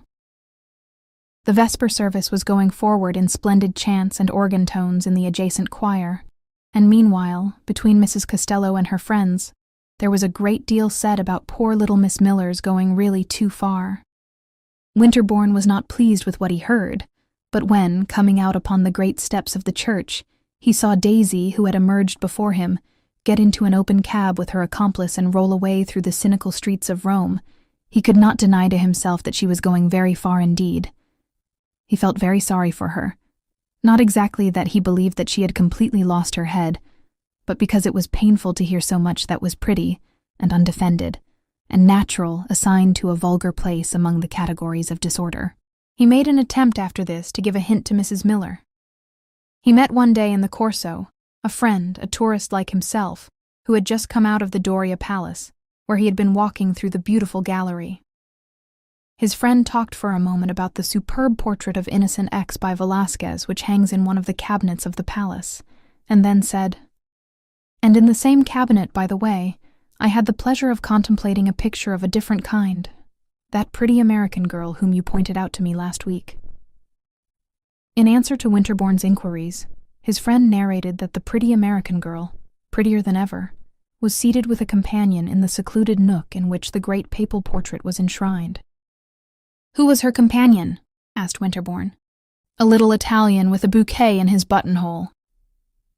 The vesper service was going forward in splendid chants and organ tones in the adjacent choir, and meanwhile, between Mrs. Costello and her friends, there was a great deal said about poor little Miss Miller's going really too far. Winterbourne was not pleased with what he heard, but when, coming out upon the great steps of the church, he saw Daisy, who had emerged before him, get into an open cab with her accomplice and roll away through the cynical streets of Rome, he could not deny to himself that she was going very far indeed. He felt very sorry for her, not exactly that he believed that she had completely lost her head, but because it was painful to hear so much that was pretty and undefended, and natural assigned to a vulgar place among the categories of disorder. He made an attempt after this to give a hint to Mrs. Miller. He met one day in the Corso a friend, a tourist like himself, who had just come out of the Doria Palace, where he had been walking through the beautiful gallery. His friend talked for a moment about the superb portrait of Innocent X by Velázquez which hangs in one of the cabinets of the palace, and then said, "And in the same cabinet, by the way, I had the pleasure of contemplating a picture of a different kind, that pretty American girl whom you pointed out to me last week." In answer to Winterbourne's inquiries, his friend narrated that the pretty American girl, prettier than ever, was seated with a companion in the secluded nook in which the great papal portrait was enshrined. "Who was her companion?" asked Winterbourne. "A little Italian with a bouquet in his buttonhole.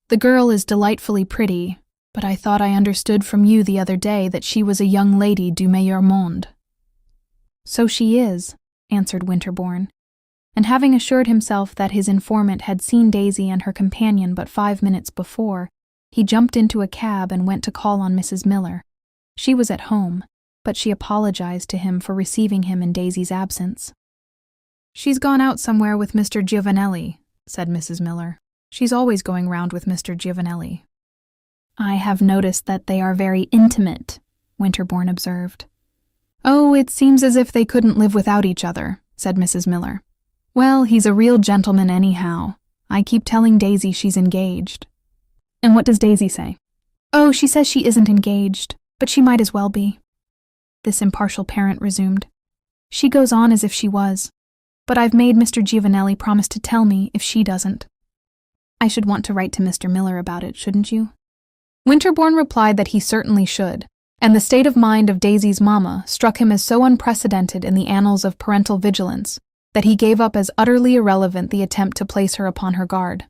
The girl is delightfully pretty, but I thought I understood from you the other day that she was a young lady du meilleur monde." "So she is," answered Winterbourne, and having assured himself that his informant had seen Daisy and her companion but 5 minutes before, he jumped into a cab and went to call on Mrs. Miller. She was at home, but she apologized to him for receiving him in Daisy's absence. "She's gone out somewhere with Mr. Giovanelli," said Mrs. Miller. "She's always going round with Mr. Giovanelli." "I have noticed that they are very intimate," Winterbourne observed. "Oh, it seems as if they couldn't live without each other," said Mrs. Miller. "Well, he's a real gentleman anyhow. I keep telling Daisy she's engaged." "And what does Daisy say?" "Oh, she says she isn't engaged, but she might as well be," this impartial parent resumed. "She goes on as if she was, but I've made Mr. Giovanelli promise to tell me if she doesn't." "I should want to write to Mr. Miller about it, shouldn't you?" Winterbourne replied that he certainly should, and the state of mind of Daisy's mamma struck him as so unprecedented in the annals of parental vigilance that he gave up as utterly irrelevant the attempt to place her upon her guard.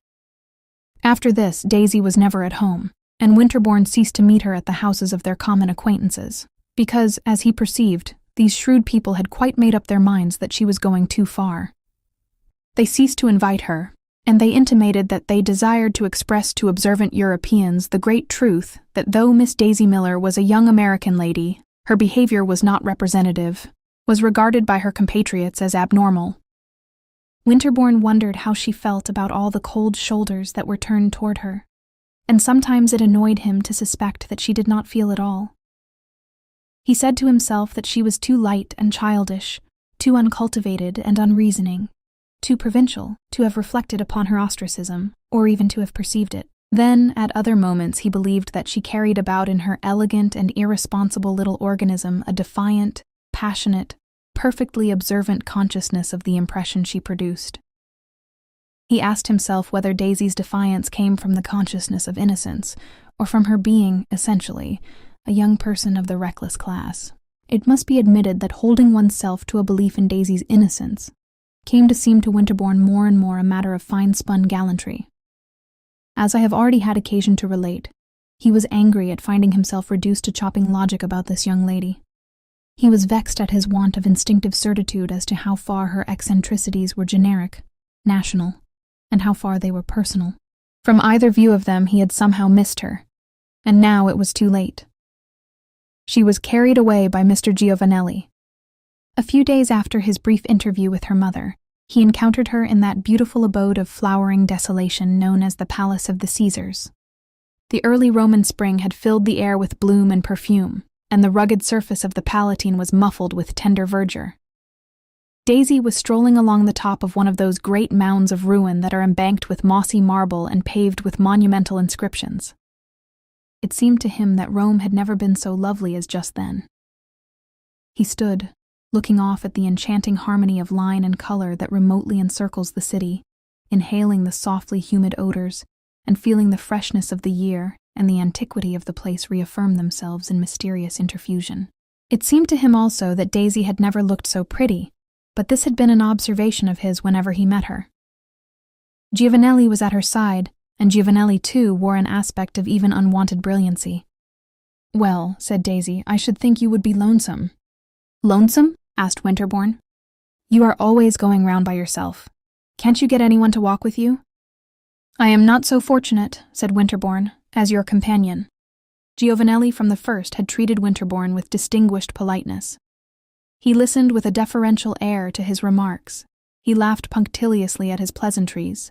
After this, Daisy was never at home, and Winterbourne ceased to meet her at the houses of their common acquaintances, because, as he perceived, these shrewd people had quite made up their minds that she was going too far. They ceased to invite her, and they intimated that they desired to express to observant Europeans the great truth that though Miss Daisy Miller was a young American lady, her behavior was not representative, was regarded by her compatriots as abnormal. Winterbourne wondered how she felt about all the cold shoulders that were turned toward her, and sometimes it annoyed him to suspect that she did not feel at all. He said to himself that she was too light and childish, too uncultivated and unreasoning, too provincial to have reflected upon her ostracism, or even to have perceived it. Then, at other moments, he believed that she carried about in her elegant and irresponsible little organism a defiant, passionate, perfectly observant consciousness of the impression she produced. He asked himself whether Daisy's defiance came from the consciousness of innocence, or from her being, essentially, a young person of the reckless class. It must be admitted that holding oneself to a belief in Daisy's innocence came to seem to Winterbourne more and more a matter of fine-spun gallantry. As I have already had occasion to relate, he was angry at finding himself reduced to chopping logic about this young lady. He was vexed at his want of instinctive certitude as to how far her eccentricities were generic, national, and how far they were personal. From either view of them he had somehow missed her, and now it was too late. She was carried away by Mr. Giovanelli. A few days after his brief interview with her mother, he encountered her in that beautiful abode of flowering desolation known as the Palace of the Caesars. The early Roman spring had filled the air with bloom and perfume, and the rugged surface of the Palatine was muffled with tender verdure. Daisy was strolling along the top of one of those great mounds of ruin that are embanked with mossy marble and paved with monumental inscriptions. It seemed to him that Rome had never been so lovely as just then. He stood, looking off at the enchanting harmony of line and color that remotely encircles the city, inhaling the softly humid odors, and feeling the freshness of the year and the antiquity of the place reaffirm themselves in mysterious interfusion. It seemed to him also that Daisy had never looked so pretty, but this had been an observation of his whenever he met her. Giovanelli was at her side, and Giovanelli, too, wore an aspect of even unwanted brilliancy. "Well," said Daisy, "I should think you would be lonesome." "Lonesome?" asked Winterbourne. "You are always going round by yourself. Can't you get anyone to walk with you?" "I am not so fortunate," said Winterbourne, "as your companion." Giovanelli from the first had treated Winterbourne with distinguished politeness. He listened with a deferential air to his remarks. He laughed punctiliously at his pleasantries.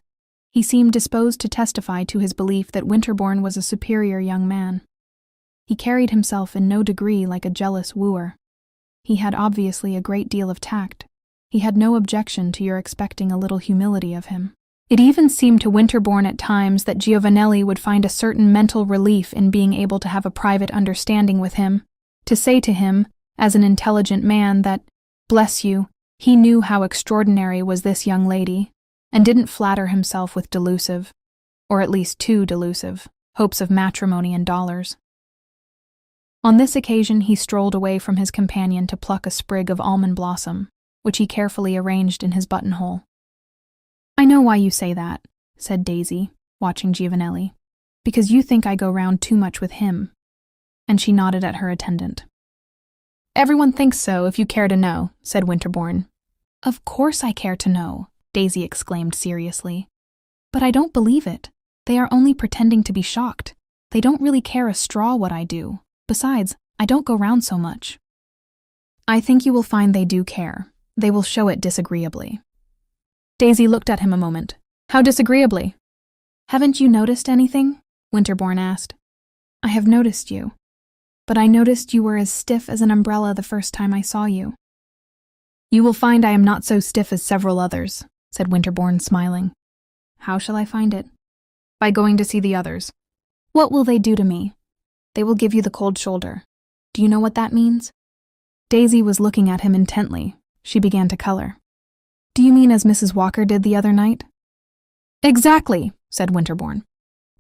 He seemed disposed to testify to his belief that Winterbourne was a superior young man. He carried himself in no degree like a jealous wooer. He had obviously a great deal of tact. He had no objection to your expecting a little humility of him. It even seemed to Winterbourne at times that Giovanelli would find a certain mental relief in being able to have a private understanding with him, to say to him, as an intelligent man, that, bless you, he knew how extraordinary was this young lady, and didn't flatter himself with delusive, or at least too delusive, hopes of matrimony and dollars. On this occasion he strolled away from his companion to pluck a sprig of almond blossom, which he carefully arranged in his buttonhole. "I know why you say that," said Daisy, watching Giovanelli, "because you think I go round too much with him." And she nodded at her attendant. "Everyone thinks so, if you care to know," said Winterbourne. "Of course I care to know," Daisy exclaimed seriously. "But I don't believe it. They are only pretending to be shocked. They don't really care a straw what I do. Besides, I don't go round so much." "I think you will find they do care. They will show it disagreeably." Daisy looked at him a moment. "How disagreeably?" "Haven't you noticed anything?" Winterbourne asked. "I have noticed you." but I noticed you were as stiff as an umbrella the first time I saw you." "You will find I am not so stiff as several others," said Winterbourne, smiling. "How shall I find it?" "By going to see the others." "What will they do to me?" "They will give you the cold shoulder. Do you know what that means?" Daisy was looking at him intently. She began to color. "Do you mean as Mrs. Walker did the other night?" "Exactly," said Winterbourne.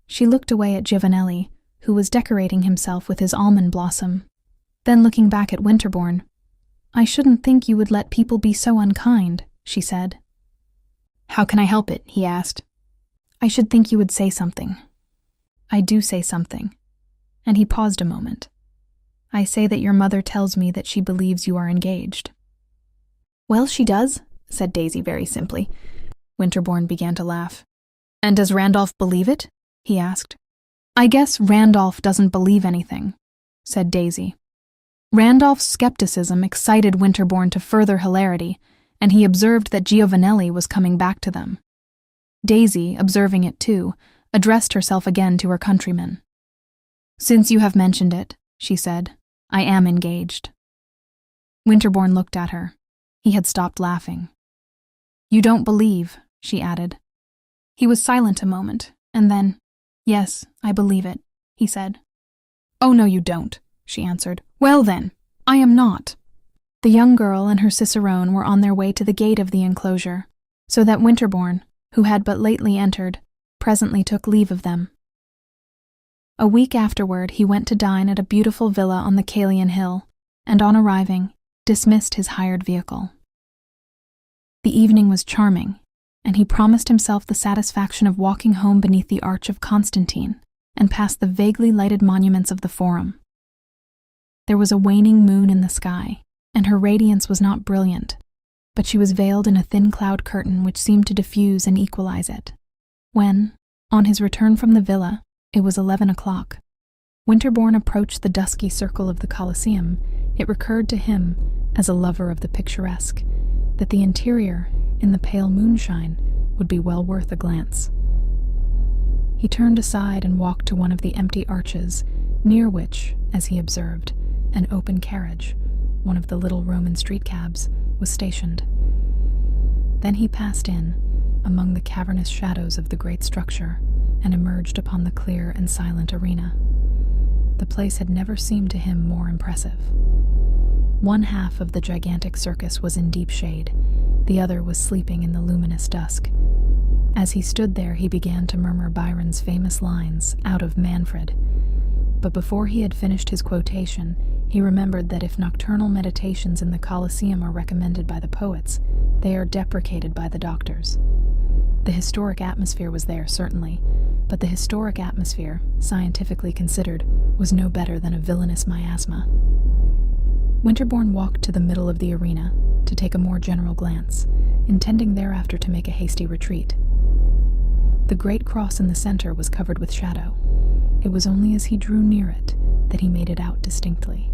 She looked away at Giovanelli, who was decorating himself with his almond blossom. Then looking back at Winterbourne, "I shouldn't think you would let people be so unkind," she said. "How can I help it?" he asked. "I should think you would say something." "I do say something." And he paused a moment. "I say that your mother tells me that she believes you are engaged." "Well, she does," said Daisy very simply. Winterbourne began to laugh. "And does Randolph believe it?" he asked. "I guess Randolph doesn't believe anything," said Daisy. Randolph's skepticism excited Winterbourne to further hilarity, and he observed that Giovanelli was coming back to them. Daisy, observing it too, addressed herself again to her countryman. "Since you have mentioned it," she said, "I am engaged." Winterbourne looked at her. He had stopped laughing. "You don't believe," she added. He was silent a moment, and then, "Yes, I believe it," he said. "Oh, no, you don't," she answered. "Well, then, I am not." The young girl and her cicerone were on their way to the gate of the enclosure, so that Winterbourne, who had but lately entered, presently took leave of them. A week afterward, he went to dine at a beautiful villa on the Caelian Hill, and on arriving, dismissed his hired vehicle. The evening was charming, and he promised himself the satisfaction of walking home beneath the Arch of Constantine and past the vaguely lighted monuments of the Forum. There was a waning moon in the sky, and her radiance was not brilliant, but she was veiled in a thin cloud curtain which seemed to diffuse and equalize it. When, on his return from the villa, it was 11 o'clock. Winterbourne approached the dusky circle of the Colosseum. It recurred to him, as a lover of the picturesque, that the interior, in the pale moonshine, would be well worth a glance. He turned aside and walked to one of the empty arches, near which, as he observed, an open carriage, one of the little Roman street cabs, was stationed. Then he passed in, among the cavernous shadows of the great structure, and emerged upon the clear and silent arena. The place had never seemed to him more impressive. One half of the gigantic circus was in deep shade, the other was sleeping in the luminous dusk. As he stood there, he began to murmur Byron's famous lines out of Manfred. But before he had finished his quotation, he remembered that if nocturnal meditations in the Colosseum are recommended by the poets, they are deprecated by the doctors. The historic atmosphere was there, certainly, but the historic atmosphere, scientifically considered, was no better than a villainous miasma. Winterbourne walked to the middle of the arena to take a more general glance, intending thereafter to make a hasty retreat. The great cross in the center was covered with shadow. It was only as he drew near it that he made it out distinctly.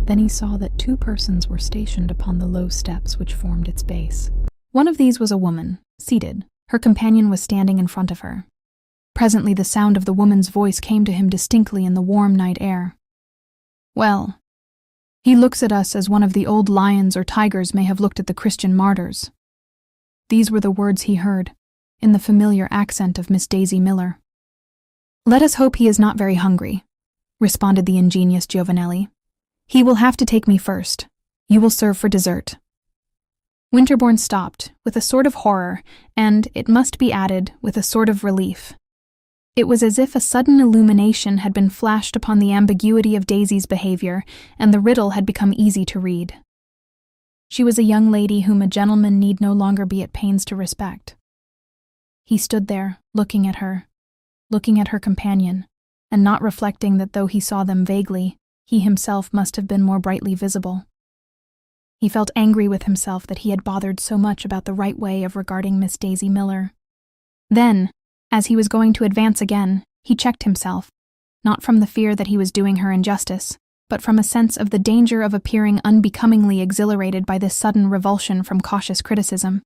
Then he saw that 2 persons were stationed upon the low steps which formed its base. One of these was a woman, seated. Her companion was standing in front of her. Presently the sound of the woman's voice came to him distinctly in the warm night air. "Well, he looks at us as one of the old lions or tigers may have looked at the Christian martyrs." These were the words he heard, in the familiar accent of Miss Daisy Miller. "Let us hope he is not very hungry," responded the ingenious Giovanelli. "He will have to take me first. You will serve for dessert." Winterbourne stopped, with a sort of horror, and, it must be added, with a sort of relief. It was as if a sudden illumination had been flashed upon the ambiguity of Daisy's behavior, and the riddle had become easy to read. She was a young lady whom a gentleman need no longer be at pains to respect. He stood there, looking at her companion, and not reflecting that though he saw them vaguely, he himself must have been more brightly visible. He felt angry with himself that he had bothered so much about the right way of regarding Miss Daisy Miller. Then, as he was going to advance again, he checked himself, not from the fear that he was doing her injustice, but from a sense of the danger of appearing unbecomingly exhilarated by this sudden revulsion from cautious criticism.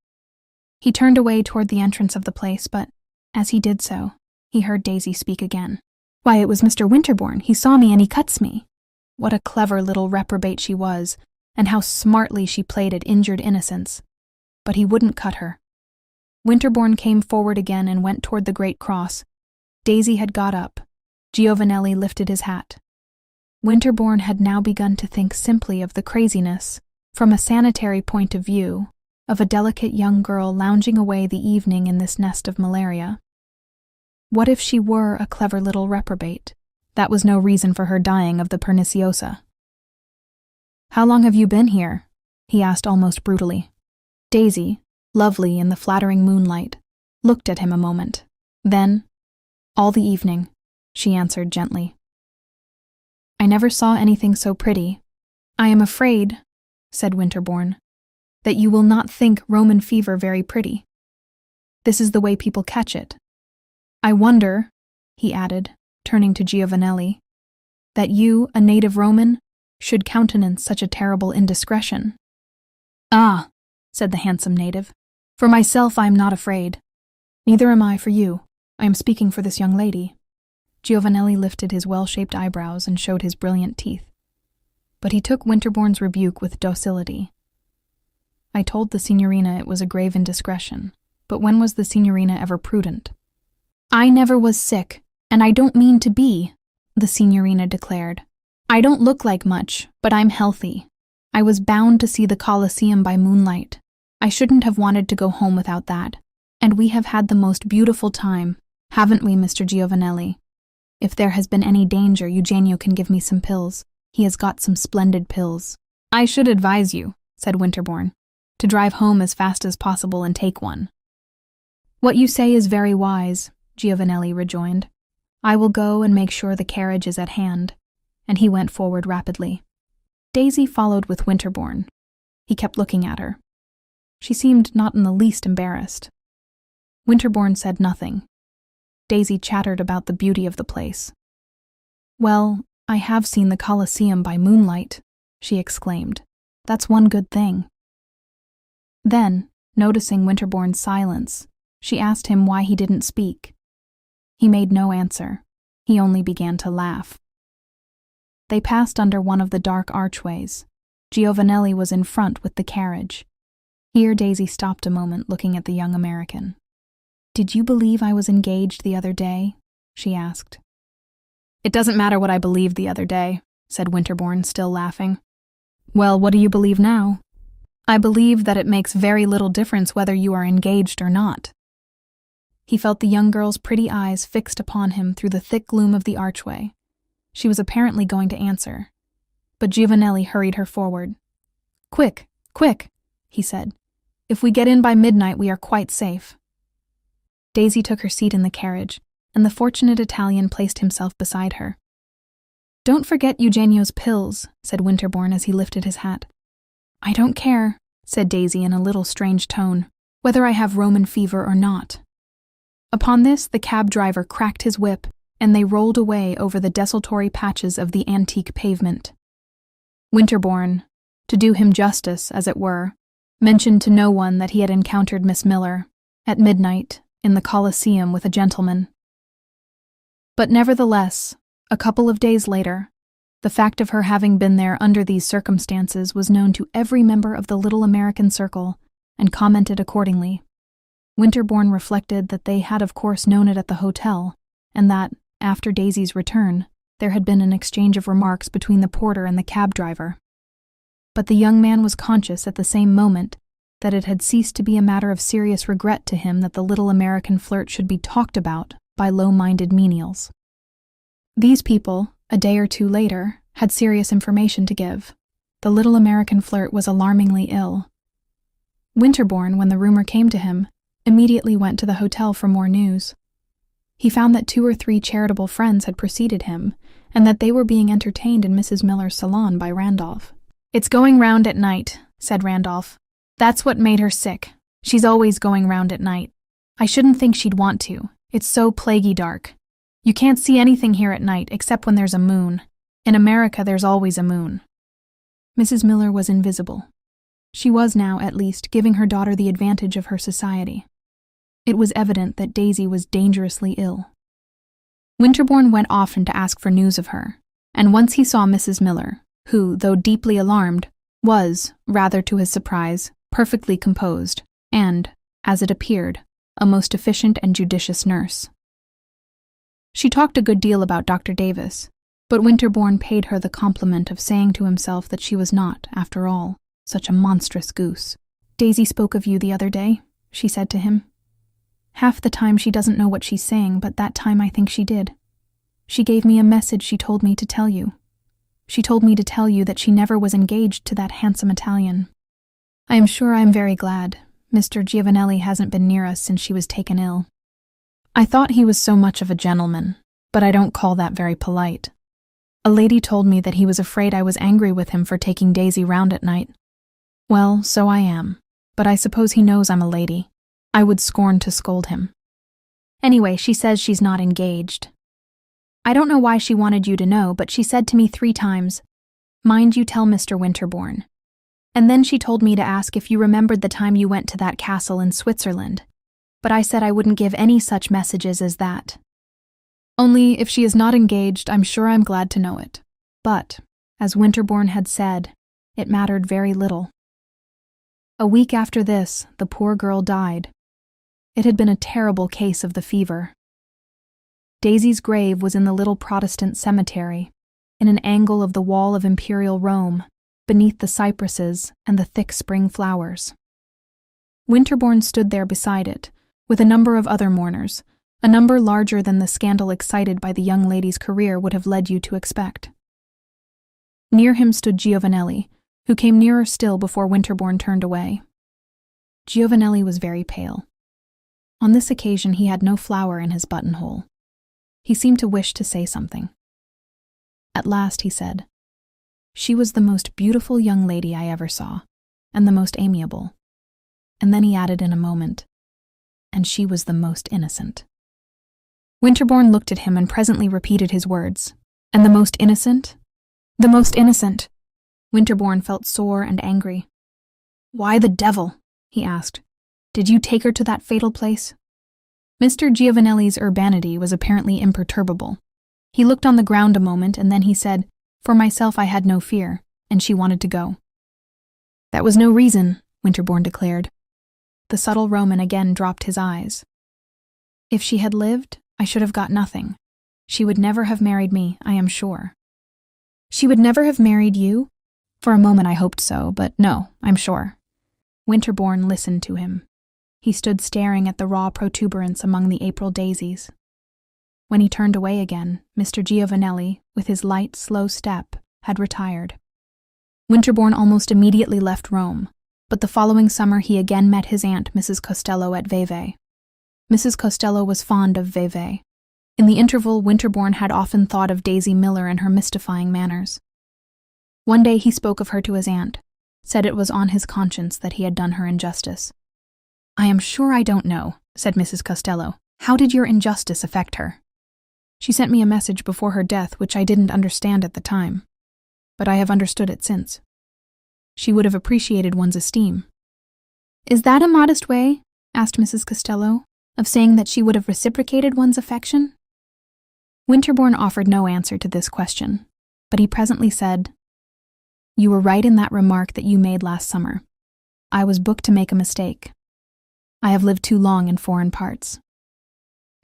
He turned away toward the entrance of the place, but, as he did so, he heard Daisy speak again. "Why, it was Mr. Winterbourne. He saw me and he cuts me." What a clever little reprobate she was, and how smartly she played at injured innocence. But he wouldn't cut her. Winterbourne came forward again and went toward the great cross. Daisy had got up. Giovanelli lifted his hat. Winterbourne had now begun to think simply of the craziness, from a sanitary point of view, of a delicate young girl lounging away the evening in this nest of malaria. What if she were a clever little reprobate? That was no reason for her dying of the perniciosa. "How long have you been here?" he asked almost brutally. Daisy, lovely in the flattering moonlight, looked at him a moment. Then, "All the evening," she answered gently. "I never saw anything so pretty. I am afraid," said Winterbourne, "that you will not think Roman fever very pretty. This is the way people catch it. I wonder," he added, turning to Giovanelli, "that you, a native Roman, should countenance such a terrible indiscretion." "Ah," said the handsome native, "for myself I am not afraid. Neither am I for you. I am speaking for this young lady." Giovanelli lifted his well-shaped eyebrows and showed his brilliant teeth. But he took Winterbourne's rebuke with docility. "I told the signorina it was a grave indiscretion, but when was the signorina ever prudent?" "I never was sick, and I don't mean to be," the signorina declared. "I don't look like much, but I'm healthy. I was bound to see the Colosseum by moonlight. I shouldn't have wanted to go home without that. And we have had the most beautiful time, haven't we, Mr. Giovanelli? If there has been any danger, Eugenio can give me some pills. He has got some splendid pills." "I should advise you," said Winterbourne, "to drive home as fast as possible and take one." "What you say is very wise," Giovanelli rejoined. "I will go and make sure the carriage is at hand," and he went forward rapidly. Daisy followed with Winterbourne. He kept looking at her. She seemed not in the least embarrassed. Winterbourne said nothing. Daisy chattered about the beauty of the place. "Well, I have seen the Colosseum by moonlight," she exclaimed. "That's one good thing." Then, noticing Winterbourne's silence, she asked him why he didn't speak. He made no answer. He only began to laugh. They passed under one of the dark archways. Giovanelli was in front with the carriage. Here Daisy stopped a moment, looking at the young American. "Did you believe I was engaged the other day?" she asked. "It doesn't matter what I believed the other day," said Winterbourne, still laughing. "Well, what do you believe now?" "I believe that it makes very little difference whether you are engaged or not." He felt the young girl's pretty eyes fixed upon him through the thick gloom of the archway. She was apparently going to answer, but Giovanelli hurried her forward. "Quick, quick," he said. "If we get in by midnight, we are quite safe." Daisy took her seat in the carriage, and the fortunate Italian placed himself beside her. "Don't forget Eugenio's pills," said Winterbourne as he lifted his hat. "I don't care," said Daisy in a little strange tone, "whether I have Roman fever or not." Upon this, the cab driver cracked his whip, and they rolled away over the desultory patches of the antique pavement. Winterbourne, to do him justice, as it were, mentioned to no one that he had encountered Miss Miller, at midnight, in the Colosseum with a gentleman. But nevertheless, a couple of days later, the fact of her having been there under these circumstances was known to every member of the little American circle, and commented accordingly. Winterbourne reflected that they had of course known it at the hotel, and that, after Daisy's return, there had been an exchange of remarks between the porter and the cab driver. But the young man was conscious at the same moment that it had ceased to be a matter of serious regret to him that the little American flirt should be talked about by low-minded menials. These people, a day or two later, had serious information to give. The little American flirt was alarmingly ill. Winterbourne, when the rumor came to him, immediately went to the hotel for more news. He found that 2 or 3 charitable friends had preceded him, and that they were being entertained in Mrs. Miller's salon by Randolph. "It's going round at night," said Randolph. "That's what made her sick. She's always going round at night. I shouldn't think she'd want to. It's so plaguey dark. You can't see anything here at night except when there's a moon. In America, there's always a moon." Mrs. Miller was invisible. She was now, at least, giving her daughter the advantage of her society. It was evident that Daisy was dangerously ill. Winterbourne went often to ask for news of her, and once he saw Mrs. Miller, who, though deeply alarmed, was, rather to his surprise, perfectly composed, and, as it appeared, a most efficient and judicious nurse. She talked a good deal about Dr. Davis, but Winterbourne paid her the compliment of saying to himself that she was not, after all, such a monstrous goose. "Daisy spoke of you the other day," she said to him. "Half the time she doesn't know what she's saying, but that time I think she did. She gave me a message she told me to tell you. She told me to tell you that she never was engaged to that handsome Italian. I am sure I am very glad. Mr. Giovanelli hasn't been near us since she was taken ill. I thought he was so much of a gentleman, but I don't call that very polite. A lady told me that he was afraid I was angry with him for taking Daisy round at night. Well, so I am, but I suppose he knows I'm a lady. I would scorn to scold him. Anyway, she says she's not engaged. I don't know why she wanted you to know, but she said to me 3 times, 'Mind you tell Mr. Winterbourne.' And then she told me to ask if you remembered the time you went to that castle in Switzerland, but I said I wouldn't give any such messages as that. Only, if she is not engaged, I'm sure I'm glad to know it. But, as Winterbourne had said, it mattered very little. A week after this, the poor girl died. It had been a terrible case of the fever. Daisy's grave was in the little Protestant cemetery, in an angle of the wall of Imperial Rome, beneath the cypresses and the thick spring flowers. Winterbourne stood there beside it, with a number of other mourners, a number larger than the scandal excited by the young lady's career would have led you to expect. Near him stood Giovanelli, who came nearer still before Winterbourne turned away. Giovanelli was very pale. On this occasion he had no flower in his buttonhole. He seemed to wish to say something. At last he said, "She was the most beautiful young lady I ever saw, and the most amiable." And then he added in a moment, "And she was the most innocent." Winterbourne looked at him and presently repeated his words. "And the most innocent?" "The most innocent." Winterbourne felt sore and angry. "Why the devil?" he asked. "Did you take her to that fatal place?" Mr. Giovanelli's urbanity was apparently imperturbable. He looked on the ground a moment, and then he said, "For myself I had no fear, and she wanted to go." "That was no reason," Winterbourne declared. The subtle Roman again dropped his eyes. "If she had lived, I should have got nothing. She would never have married me, I am sure." "She would never have married you?" "For a moment I hoped so, but no, I'm sure." Winterbourne listened to him. He stood staring at the raw protuberance among the April daisies. When he turned away again, Mr. Giovanelli, with his light, slow step, had retired. Winterbourne almost immediately left Rome, but the following summer he again met his aunt, Mrs. Costello, at Vevey. Mrs. Costello was fond of Vevey. In the interval, Winterbourne had often thought of Daisy Miller and her mystifying manners. One day he spoke of her to his aunt, said it was on his conscience that he had done her injustice. "I am sure I don't know," said Mrs. Costello. "How did your injustice affect her?" "She sent me a message before her death which I didn't understand at the time, but I have understood it since. She would have appreciated one's esteem." "Is that a modest way," asked Mrs. Costello, "of saying that she would have reciprocated one's affection?" Winterbourne offered no answer to this question, but he presently said, "You were right in that remark that you made last summer. I was booked to make a mistake. I have lived too long in foreign parts."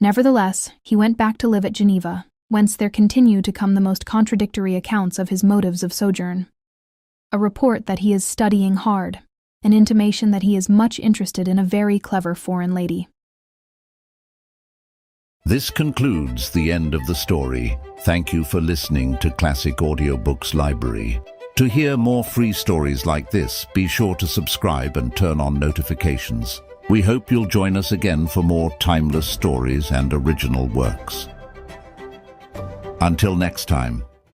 Nevertheless, he went back to live at Geneva, whence there continued to come the most contradictory accounts of his motives of sojourn. A report that he is studying hard, an intimation that he is much interested in a very clever foreign lady. This concludes the end of the story. Thank you for listening to Classic Audiobooks Library. To hear more free stories like this, be sure to subscribe and turn on notifications. We hope you'll join us again for more timeless stories and original works. Until next time.